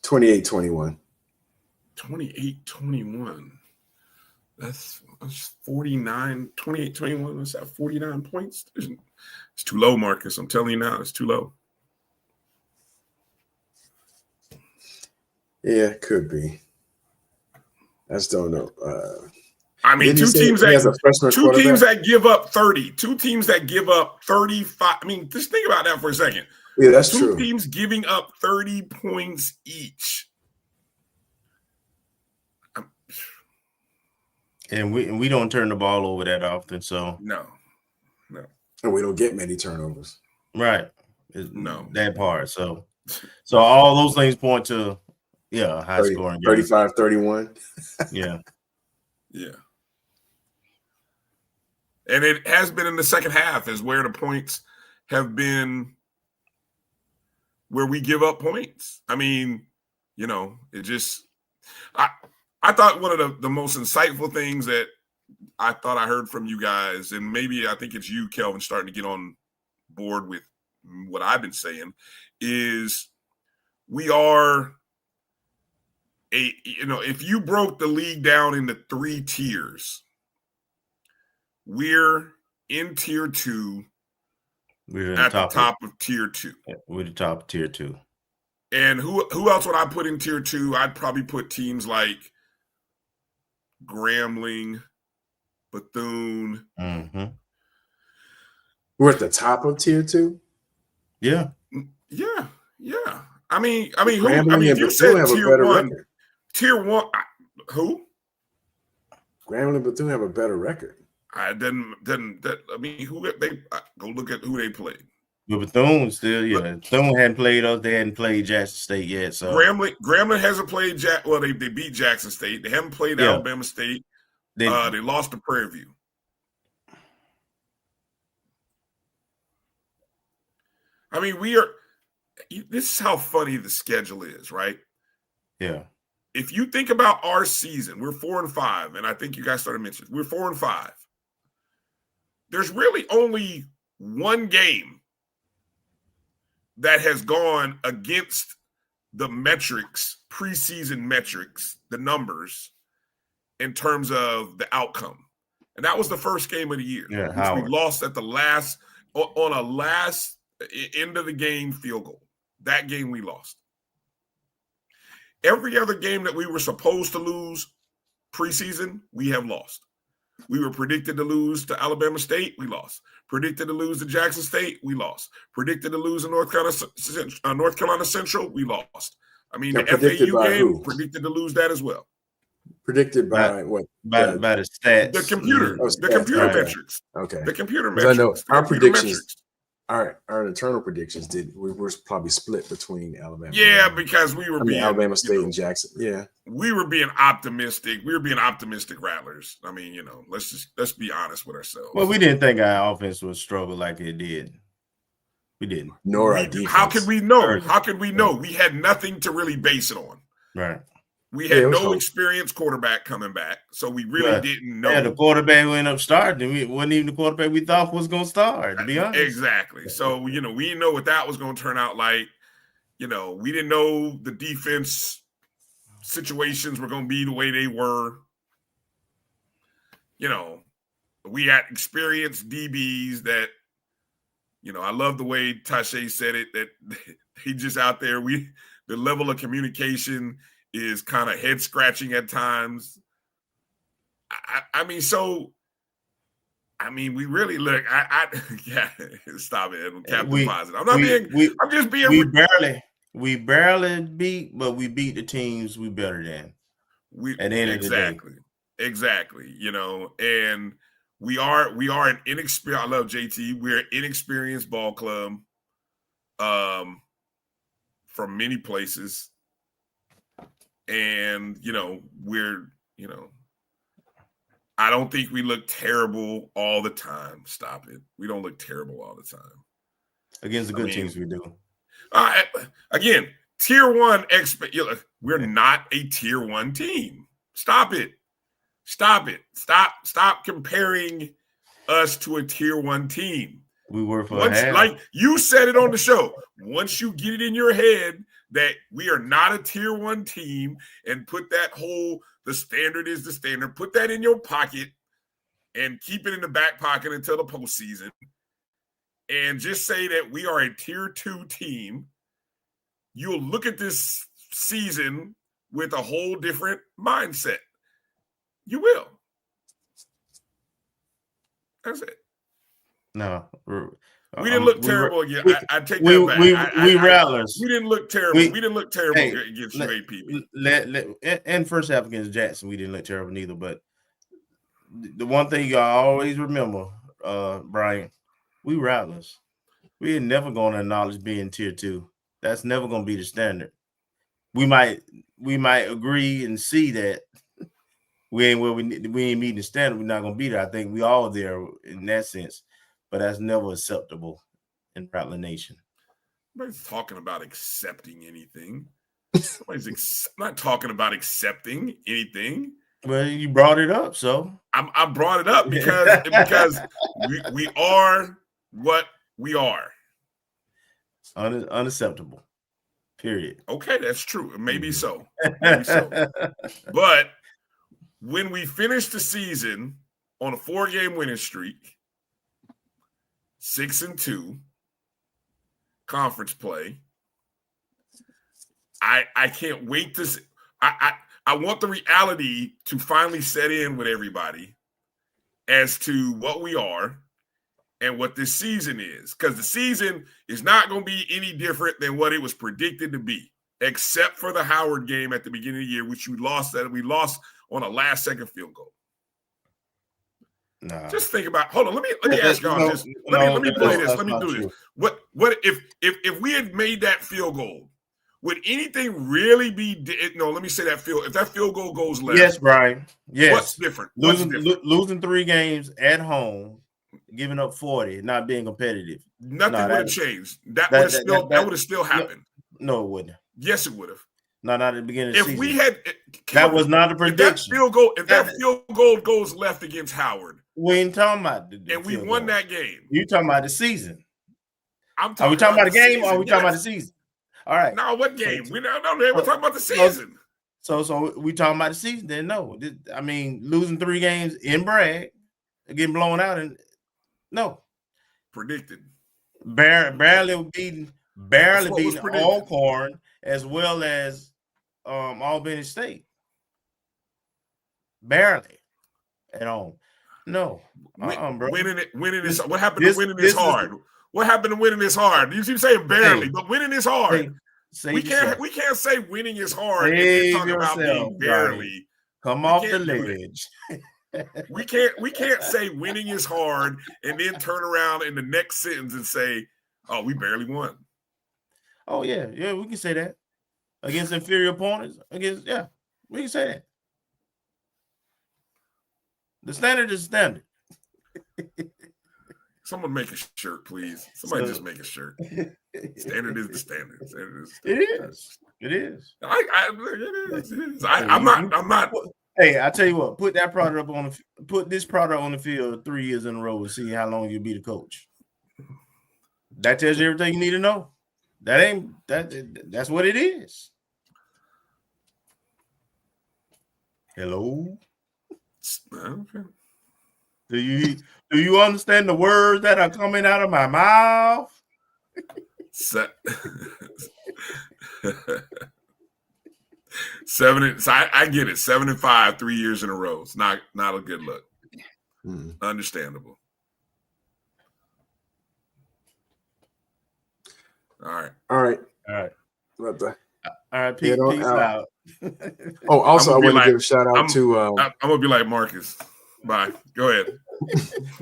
28-21. 28-21. That's 49. 28-21. That's at 49 points. It's too low, Marcus. I'm telling you now, it's too low. Yeah, it could be. I just don't know. I mean, two teams that give up 30, two teams that give up 35. I mean, just think about that for a second. Yeah, that's true. Two teams giving up 30 points each. And we don't turn the ball over that often, so no. And we don't get many turnovers. Right. No. That part. So all those things point to high scoring game. 35-31. Yeah. Yeah. And it has been in the second half is where the points have been, where we give up points. I mean, it just I thought one of the most insightful things that I thought I heard from you guys, and maybe I think it's you, Kelvin, starting to get on board with what I've been saying, is we are if you broke the league down into 3 tiers, we're in tier 2. We're at the top of tier 2. We're the top of tier 2. And who else would I put in tier 2? I'd probably put teams like Grambling, Bethune. Mm-hmm. We're at the top of tier 2? Yeah. Yeah. I mean, if you said tier 1, record. Tier 1, who? Grambling and Bethune have a better record. Who they go look at who they played. But Bethune still, Bethune hadn't played us. They hadn't played Jackson State yet. So Grambling hasn't played they beat Jackson State. They haven't played Alabama State. They lost to Prairie View. I mean, this is how funny the schedule is, right? Yeah. If you think about our season, we're 4-5, and I think you guys started mentioning we're 4-5. There's really only one game that has gone against the metrics, preseason metrics, the numbers, in terms of the outcome. And that was the first game of the year, which we lost at the last end of the game field goal. That game we lost. Every other game that we were supposed to lose preseason, we have lost. We were predicted to lose to Alabama State, we lost. Predicted to lose to Jackson State, we lost. Predicted to lose to North Carolina Central, we lost. I mean, the FAU game, predicted to lose that as well. Predicted by what? By the stats. The computer. The computer metrics. Okay. The computer metrics. I know our predictions. Our internal predictions we were probably split between Alabama. Yeah, because we were being Alabama State and Jackson. Yeah, we were being optimistic. We were being optimistic rattlers. I mean, let's be honest with ourselves. Well, we didn't think our offense would struggle like it did. We didn't. Nor our defense. How could we know? How could we know? We had nothing to really base it on. Right. We had no experienced quarterback coming back, so we really didn't know. Yeah, the quarterback who ended up starting, it wasn't even the quarterback we thought was going to start, to be honest. Exactly. So, we didn't know what that was going to turn out like. We didn't know the defense situations were going to be the way they were. We had experienced DBs that, I love the way Tashe said it, that he just out there, the level of communication is kind of head scratching at times. We really look. Stop it, Captain Positive. I'm just being. We barely beat, but we beat the teams we better than. At the end of the day. Exactly. And we are an inexperienced. I love JT. We're an inexperienced ball club. From many places. And, I don't think we look terrible all the time. Stop it. We don't look terrible all the time. Against the good teams we do. Again, tier 1 we're not a tier 1 team. Stop it. Stop comparing us to a tier 1 team. We were for like you said it on the show. Once you get it in your head that we are not a tier 1 team and put that the standard is the standard, put that in your pocket and keep it in the back pocket until the postseason and just say that we are a tier 2 team, you'll look at this season with a whole different mindset. You will. That's it. No, we didn't look terrible again. I take we, that back. We rattlers. We didn't look terrible. We didn't look terrible against UAPB. And first half against Jackson, we didn't look terrible neither. But the one thing you always remember, Bryan, we rattlers. We ain't never going to acknowledge being tier 2. That's never going to be the standard. We might agree and see that we ain't meeting the standard. We're not going to be there. I think we all there in that sense, but that's never acceptable in Rattler Nation. Nobody's talking about accepting anything. Nobody's not talking about accepting anything. Well, you brought it up, so I brought it up because we are what we are. Unacceptable. Period. Okay, that's true. Maybe so. Maybe so. But when we finish the season on a 4-game winning streak, 6-2 conference play, I can't wait to see. I want the reality to finally set in with everybody as to what we are and what this season is. Because the season is not going to be any different than what it was predicted to be, except for the Howard game at the beginning of the year, which we lost on a last-second field goal. Nah. Just think about. Hold on. Let me ask y'all this. Let me play this. Let me do this. What if we had made that field goal? Would anything really be? No. Let me say that field. If that field goal goes left, yes, Bryan. Yes. What's different? Losing 3 games at home, giving up 40, not being competitive. Nothing would have changed. That would have still happened. No, it wouldn't. Yes, it would have. Not at the beginning of the season. If we had that was not a prediction. If that field goal goes left against Howard, we ain't talking about and we won that game. You talking about the season? Are we talking about the game or are we talking about the season? All right. No, what game? We're talking about the season. So we talking about the season? Then no. I mean, losing 3 games in Bragg, getting blown out, and no. Predicted. Barely beating Alcorn as well as Albany State. Barely at home. No. Bro. Winning is what happened to winning is hard. What happened to winning is hard? You keep saying barely, but winning is hard. We can't say winning is hard and then talk about being barely. Come off the ledge. We can't say winning is hard and then turn around in the next sentence and say, "Oh, we barely won." Oh yeah, we can say that against inferior opponents. We can say that. The standard is standard. Someone make a shirt, please. Somebody just make a shirt. Standard is the standard. It is. It is. I'm not. Hey, I tell you what. Put this product on the field 3 years in a row and see how long you'll be the coach. That tells you everything you need to know. That's what it is. Hello. Okay. Do you understand the words that are coming out of my mouth? So I get it. 7-5, 3 years in a row. It's not a good look. Understandable. All right. Peace out. Also, I want to give a shout out to. I'm gonna be like Marcus. Bye. Go ahead.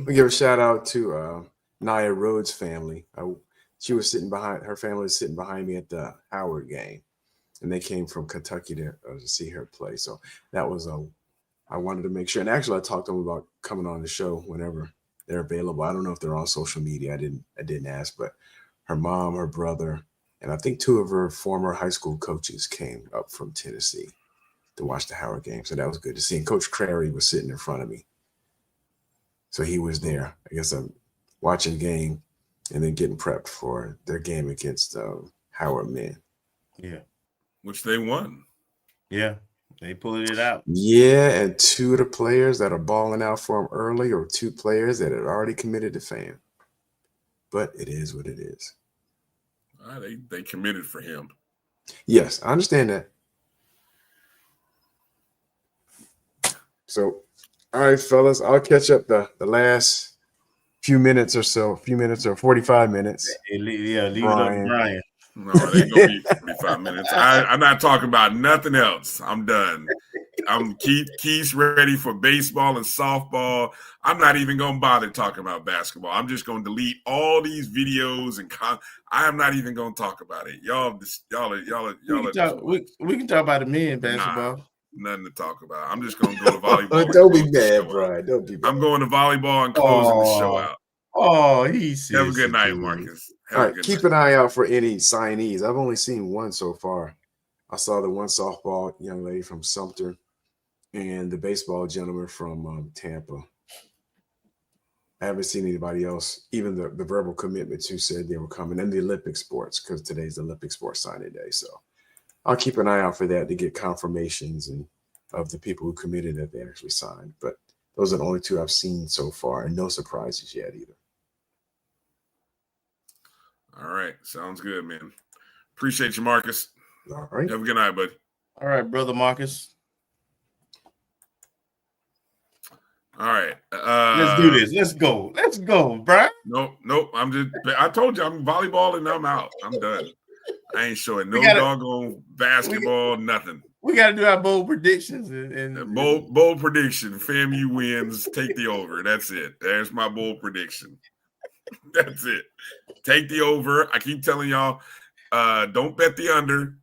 We give a shout out to Nia Rhodes' family. Her family was sitting behind me at the Howard game, and they came from Kentucky to see her play. So that was I wanted to make sure. And actually, I talked to them about coming on the show whenever they're available. I don't know if they're on social media. I didn't ask, but her mom, her brother, and I think 2 of her former high school coaches came up from Tennessee to watch the Howard game. So that was good to see. And Coach Crary was sitting in front of me. So he was there. I guess I'm watching the game and then getting prepped for their game against Howard men. Yeah. Which they won. Yeah. They pulled it out. Yeah, and 2 of the players that are balling out for them early or 2 players that had already committed to FAM. But it is what it is. They committed for him. Yes, I understand that. So, all right, fellas, I'll catch up the last few minutes or 45 minutes. Leave it up to Bryan. No, it ain't gonna be 45 minutes. I'm not talking about nothing else. I'm done. I'm Keith's ready for baseball and softball. I'm not even gonna bother talking about basketball. I'm just gonna delete all these videos and I am not even gonna talk about it. Y'all. We can talk about the men basketball. Nothing to talk about. I'm just gonna go to volleyball. Don't be mad, Bryan. Don't be mad. I'm going to volleyball and closing the show out. Oh, he's have a good night, Marcus. All right, keep an eye out for any signees. I've only seen one so far. I saw the one softball young lady from Sumter and the baseball gentleman from Tampa. I haven't seen anybody else, even the verbal commitments who said they were coming, and the Olympic sports, because today's the Olympic sports signing day. So I'll keep an eye out for that to get confirmations and of the people who committed that they actually signed. But those are the only two I've seen so far, and no surprises yet either. All right. Sounds good, man. Appreciate you, Marcus. All right. Have a good night, bud. All right, brother Marcus. All right. Let's do this. Let's go, Bryan. Nope. I told you I'm volleyball and I'm out. I'm done. I ain't showing doggone basketball, nothing. We got to do our bold predictions. And bold prediction. FAMU wins. Take the over. That's it. There's my bold prediction. That's it. Take the over. I keep telling y'all, don't bet the under.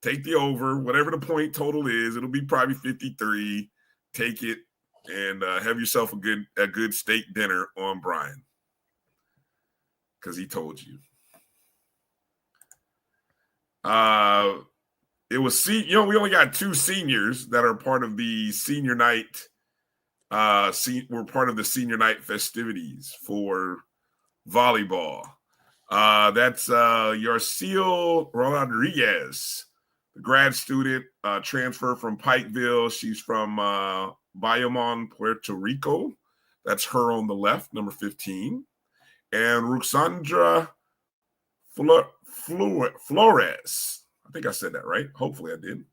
Take the over. Whatever the point total is, it'll be probably 53. Take it and have yourself a good steak dinner on Bryan, because he told you. It was we only got 2 seniors that are part of the senior night. We're part of the senior night festivities for volleyball. That's Yarciel Rodriguez, the grad student, transfer from Pikeville. She's from Bayamon, Puerto Rico. That's her on the left, number 15. And Ruxandra Flores. I think I said that right. Hopefully I did.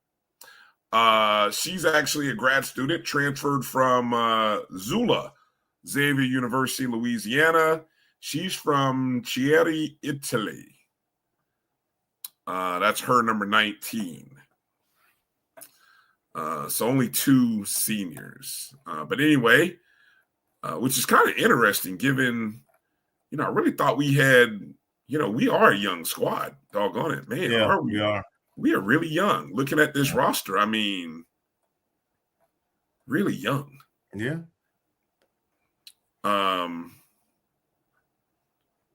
She's actually a grad student, transferred from Zula, Xavier University, Louisiana. She's from Chieri, Italy. That's her, number 19. So only 2 seniors. But anyway, which is kind of interesting given, I really thought we had, we are a young squad. Doggone it, man. Yeah, are we? We are. We are really young. Looking at this roster, I mean, really young. Yeah.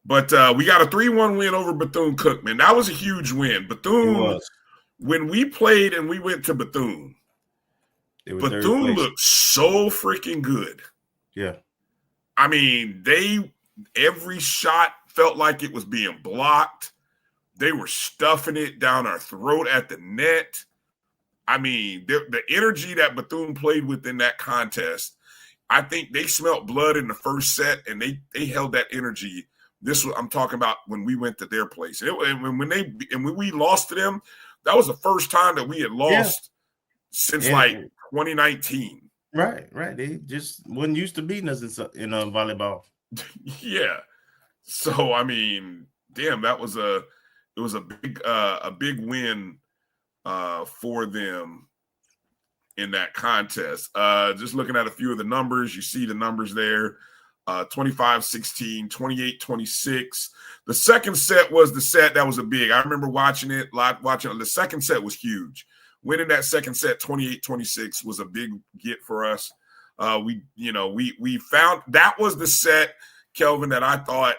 But we got a 3-1 win over Bethune-Cookman. Man, that was a huge win. Bethune, when we played and we went to Bethune looked so freaking good. Yeah. I mean, every shot felt like it was being blocked. They were stuffing it down our throat at the net. I mean, the energy that Bethune played with in that contest, I think they smelt blood in the first set, and they held that energy. I'm talking about when we went to their place. When we lost to them, that was the first time that we had lost since 2019. Right. They just wasn't used to beating us in volleyball. Yeah. So I mean, damn, it was a big win for them in that contest. Just looking at a few of the numbers, you see the numbers there. 25-16, 28-26. The second set was the set that was I remember watching it. The second set was huge. Winning that second set, 28-26, was a big get for us. We found that was the set, Kelvin, that I thought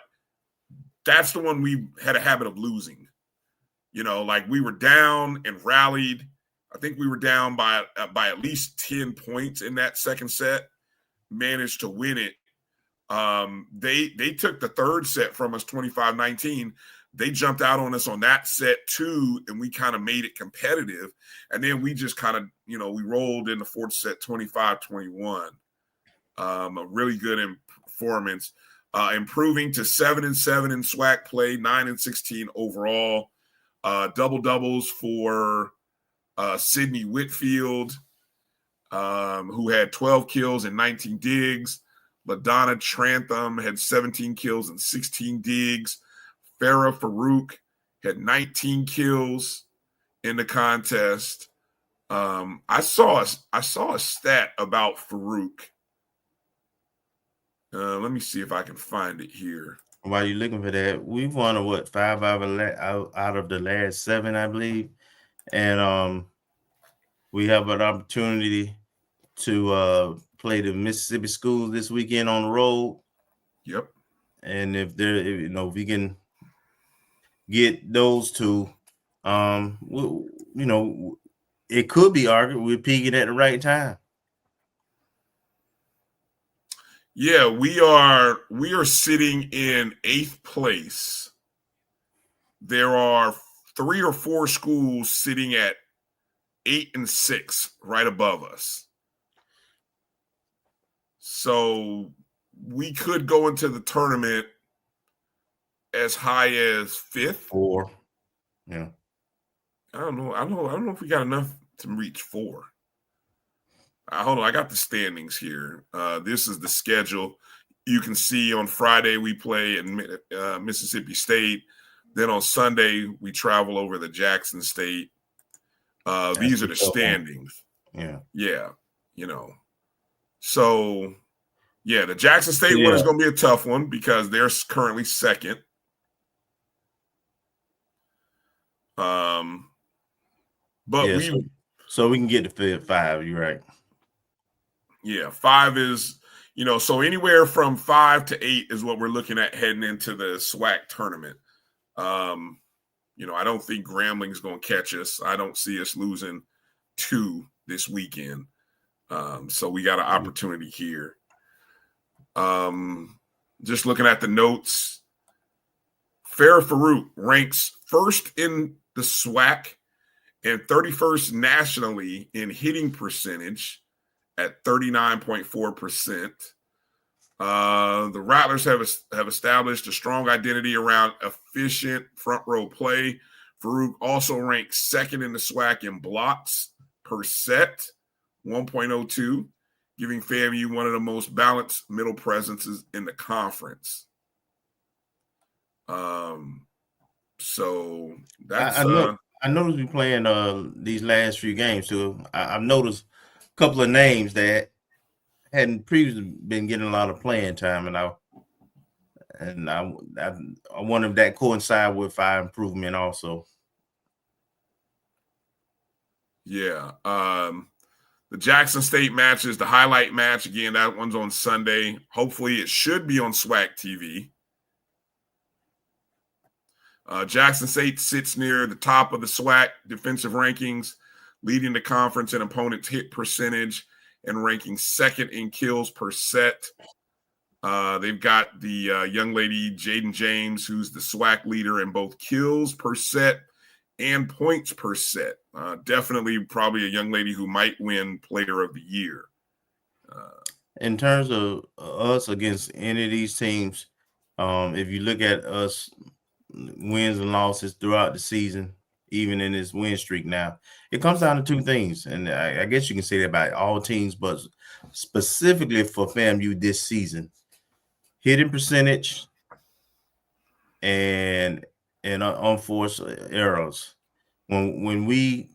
that's the one we had a habit of losing. Like we were down and rallied. I think we were down by at least 10 points in that second set, managed to win it. They took the third set from us, 25-19. They jumped out on us on that set too, and we kind of made it competitive. And then we just kind of, we rolled in the fourth set, 25-21. A really good performance. Improving to 7-7 in SWAC play, 9-16 overall. Double doubles for Sydney Whitfield, who had 12 kills and 19 digs. LaDonna Trantham had 17 kills and 16 digs. Farah Farouk had 19 kills in the contest. I saw a stat about Farouk. Let me see if I can find it here. While you're looking for that, we've won 5 out of the last 7, I believe, and we have an opportunity to play the Mississippi schools this weekend on the road. Yep. And if we can get those two, it could be argued we're peaking at the right time. Yeah, we are sitting in 8th place. There are 3 or 4 schools sitting at 8 and 6 right above us. So we could go into the tournament as high as 5th. 4. Yeah. I don't know if we got enough to reach 4. Hold on, I got the standings here. This is the schedule. You can see on Friday we play in Mississippi State. Then on Sunday we travel over to Jackson State. These are the standings. Yeah. Yeah. So, yeah, the Jackson State one is going to be a tough one because they're currently 2nd. But so we can get to 5. You're right. Yeah, 5 is, so anywhere from 5 to 8 is what we're looking at heading into the SWAC tournament. I don't think Grambling's going to catch us. I don't see us losing 2 this weekend. So we got an opportunity here. Just looking at the notes, Farah Farouk ranks 1st in the SWAC and 31st nationally in hitting percentage at 39.4%. The Rattlers have established a strong identity around efficient front row play. Farouk also ranks 2nd in the SWAC in blocks per set, 1.02, giving FAMU one of the most balanced middle presences in the conference. So that's I noticed we playing these last few games too. I've noticed a couple of names that hadn't previously been getting a lot of playing time, and I wonder if that coincide with our improvement also. Yeah. The Jackson State match is the highlight match. Again, that one's on Sunday. Hopefully it should be on SWAC TV. Jackson State sits near the top of the SWAC defensive rankings, leading the conference in opponents' hit percentage and ranking 2nd in kills per set. They've got the young lady, Jaden James, who's the SWAC leader in both kills per set and points per set. Definitely probably a young lady who might win Player of the Year. In terms of us against any of these teams, if you look at us wins and losses throughout the season, even in this win streak now, it comes down to 2 things. And I guess you can say that about all teams, but specifically for FAMU this season, hitting percentage and unforced errors. When we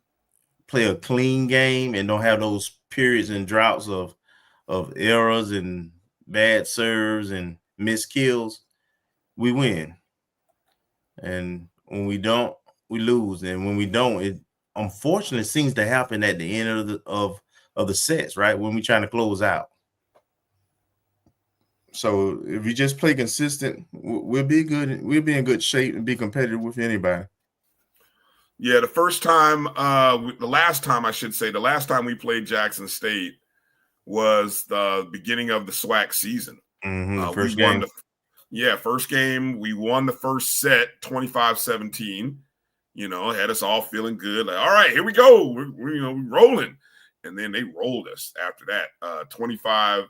play a clean game and don't have those periods and droughts of errors and bad serves and missed kills, we win. And when we don't, we lose. And when we don't, it unfortunately seems to happen at the end of the sets, right? When we're trying to close out. So if we just play consistent, we'll be good. We'll be in good shape and be competitive with anybody. Yeah, the last time we played Jackson State was the beginning of the SWAC season. First game. First game, we won the first set 25-17, had us all feeling good. Like, all right, here we go. We're rolling. And then they rolled us after that, 25-18,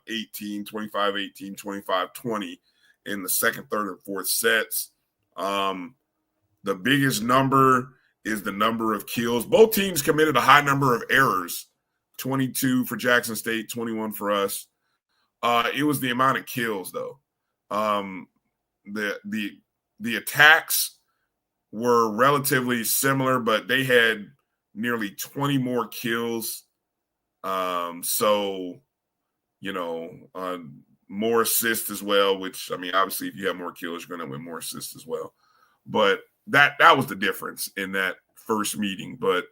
25-18, 25-20 in the second, third, and fourth sets. The biggest number is the number of kills. Both teams committed a high number of errors, 22 for Jackson State, 21 for us. It was the amount of kills, though. The attacks were relatively similar, but they had nearly 20 more kills. So, more assists as well, which, I mean, obviously if you have more kills, you're going to win more assists as well. But that was the difference in that first meeting. But,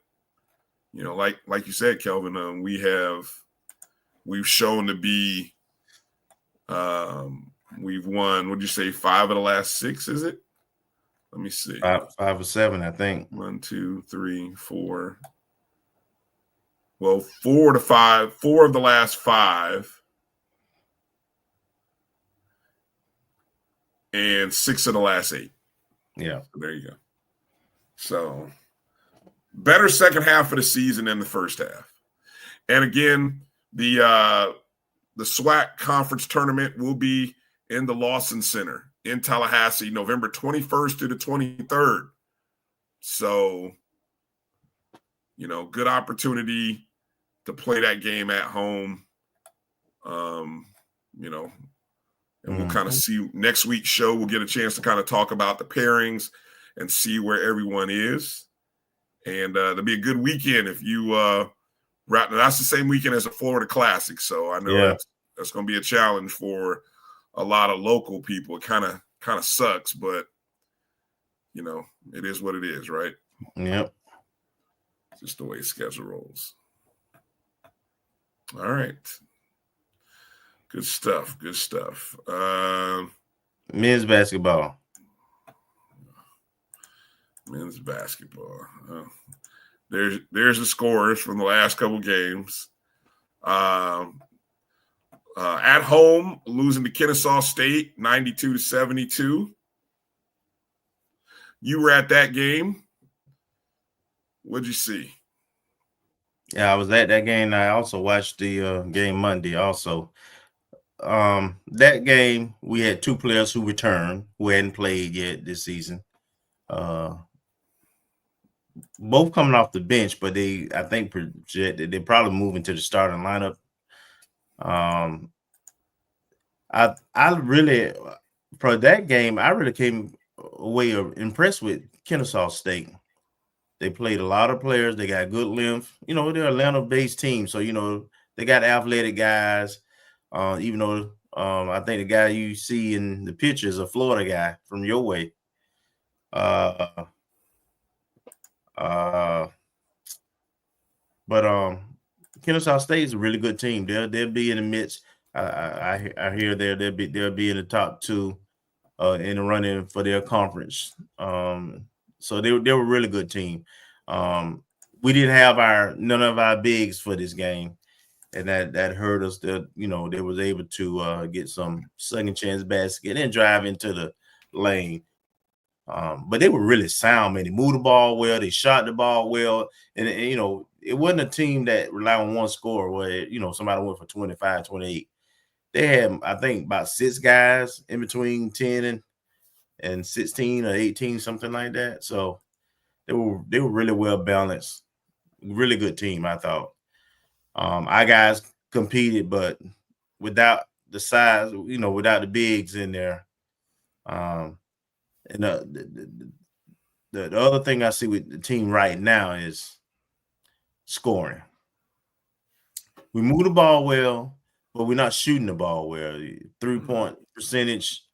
like you said, Kelvin, we've shown to be, we've won, what'd you say, 5 of the last 6, is it? Let me see. 5 or 7, I think. 1, 2, 3, 4. Well, 4 to 5, 4 of the last 5. And 6 of the last 8. Yeah. So there you go. So better second half of the season than the first half. And again, the SWAC conference tournament will be in the Lawson Center in Tallahassee, November 21st to the 23rd. So, good opportunity to play that game at home. And we'll kind of see next week's show. We'll get a chance to kind of talk about the pairings and see where everyone is. And it'll be a good weekend if you that's the same weekend as the Florida Classic. So I know that's going to be a challenge for a lot of local people. It kind of sucks, but it is what it is, right? Yep. Just the way schedule rolls. All right. Good stuff. Good stuff. Men's basketball. Men's basketball. There's the scores from the last couple games. At home, losing to Kennesaw State, 92-72. You were at that game. What'd you see? Yeah, I was at that game. I also watched the game Monday also. That game, we had 2 players who returned, who hadn't played yet this season. Both coming off the bench, but I think projected they're probably moving to the starting lineup. I really, for that game, I really came away impressed with Kennesaw State. They played a lot of players. They got good length. They're an Atlanta-based team, so they got athletic guys. Even though I think the guy you see in the picture is a Florida guy from your way. But Kennesaw State is a really good team. They'll be in the midst. I hear they'll be in the top 2 in the running for their conference. So they were a really good team. We didn't have none of our bigs for this game. And that hurt us. That they was able to get some second chance basket and drive into the lane. But they were really sound, man. They moved the ball well. They shot the ball well, and it wasn't a team that relied on one score where somebody went for 25, 28. They had, I think, about 6 guys in between 10 and 16 or 18, something like that. So they were really well balanced. Really good team, I thought. Our guys competed, but without the size, without the bigs in there. And the other thing I see with the team right now is scoring. We move the ball well, but we're not shooting the ball well. 3-point percentage,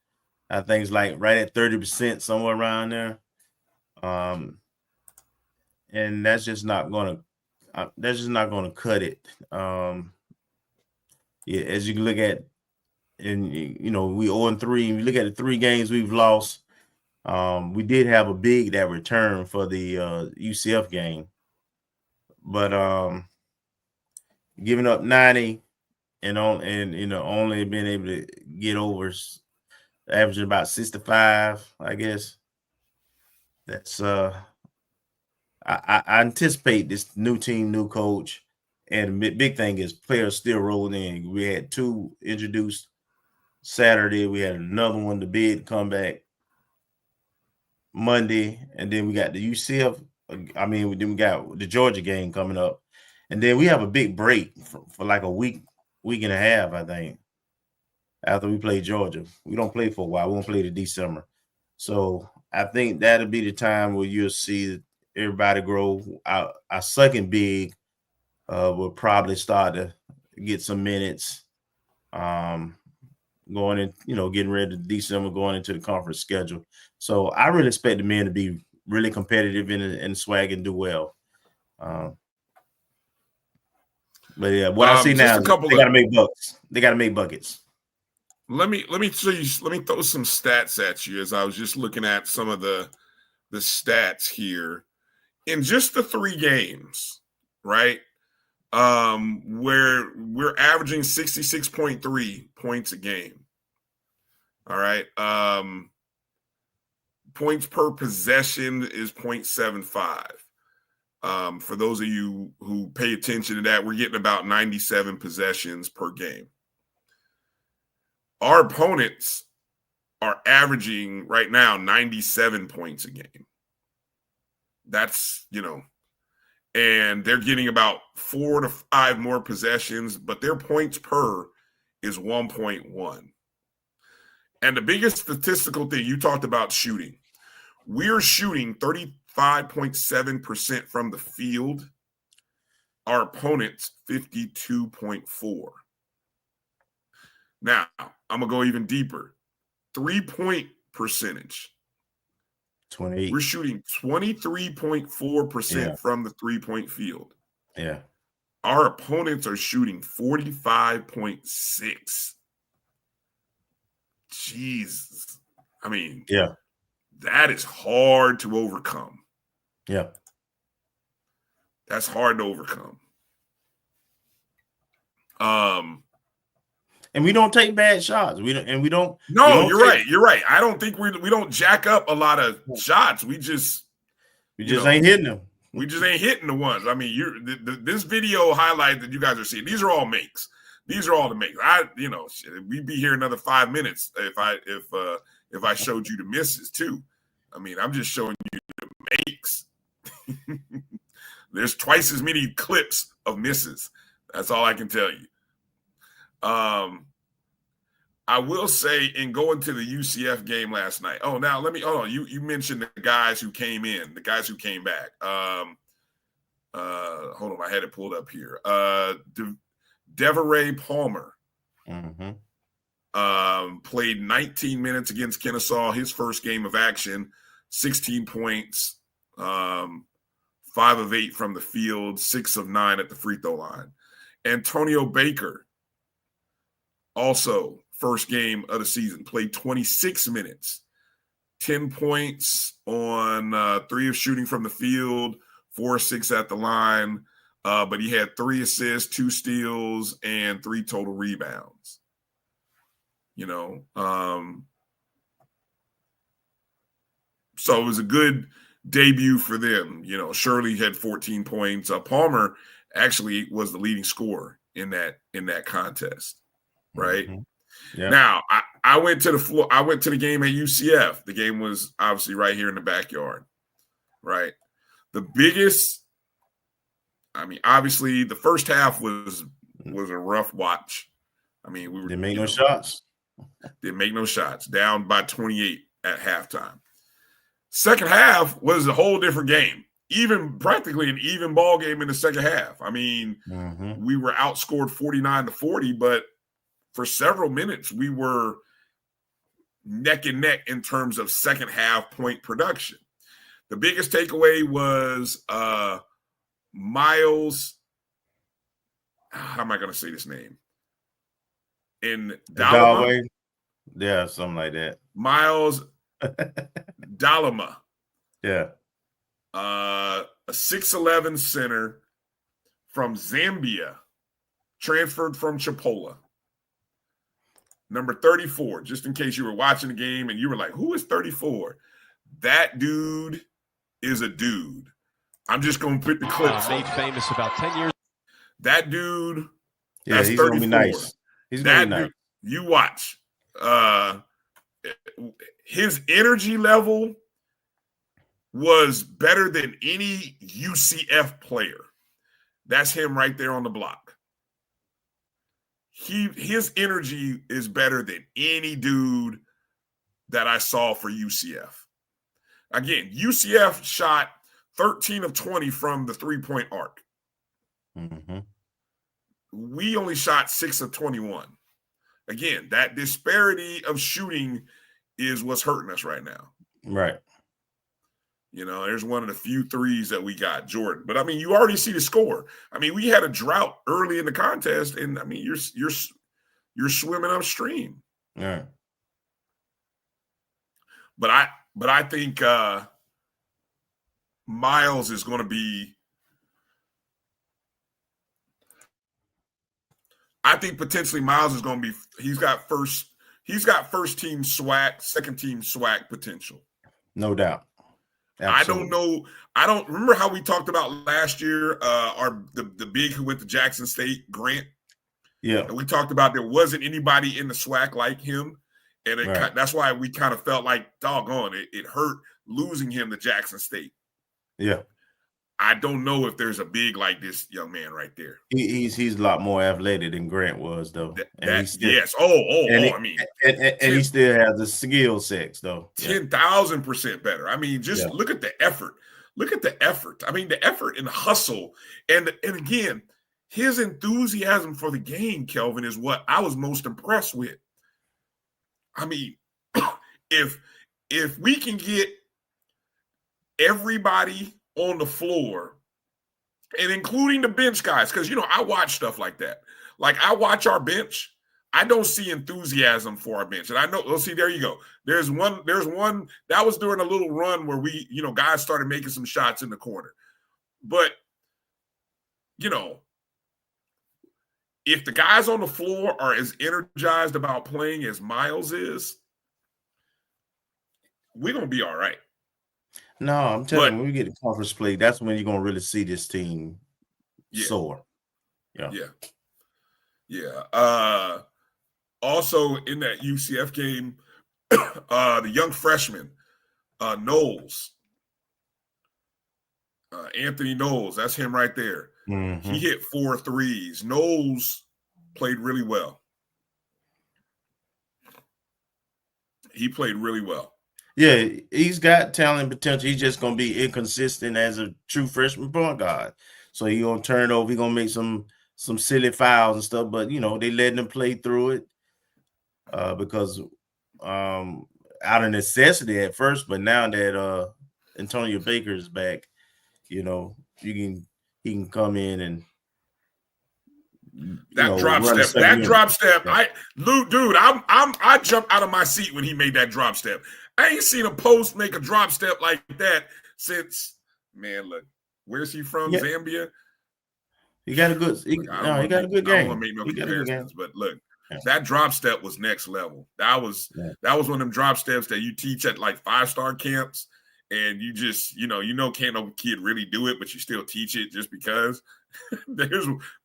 I think, is like right at 30%, somewhere around there. And that's just not going to cut it. As you can look at, and we 0-3. You look at the 3 games we've lost. We did have a big that returned for the UCF game, but giving up 90 and only being able to get over, averaging about 65, I guess. That's I anticipate this new team, new coach, and the big thing is players still rolling in. We had 2 introduced Saturday. We had another one, the bid come back Monday, and then we got the UCF. Then we got the Georgia game coming up, and then we have a big break for like a week and a half, I think. after we play Georgia. We don't play for a while. We won't play to December. So I think that'll be the time where you'll see everybody grow. Our second big will probably start to get some minutes going in, getting ready to December, going into the conference schedule. So I really expect the men to be really competitive in the SWAC and do well. But yeah, what I see now is they got to make bucks. They got to make buckets. Let me show you. Let me throw some stats at you as I was just looking at some of the stats here in just the 3 games, right? Where we're averaging 66.3 points a game. All right. Points per possession is 0.75. For those of you who pay attention to that, we're getting about 97 possessions per game. Our opponents are averaging right now 97 points a game. That's, and they're getting about 4 to 5 more possessions, but their points per is 1.1. And the biggest statistical thing, you talked about shooting. We're shooting 35.7% from the field. Our opponents, 52.4%. Now, I'm going to go even deeper. 3-point percentage. 28. We're shooting 23.4% from the 3-point field. Yeah. Our opponents are shooting 45.6%. Jesus. I mean, that is hard to overcome. Yeah. That's hard to overcome. And we don't take bad shots. We don't. No, you're right. You're right. I don't think we don't jack up a lot of shots. We just ain't hitting them. We just ain't hitting the ones. I mean, this video highlight that you guys are seeing. These are all makes. These are all the makes. We'd be here another 5 minutes if I showed you the misses too. I mean, I'm just showing you the makes. There's twice as many clips of misses. That's all I can tell you. I will say, in going to the UCF game last night. Oh, now hold on. You mentioned the guys who came in, the guys who came back. Hold on, I had it pulled up here. Deveray Palmer played 19 minutes against Kennesaw, his first game of action, 16 points, 5 of 8 from the field, 6 of 9 at the free throw line. Antonio Baker, also first game of the season, played 26 minutes, 10 points on 3 of shooting from the field, 4 or 6 at the line. But he had 3 assists, 2 steals, and 3 total rebounds. So it was a good debut for them. Shirley had 14 points. Palmer actually was the leading scorer in that contest, right? Mm-hmm. Yeah. Now I went to the floor. I went to the game at UCF. The game was obviously right here in the backyard, right? The biggest. I mean, obviously, the first half was a rough watch. I mean, we didn't make no shots. Didn't make no shots. Down by 28 at halftime. Second half was a whole different game. Practically an even ball game in the second half. I mean, we were outscored 49-40, but for several minutes we were neck and neck in terms of second half point production. The biggest takeaway was Miles, how am I going to say this name? In Dalama? Yeah, something like that. Miles Dalama. Yeah. A 6'11" center from Zambia, transferred from Chipola. Number 34, just in case you were watching the game and you were like, who is 34? That dude is a dude. I'm just going to put the clips. Made famous about 10 years. That dude, that's he's 34. Gonna be nice. He's gonna be nice. Dude, you watch. His energy level was better than any UCF player. That's him right there on the block. his energy is better than any dude that I saw for UCF. Again, UCF shot 13 of 20 from the 3-point arc. Mm-hmm. We only shot 6 of 21. Again, that disparity of shooting is what's hurting us right now. Right. You know, there's one of the few threes that we got, Jordan. But I mean, you already see the score. I mean, we had a drought early in the contest, and I mean, you're swimming upstream. Yeah. But I think Miles is going to be. I think potentially Miles is going to be. He's got first team SWAC, second team SWAC potential. No doubt. Absolutely. I don't know. I don't remember how we talked about last year. The big who went to Jackson State, Grant. Yeah. And we talked about there wasn't anybody in the SWAC like him, and that's why we kind of felt like doggone it hurt losing him to Jackson State. Yeah. I don't know if there's a big like this young man right there. He's a lot more athletic than Grant was, though. Yes. I mean, and he still has the skill sets, though. 10,000% better. I mean, just look at the effort. Look at the effort. I mean, the effort and the hustle, and again, his enthusiasm for the game, Kelvin, is what I was most impressed with. I mean, if we can get everybody on the floor, and including the bench guys, because, you know, I watch stuff like that. Like, I watch our bench. I don't see enthusiasm for our bench. And I know, see, there you go. There's one that was during a little run where we, you know, guys started making some shots in the corner. But, you know, if the guys on the floor are as energized about playing as Miles is, we're going to be all right. No, I'm telling you, when we get to conference play, that's when you're going to really see this team soar. Yeah. Also in that UCF game, the young freshman, Knowles, Anthony Knowles, that's him right there. Mm-hmm. He hit 4 threes. Knowles played really well. He played really well. Yeah, he's got talent potential. He's just going to be inconsistent as a true freshman point guard. So he's going to turn over. He's going to make some silly fouls and stuff. But, you know, they letting him play through it because out of necessity at first. But now that Antonio Baker is back, you know, he can come in and That drop step. I jumped out of my seat when he made that drop step. I ain't seen a post make a drop step like that since, man, look, where's he from? Yeah. Zambia? He got a good he got a good game. I don't want to make no comparisons, but look, that drop step was next level. That was one of them drop steps that you teach at like 5-star camps, and you just, can't no kid really do it, but you still teach it just because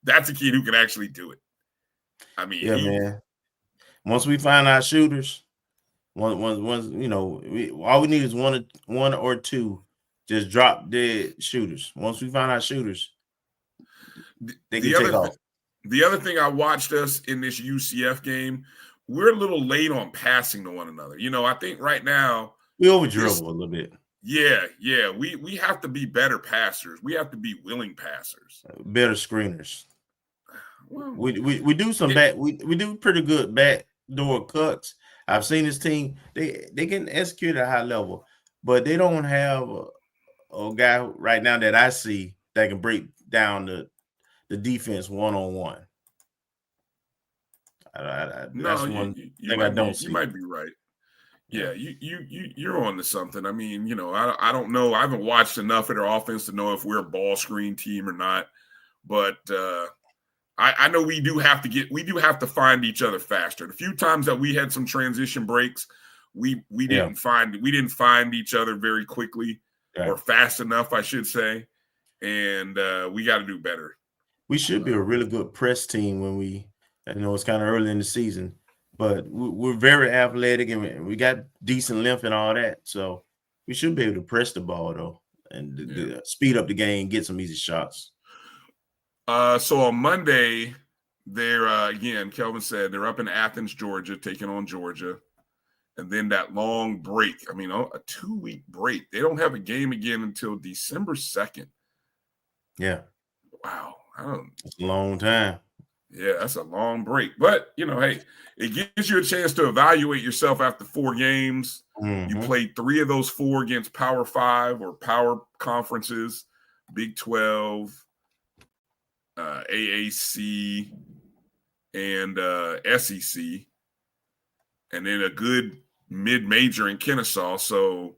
that's a kid who can actually do it. I mean, man. Once we find our shooters, all we need is one or two just drop dead shooters. Once we find our shooters, they can take off. The other thing I watched us in this UCF game, we're a little late on passing to one another. I think right now we over dribble a little bit. Yeah. We have to be better passers. We have to be willing passers. Better screeners. Well, we do some we do pretty good backdoor cuts. I've seen this team, they can execute at a high level, but they don't have a guy right now that I see that can break down the defense one-on-one. That's one thing I don't see. You might be right. Yeah, you're on to something. I mean, I don't know. I haven't watched enough of their offense to know if we're a ball screen team or not. But I know we do have to find each other faster. The few times that we had some transition breaks, we didn't find each other very quickly or fast enough, I should say. And we got to do better. We should be a really good press team when it's kind of early in the season. But we're very athletic and we got decent length and all that. So we should be able to press the ball, though, and speed up the game, get some easy shots. So on Monday, They're again, Kelvin said they're up in Athens, Georgia, taking on Georgia. And then that long break. I mean, a 2-week break. They don't have a game again until December 2nd. Yeah. Wow. It's a long time. Yeah, that's a long break. But, hey, it gives you a chance to evaluate yourself after 4 games. Mm-hmm. You played 3 of those 4 against Power 5 or Power Conferences, Big 12, AAC, and SEC. And then a good mid-major in Kennesaw. So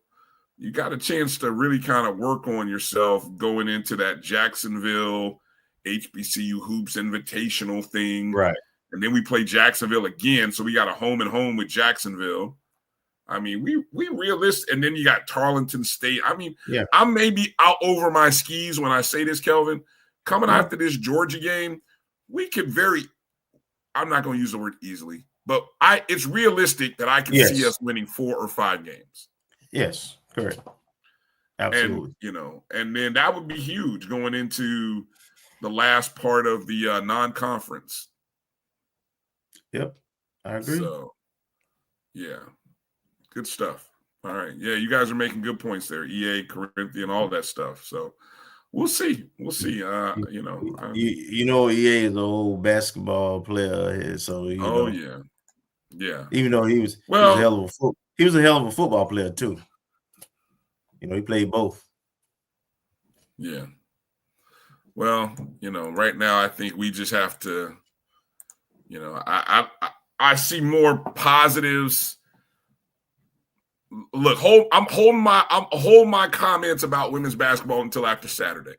you got a chance to really kind of work on yourself going into that Jacksonville HBCU Hoops Invitational thing. Right. And then we play Jacksonville again. So we got a home and home with Jacksonville. I mean, we realistic. And then you got Tarleton State. I mean, yeah. I'm maybe out over my skis when I say this, Kelvin. Coming after this Georgia game, we could I'm not going to use the word easily. But it's realistic that I can see us winning 4 or 5 games. Yes, correct. Absolutely. And, and then that would be huge going into the last part of the non-conference. Yep, I agree. So, yeah, good stuff. All right. Yeah, you guys are making good points there. EA, Corinthian, all that stuff. So, we'll see. We'll see. EA is an old basketball player, so yeah. Yeah. Even though he was a hell of a football player too. He played both. Yeah. Well, right now I think we just have to, I see more positives. Look, I'm holding my comments about women's basketball until after Saturday.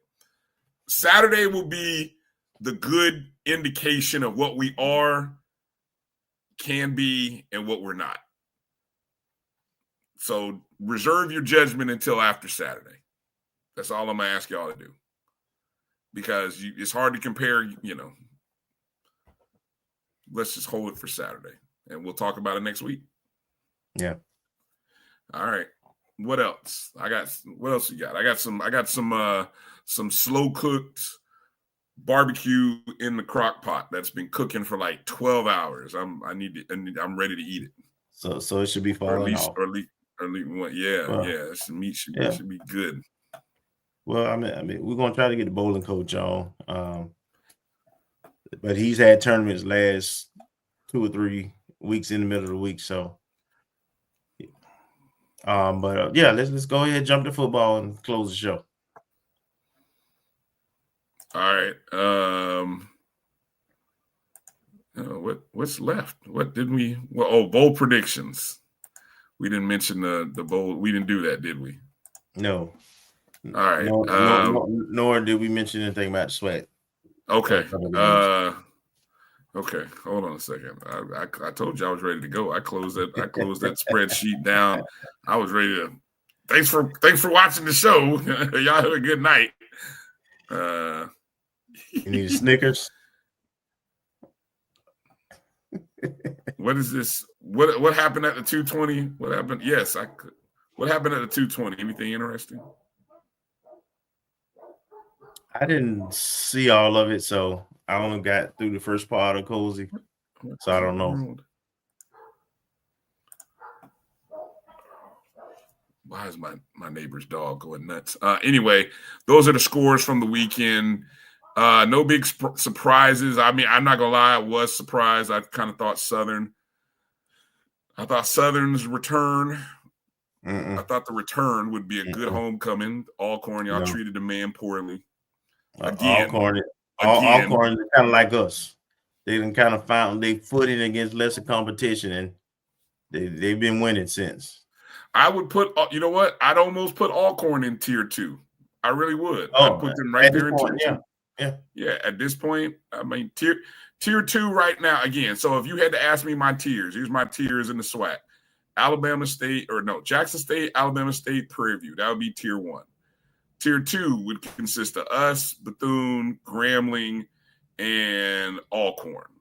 Saturday will be the good indication of what we are, can be, and what we're not. So reserve your judgment until after Saturday. That's all I'm going to ask y'all to do. Because it's hard to compare, Let's just hold it for Saturday. And we'll talk about it next week. Yeah. All right. What else? What else you got? I got some slow cooked barbecue in the crock pot that's been cooking for like 12 hours. I'm ready to eat it. So it should be falling off. Or at least Some meat should be good. Well, I mean, we're gonna try to get the bowling coach on, but he's had tournaments last 2 or 3 weeks in the middle of the week. So, let's go ahead, jump to football, and close the show. All right. What's left? What did we? Well, bowl predictions. We didn't mention the bowl. We didn't do that, did we? No. All right. Nor did we mention anything about SWAC. Okay. Okay. Hold on a second. I told you I was ready to go. I closed that spreadsheet down. I was ready to. Thanks for watching the show. Y'all have a good night. You need Snickers. What is this? What happened at the 220? What happened? Yes, I could. What happened at the 220? Anything interesting? I didn't see all of it, so I only got through the first part of Cozy. So I don't know. Why is my neighbor's dog going nuts? Anyway, those are the scores from the weekend. No big surprises. I mean, I'm not going to lie. I was surprised. I kind of thought Southern's return. I thought the return would be a good homecoming. Alcorn, y'all treated the man poorly. Alcorn is kind of like us. They done kind of found their footing against lesser competition, and they've been winning since. I would put, you know what? I'd almost put Alcorn in tier 2. I really would. I'd put them right there in tier 2. Yeah. At this point, I mean, tier 2 right now. Again, so if you had to ask me my tiers, here's my tiers in the SWAC: Jackson State, Alabama State, Prairie View. That would be tier 1. Tier 2 would consist of us, Bethune, Grambling, and Alcorn.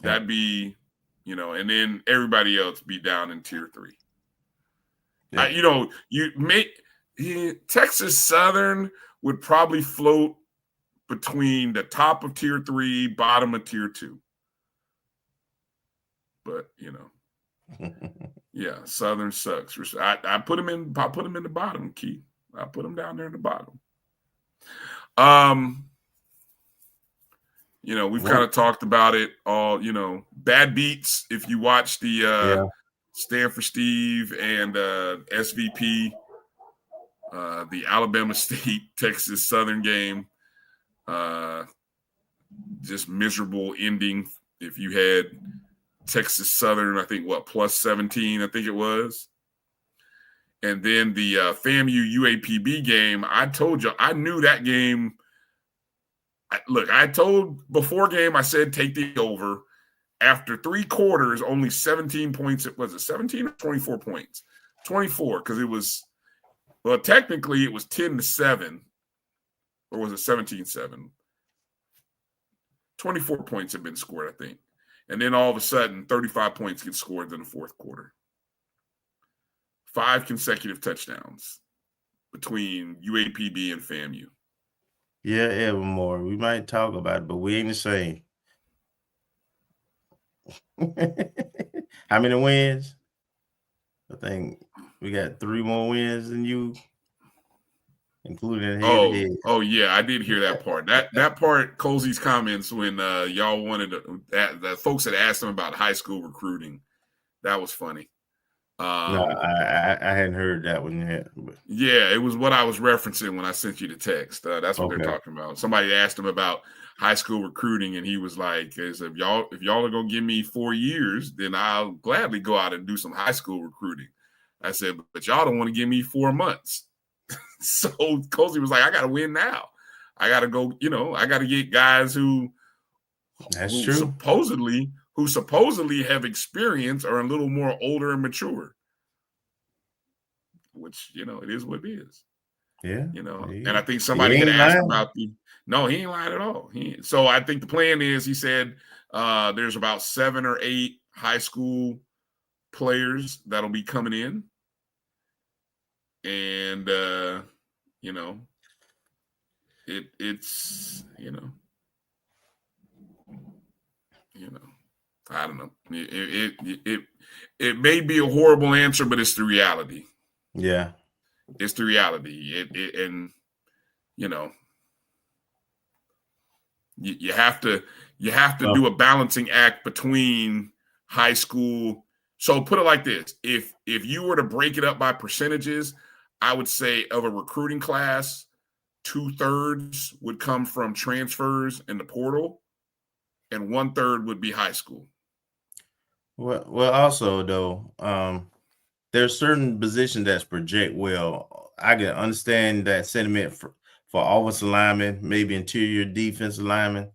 That'd be, and then everybody else be down in tier 3. Yeah. Texas Southern would probably float between the top of tier 3, bottom of tier 2. But yeah, Southern sucks. I put them in the bottom, Keith. I put them down there in the bottom. We've kind of talked about it all, bad beats. If you watch the Stanford Steve and SVP, the Alabama State Texas Southern game, just miserable ending. If you had Texas Southern, I think plus 17, I think it was. And then the FAMU UAPB game, I told you, I knew that game. I told before game, I said take the over. After 3 quarters, only 17 points. Was it 17 or 24 points? 24, because it was, technically it was 10-7. Or was it 17-7? 24 points had been scored, I think. And then all of a sudden, 35 points get scored in the fourth quarter. 5 consecutive touchdowns between UAPB and FAMU. Yeah, Evermore. We might talk about it, but we ain't the same. How many wins? I think we got 3 more wins than you, including head. Oh yeah, I did hear that part. That part, Colsey's comments when y'all wanted the folks that asked him about high school recruiting. That was funny. No, I hadn't heard that one yet. But. Yeah, it was what I was referencing when I sent you the text. That's what they're talking about. Somebody asked him about high school recruiting, and he was like, if y'all are gonna give me 4 years, then I'll gladly go out and do some high school recruiting. I said, but y'all don't want to give me 4 months. So Colsey was like, I gotta win now. I gotta go, I gotta get guys who supposedly have experience or a little more older and mature. Which, it is what it is. Yeah. And I think somebody had asked about no, he ain't lying at all. So I think the plan is, he said there's about 7 or 8 high school players that'll be coming in. And, it's, I don't know. It may be a horrible answer, but it's the reality. Yeah. It's the reality. And you have to do a balancing act between high school. So put it like this. If you were to break it up by percentages, I would say of a recruiting class, 2/3 would come from transfers in the portal, and 1/3 would be high school. Well, also though, there's certain positions that project well. I can understand that sentiment for offensive linemen, maybe interior defensive linemen.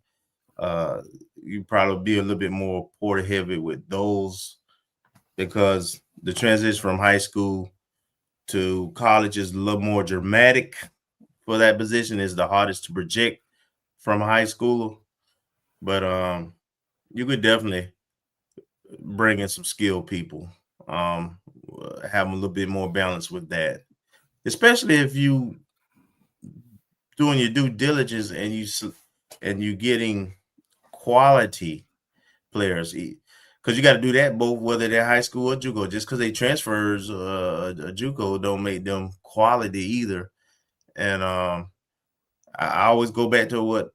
You probably be a little bit more portal heavy with those, because the transition from high school to college is a little more dramatic for that position. Is the hardest to project from a high schooler. But you could definitely bring in some skilled people, have a little bit more balance with that, especially if you doing your due diligence and you getting quality players, because you got to do that both whether they're high school or JUCO. Just because they transfers a JUCO don't make them quality either. And I always go back to what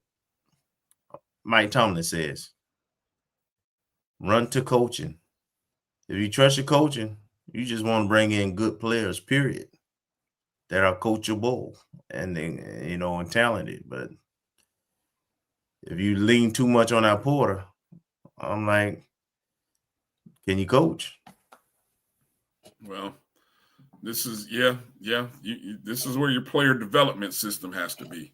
Mike Tomlin says: run to coaching. If you trust your coaching, you just want to bring in good players, period, that are coachable and and talented. But if you lean too much on that porter, I'm like, can you coach? Well, this is this is where your player development system has to be.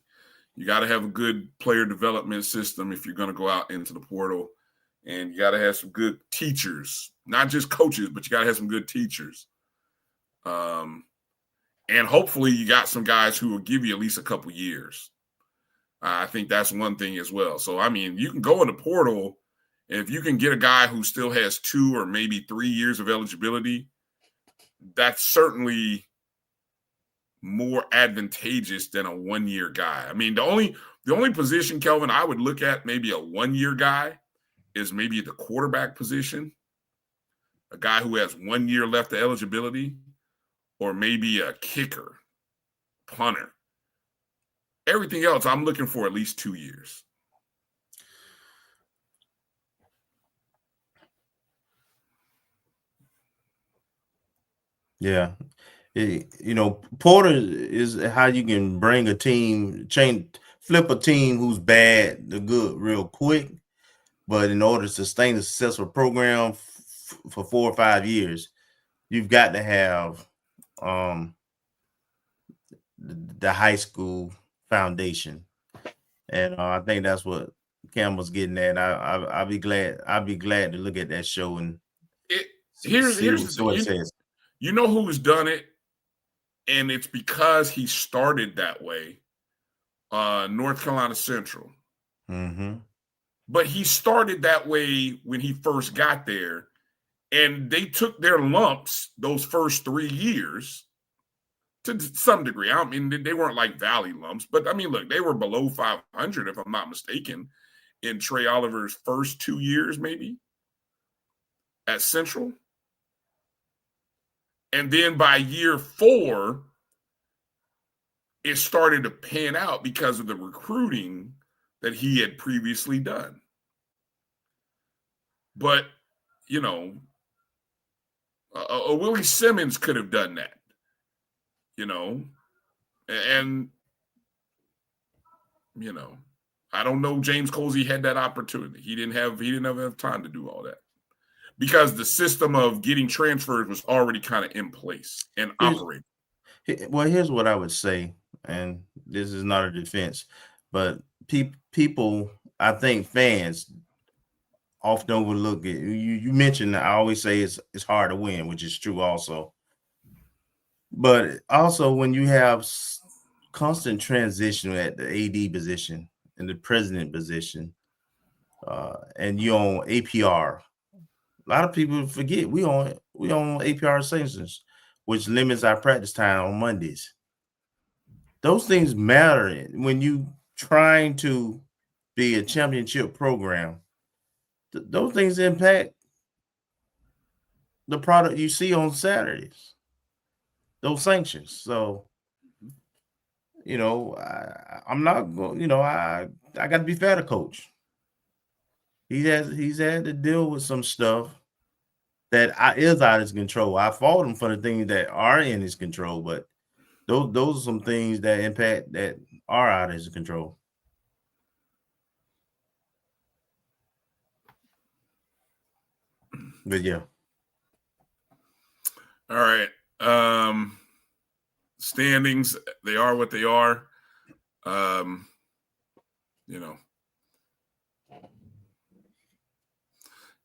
You got to have a good player development system if you're going to go out into the portal, and you got to have some good teachers, not just coaches, but you got to have some good teachers. And hopefully you got some guys who will give you at least a couple years. I think that's one thing as well. So, I mean, you can go in the portal, and if you can get a guy who still has 2 or maybe 3 years of eligibility, that's certainly more advantageous than a 1-year guy. I mean, the only position, Kelvin, I would look at maybe a 1-year guy is maybe the quarterback position, a guy who has 1 year left of eligibility, or maybe a kicker, punter. Everything else, I'm looking for at least 2 years. Yeah. Porter is how you can bring a team, flip a team who's bad to good real quick. But in order to sustain a successful program for 4 or 5 years, you've got to have the high school foundation. And I think that's what Campbell's getting at. I'll be glad to look at that show and here's what it says. You know who's done it, and it's because he started that way. North Carolina Central. Mm-hmm. But he started that way when he first got there, and they took their lumps those first 3 years to some degree. I mean, they weren't like Valley lumps, but I mean, look, they were below 500, if I'm not mistaken, in Trey Oliver's first 2 years, maybe at Central. And then by year 4, it started to pan out because of the recruiting that he had previously done. But, a Willie Simmons could have done that, and, I don't know James Colsey had that opportunity. He didn't have enough time to do all that because the system of getting transferred was already kind of in place and operating. Well, here's what I would say, and this is not a defense, but people, I think fans often overlook it. You mentioned, I always say it's hard to win, which is true also. But also when you have constant transition at the AD position and the president position, and you on APR, a lot of people forget we on APR sanctions, which limits our practice time on Mondays. Those things matter when you trying to be a championship program. Those things impact the product you see on Saturdays. Those sanctions. So, I'm not going. I got to be fair to Coach. He's had to deal with some stuff that is out of his control. I fault him for the things that are in his control, but those are some things that impact that are out of his control. But yeah. All right. Standings, they are what they are.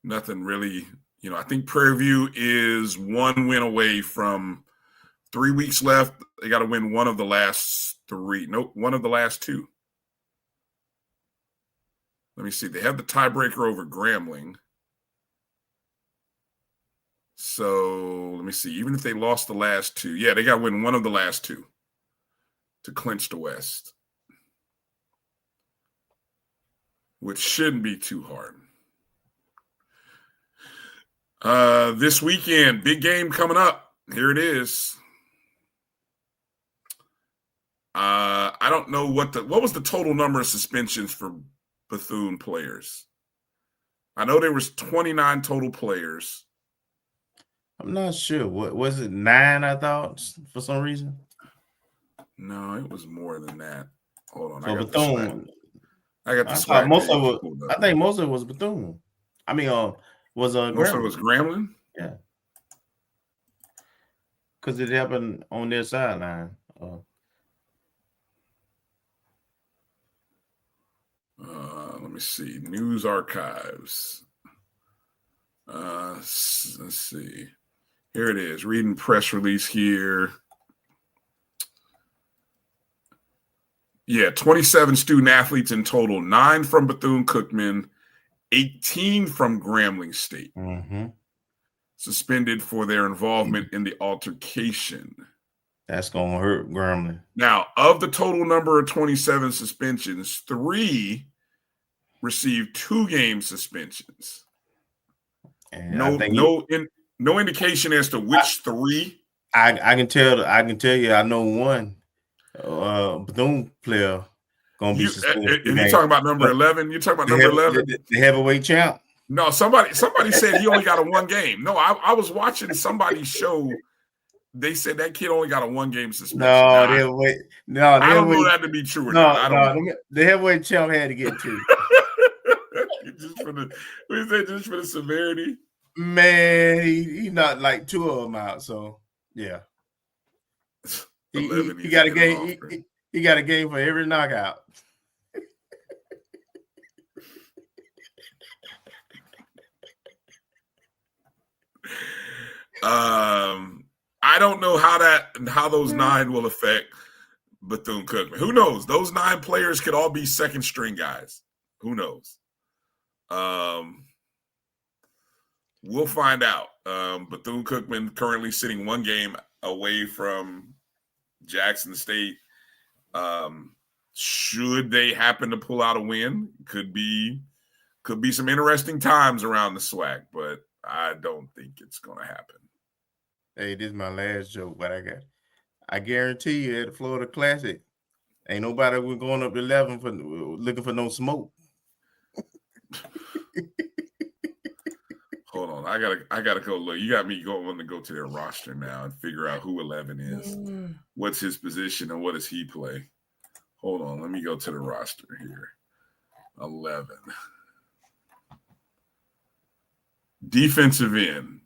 Nothing really, I think Prairie View is 1 win away from 3 weeks left. They got to win one of the last 3. Nope, one of the last 2. Let me see. They have the tiebreaker over Grambling. So let me see. Even if they lost the last 2, they got to win one of the last 2 to clinch the West, which shouldn't be too hard. This weekend, big game coming up. Here it is. I don't know what was the total number of suspensions for Bethune players. I know there was 29 total players. I'm not sure. What was it? 9? I thought for some reason. No, it was more than that. Hold on. So I got the SWAC. I think most of it was Bethune. I mean, was most Grambling. of it was Grambling. Yeah, because it happened on their sideline. Let me see. News archives. Let's see. Here it is. Reading press release here. Yeah, 27 student athletes in total. 9 from Bethune-Cookman, 18 from Grambling State. Mm-hmm. Suspended for their involvement in the altercation. That's gonna hurt Grambling. Now, of the total number of 27 suspensions, 3 received 2-game suspensions. And no indication as to which 3. I can tell you. I know one Bethune player gonna be suspended. If you're talking about number 11, you're talking about number 11, the heavyweight champ. No, somebody said he only got a 1 game. No, I was watching somebody's show. They said that kid only got a 1-game suspension. I don't know that to be true or not. I don't know. The heavyweight champ had to get 2. just for the severity. Man, he knocked like 2 of them out. So yeah, he got a game. He got a game for every knockout. I don't know how those 9 will affect Bethune-Cookman. Who knows? Those 9 players could all be second string guys. Who knows? We'll find out. Bethune-Cookman currently sitting 1 game away from Jackson State. Should they happen to pull out a win, could be some interesting times around the SWAC, but I don't think it's going to happen. Hey, this is my last joke, but I guarantee you at the Florida Classic, ain't nobody was going up to 11 for looking for no smoke. Hold on, I gotta go look. You got me going to go to their roster now and figure out who 11 is. What's his position and what does he play? Hold on, let me go to the roster here. 11. Defensive end,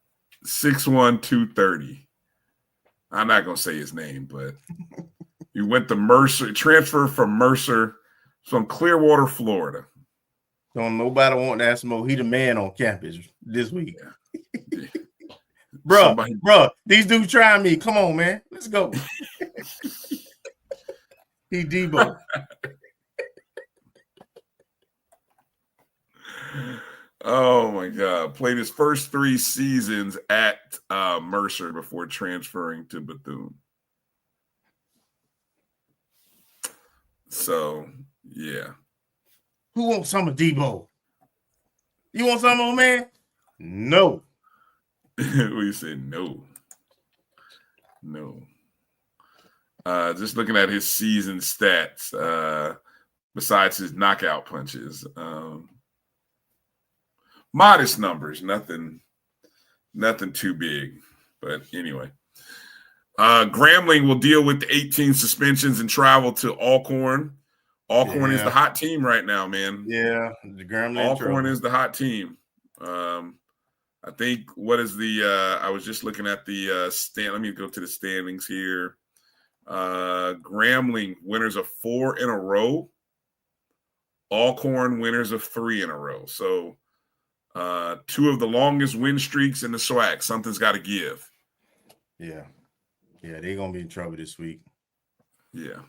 6'1", 230. I'm not gonna say his name, but he went to Mercer, transferred from Mercer from Clearwater, Florida. Don't nobody want that smoke. He the man on campus this week. Yeah. Bro, these dudes trying me. Come on, man. Let's go. He Debo. Oh my God. Played his first 3 seasons at Mercer before transferring to Bethune. So, yeah. Who wants some of Debo? You want some, old man? No. We said no. No. Just looking at his season stats, besides his knockout punches, modest numbers, nothing too big. But anyway, Grambling will deal with the 18 suspensions and travel to Alcorn. Alcorn is the hot team right now, man. Yeah, the Grambling. Alcorn is the hot team. I think what is the I was just looking at the stand. Let me go to the standings here. Grambling winners of 4 in a row. Alcorn winners of 3 in a row. So 2 of the longest win streaks in the SWAC. Something's got to give. Yeah, they're gonna be in trouble this week. Yeah.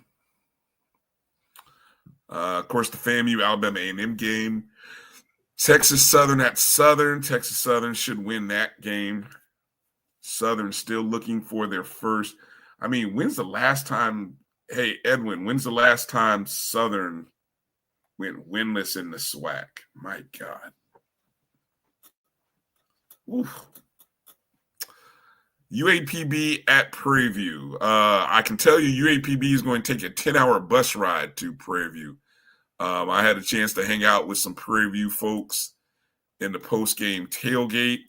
Of course, the FAMU Alabama A&M game. Texas Southern at Southern. Texas Southern should win that game. Southern still looking for their first. I mean, when's the last time? Hey, Edwin, when's the last time Southern went winless in the SWAC? My God. Oof. UAPB at Prairie View. I can tell you UAPB is going to take a 10-hour bus ride to Prairie View. I had a chance to hang out with some Prairie View folks in the post-game tailgate.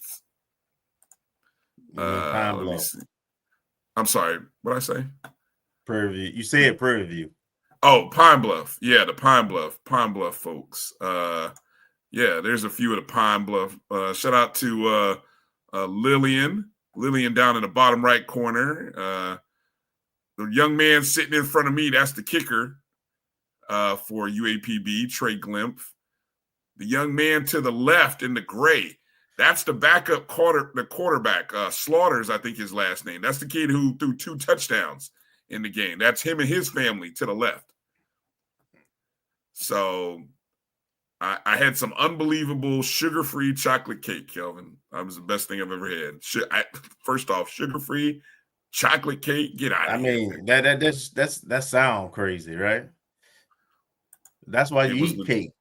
Let me see. I'm sorry. What did I say? Prairie View. You said Prairie View. Oh, Pine Bluff. Yeah, the Pine Bluff folks. Yeah, there's a few of the Pine Bluff. Shout out to Lillian down in the bottom right corner. The young man sitting in front of me, that's the kicker for UAPB, Trey Glimpf. The young man to the left in the gray, that's the backup quarterback. Slaughters, I think his last name. That's the kid who threw 2 touchdowns in the game. That's him and his family to the left. So I had some unbelievable sugar-free chocolate cake, Kelvin. That was the best thing I've ever had. First off, sugar-free chocolate cake. Get out of here. I mean, that sound crazy, right? That's why you eat cake,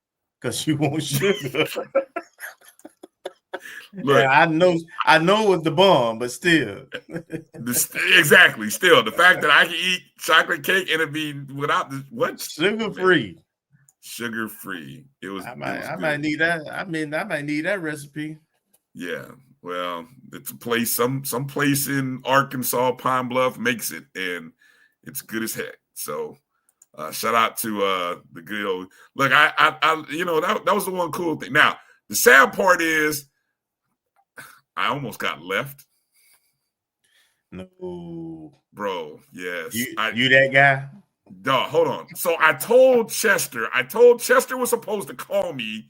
because you want sugar. Look, yeah, I know it's the bomb, but still. Exactly. Still, the fact that I can eat chocolate cake and it be without the what? Sugar-free. Sugar-free. It was. I might need that. I mean, I might need that recipe. Yeah. Well, it's a place, some place in Arkansas, Pine Bluff makes it, and it's good as heck. So shout out to the good old look. I you know, that was the one cool thing. Now, the sad part is I almost got left. No. Bro, yes. You that guy? Dog, hold on. So I told Chester was supposed to call me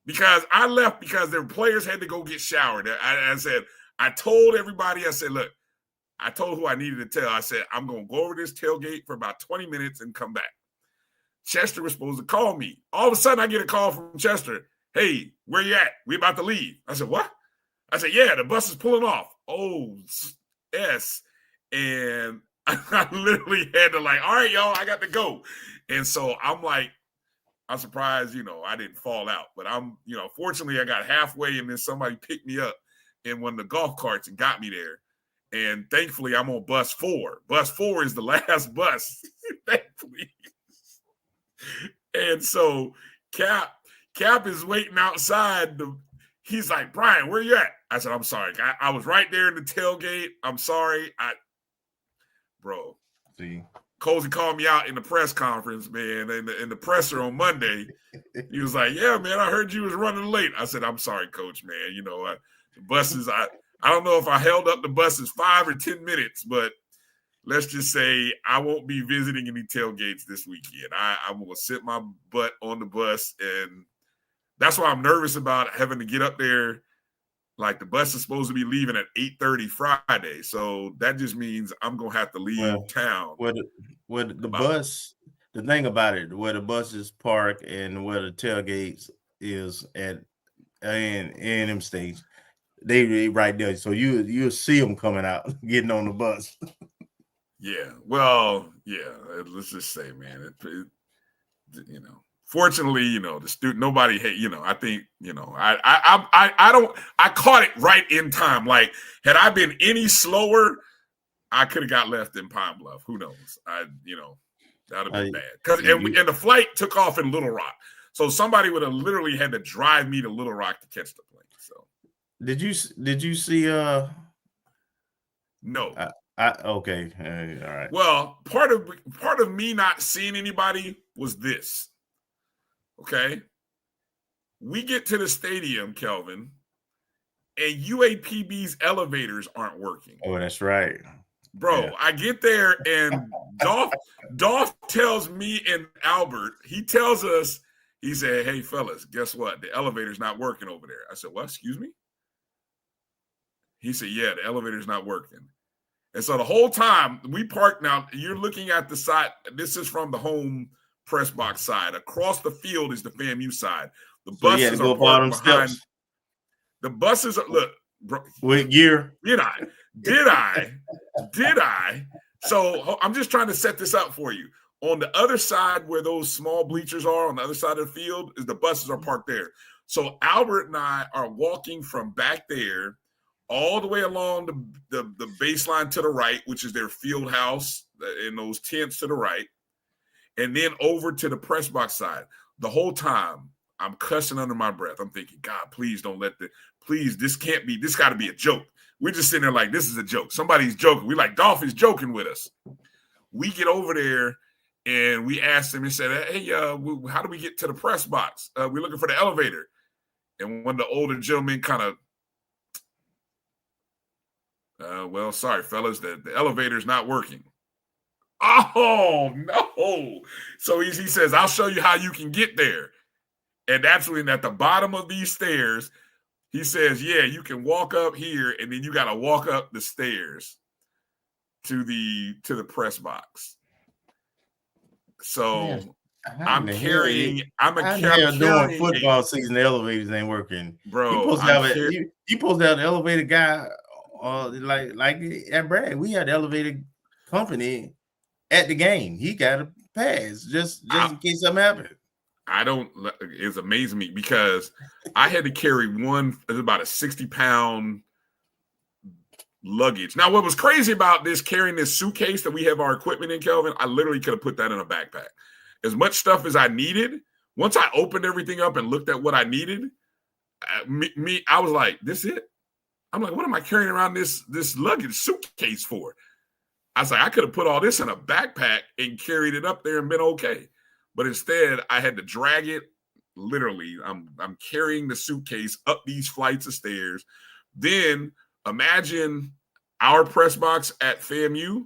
because I left because their players had to go get showered. I said, I told everybody, I said, look, I told who I needed to tell. I said, I'm going to go over this tailgate for about 20 minutes and come back. Chester was supposed to call me. All of a sudden, I get a call from Chester. Hey, where you at? We about to leave. I said, what? I said, yeah, the bus is pulling off. Oh, yes. And I literally had to like, all right, y'all, I got to go. And so I'm like, I'm surprised, you know, I didn't fall out. But I'm, you know, fortunately, I got halfway and then somebody picked me up in one of the golf carts and got me there. And thankfully, I'm on bus 4. Bus 4 is the last bus, thankfully. And so Cap is waiting outside. He's like, Bryan, where you at? I said, I'm sorry. I was right there in the tailgate. I'm sorry. Bro. See. Cozy called me out in the press conference, man, in the presser on Monday. He was like, yeah, man, I heard you was running late. I said, I'm sorry, coach, man. You know, the buses, I don't know if I held up the buses 5 or 10 minutes, but let's just say I won't be visiting any tailgates this weekend. I'm going to sit my butt on the bus, and that's why I'm nervous about having to get up there. Like, the bus is supposed to be leaving at 8:30 Friday, so that just means I'm going to have to leave town. Where the bus, the thing about it, where the buses park and where the tailgates is at A&M stage, they right there. So you'll see them coming out, getting on the bus. Yeah. Well, yeah. Let's just say, man, you know, fortunately, you know, the student, nobody hate, you know, I think, you know, I caught it right in time. Like, had I been any slower, I could have got left in Pine Bluff. Who knows? You know, that would have been bad. And the flight took off in Little Rock. So somebody would have literally had to drive me to Little Rock to catch the plane. So did you see no. Okay. All right. Well, part of me not seeing anybody was this. Okay. We get to the stadium, Kelvin, and UAPB's elevators aren't working. Oh, that's right. Bro, yeah. I get there and Dolph tells me and Albert, he tells us, he said, hey, fellas, guess what? The elevator's not working over there. I said, what? Excuse me? He said, yeah, the elevator's not working. And so the whole time we parked, now you're looking at the side. This is from the home press box side. Across the field is the FAMU side. The buses are parked behind. Steps. The buses are, look, bro. What year? Did I? So I'm just trying to set this up for you. On the other side where those small bleachers are, on the other side of the field, is the buses are parked there. So Albert and I are walking from back there all the way along the baseline to the right, which is their field house and those tents to the right, and then over to the press box side. The whole time I'm cussing under my breath. I'm thinking, God, please don't this can't be, this got to be a joke. We're just sitting there like, this is a joke. Somebody's joking. We like, Dolph is joking with us. We get over there and we asked him and said, hey, how do we get to the press box? We're looking for the elevator. And one of the older gentlemen kind of, well, sorry, fellas, the elevator's not working. Oh, no. So he says, I'll show you how you can get there. And that's when at the bottom of these stairs, he says, yeah, you can walk up here, and then you got to walk up the stairs to the press box. So I'm carrying during football season, the elevators ain't working. Bro, you supposed to have the elevator guy like at Brad, we had elevated company at the game. He got a pass just in case something happened. It's amazing me because I had to carry about a 60-pound luggage. Now, what was crazy about this, carrying this suitcase that we have our equipment in, Kelvin, I literally could have put that in a backpack. As much stuff as I needed, once I opened everything up and looked at what I needed, I was like, this it? I'm like, what am I carrying around this luggage suitcase for? I was like, I could have put all this in a backpack and carried it up there and been okay. But instead, I had to drag it. Literally, I'm carrying the suitcase up these flights of stairs. Then imagine our press box at FAMU,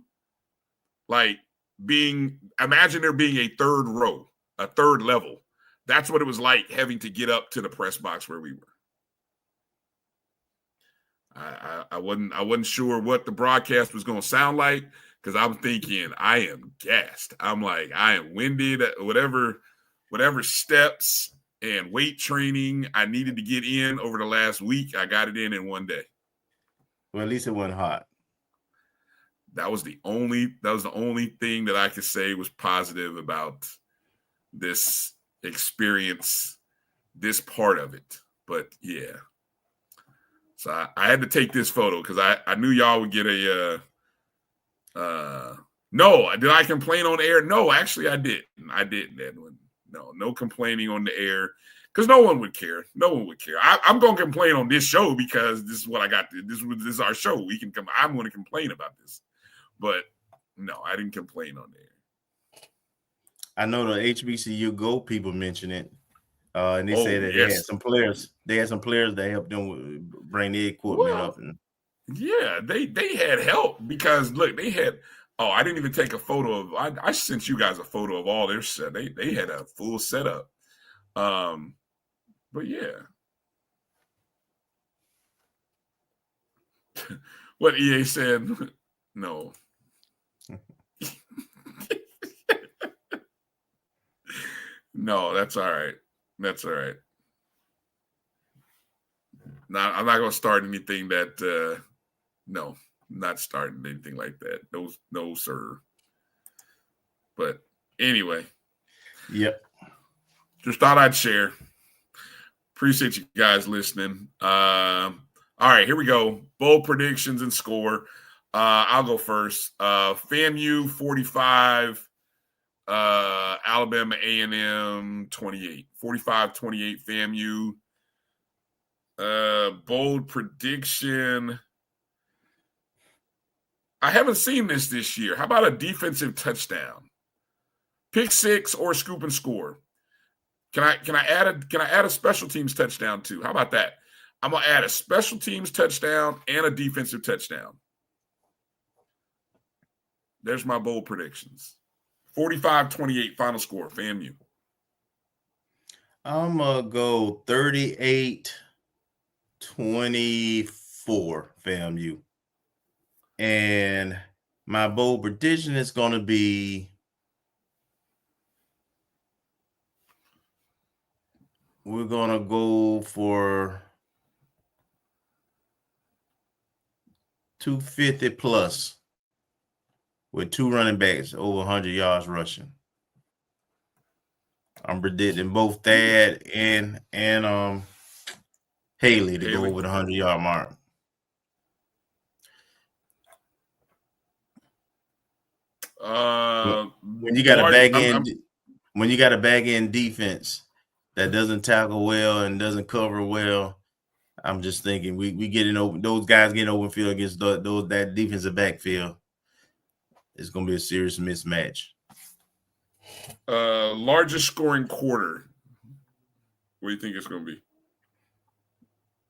imagine there being a third row, a third level. That's what it was like having to get up to the press box where we were. I wasn't sure what the broadcast was going to sound like because I'm thinking I am gassed. I'm like, I am winded. Whatever steps and weight training I needed to get in over the last week, I got it in one day. Well, at least it wasn't hot. That was the only thing that I could say was positive about this experience, this part of it. But yeah. So I had to take this photo because I knew y'all would get a no. Did I complain on air? No, actually I didn't. I didn't, Edwin. No complaining on the air because no one would care. No one would care. I'm going to complain on this show because this is what I got. This is our show. We can come. I'm going to complain about this. But no, I didn't complain on the air. I know the HBCU Go people mentioned it. And they said that they had some players. They had some players that helped them bring the equipment up. And yeah, they had help because look, they had. Oh, I didn't even take a photo of. I sent you guys a photo of all their set. They had a full setup. But yeah, what EA said. No. No, that's all right. That's all right. Now, I'm not going to start anything that, no, not starting anything like that. No, sir. But anyway. Yep. Just thought I'd share. Appreciate you guys listening. All right, here we go. Bowl predictions and score. I'll go first. FAMU 45. Alabama A&M 28. 45-28 FAMU. Bold prediction. I haven't seen this year. How about a defensive touchdown? Pick six or scoop and score. Can I add a special teams touchdown too? How about that? I'm gonna add a special teams touchdown and a defensive touchdown. There's my bold predictions. 45-28 final score, FAMU. I'm going to go 38-24 FAMU. And my bold prediction is going to be we're going to go for 250 plus. With two running backs over 100 yards rushing. I'm predicting both Thad and Haley to go over the 100-yard mark. When you got a back end defense that doesn't tackle well and doesn't cover well, I'm just thinking we getting open. Those guys getting open field against that defensive backfield. It's going to be a serious mismatch. Largest scoring quarter. What do you think it's going to be?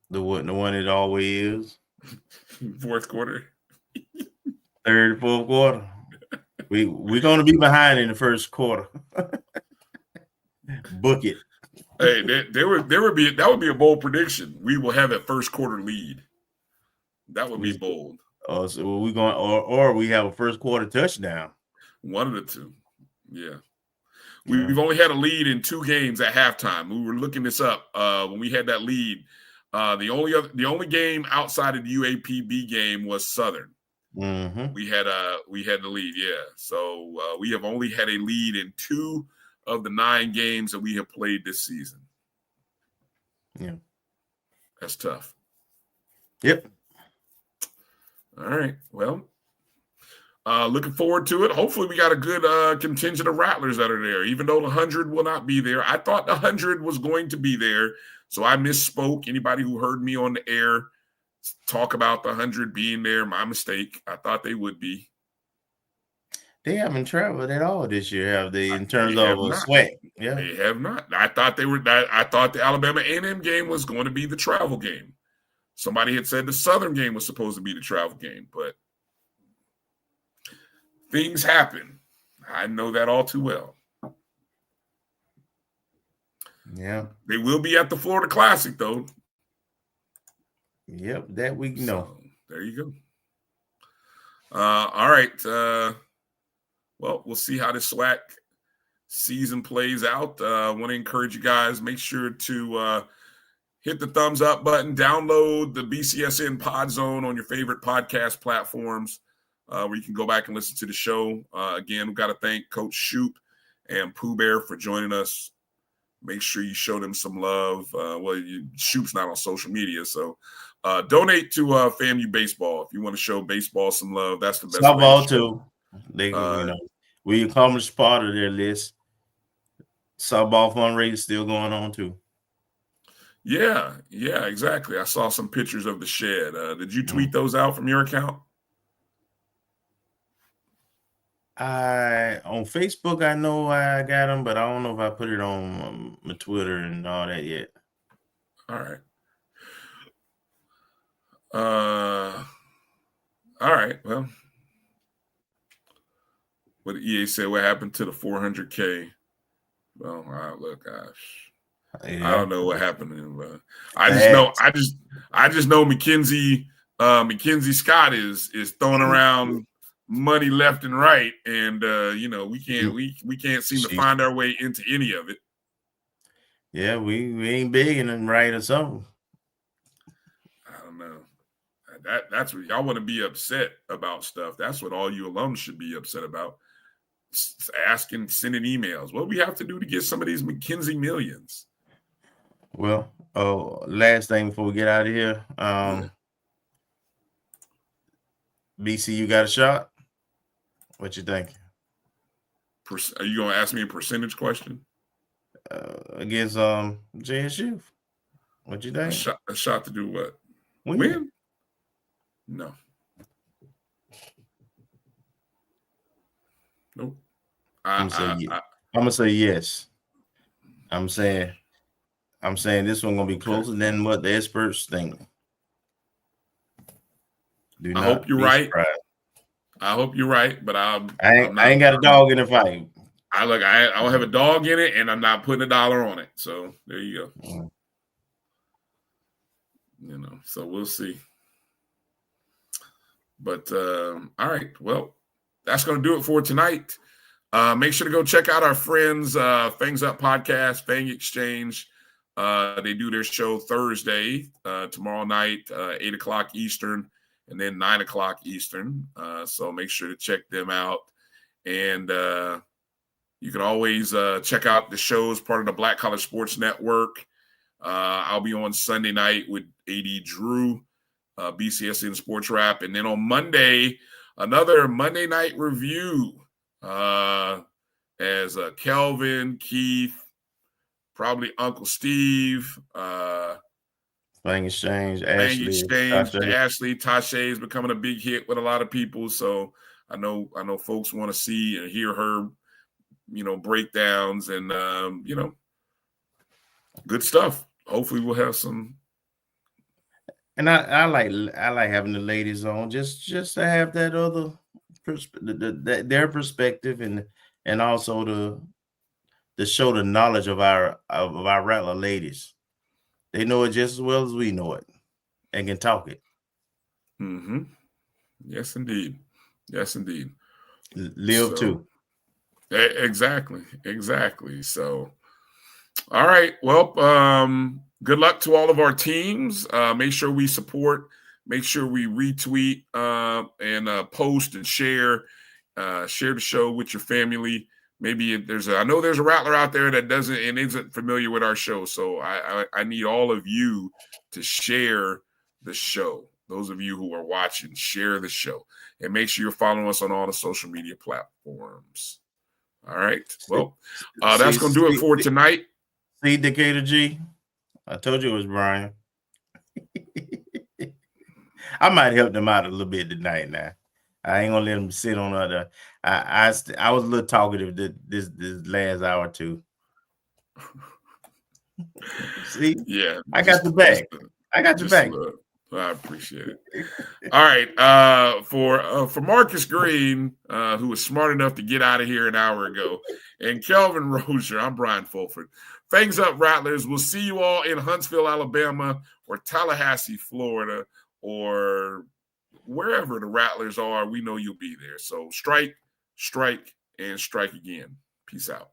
The one it always is. Fourth quarter. Third, fourth quarter. We're going to be behind in the first quarter. Book it. Hey, that would be a bold prediction. We will have a first quarter lead. That would be bold. So we're going, or we have a first quarter touchdown. One of the two. Yeah. We've only had a lead in 2 games at halftime. We were looking this up when we had that lead. The only game outside of the UAPB game was Southern. Mm-hmm. We had the lead, yeah. So we have only had a lead in 2 of the 9 games that we have played this season. Yeah, that's tough. Yep. All right. Well, looking forward to it. Hopefully, we got a good contingent of Rattlers that are there. Even though the 100 will not be there, I thought the 100 was going to be there, so I misspoke. Anybody who heard me on the air talk about the 100 being there, my mistake. I thought they would be. They haven't traveled at all this year, have they? In terms of a SWAC, yeah, they have not. I thought they were. I thought the Alabama A&M game was going to be the travel game. Somebody had said the Southern game was supposed to be the travel game, but things happen. I know that all too well. Yeah, they will be at the Florida Classic, though. Yep, that we know. So, there you go. All right. Well, we'll see how this SWAC season plays out. I want to encourage you guys, make sure to hit the thumbs up button, download the BCSN Pod Zone on your favorite podcast platforms where you can go back and listen to the show. Again, we've got to thank Coach Shouppe and Pooh Bear for joining us. Make sure you show them some love. Shouppe's not on social media, so donate to FAMU baseball if you want to show baseball some love. That's the best. Softball too. They, we accomplished part of their list. Softball fundraiser still going on too. Yeah, exactly. I saw some pictures of the shed. Did you tweet those out from your account? On Facebook, I know I got them, but I don't know if I put it on my Twitter and all that yet. All right. All right. Well, what did EA say? What happened to the 400K? Well, look, gosh, I don't know what happened to him. I just know Mackenzie Scott is throwing around money left and right, and we can't seem to find our way into any of it. Yeah, we ain't big and right or something. I don't know. That's what y'all want to be upset about stuff. That's what all you alums should be upset about. Asking, sending emails. What do we have to do to get some of these McKinsey millions? Well, last thing before we get out of here, BCU got a shot. What you think? Are you gonna ask me a percentage question? Against JSU. What you think? A shot to do what? Win? No. Nope. I'm gonna say yes. I'm saying this one gonna be closer than what the experts think. I hope you're right. I hope you're right, but I ain't got a dog in the fight. I don't have a dog in it, and I'm not putting $1 on it. So there you go. So we'll see. But all right, well, that's going to do it for tonight. Make sure to go check out our friends, Fangs Up Podcast, Fang Exchange. They do their show Thursday, tomorrow night, 8 o'clock Eastern, and then 9 o'clock Eastern. So make sure to check them out. And you can always check out the shows, part of the Black College Sports Network. I'll be on Sunday night with AD Drew, BCSN Sports Wrap. And then on Monday, another Monday night review as Kelvin, Keith, probably Uncle Steve, Fang Exchange, Ashley, Tasha is becoming a big hit with a lot of people. So I know folks want to see and hear her, breakdowns and good stuff. Hopefully we'll have some. And I like having the ladies on just to have that other their perspective and also to show the knowledge of our Rattler ladies. They know it just as well as we know it and can talk it. Mm-hmm. Yes, indeed. Live too. Exactly. So, All right. Well, good luck to all of our teams. Make sure we support. Make sure we retweet and post and share. Share the show with your family. Maybe I know there's a Rattler out there that isn't familiar with our show. So I need all of you to share the show. Those of you who are watching, share the show. And make sure you're following us on all the social media platforms. All right. Well, that's going to do it for tonight. See, Decatur G, I told you it was Bryan. I might help them out a little bit tonight now. I ain't gonna let them sit on other. I was a little talkative this last hour or two. See, yeah, I got the back. I got your back. I appreciate it. All right, for Marcus Green, who was smart enough to get out of here an hour ago, and Kelvin Rozier, I'm Bryan Fulford. Thanks up, Rattlers. We'll see you all in Huntsville, Alabama, or Tallahassee, Florida, or wherever the Rattlers are. We know you'll be there. So strike, and strike again. Peace out.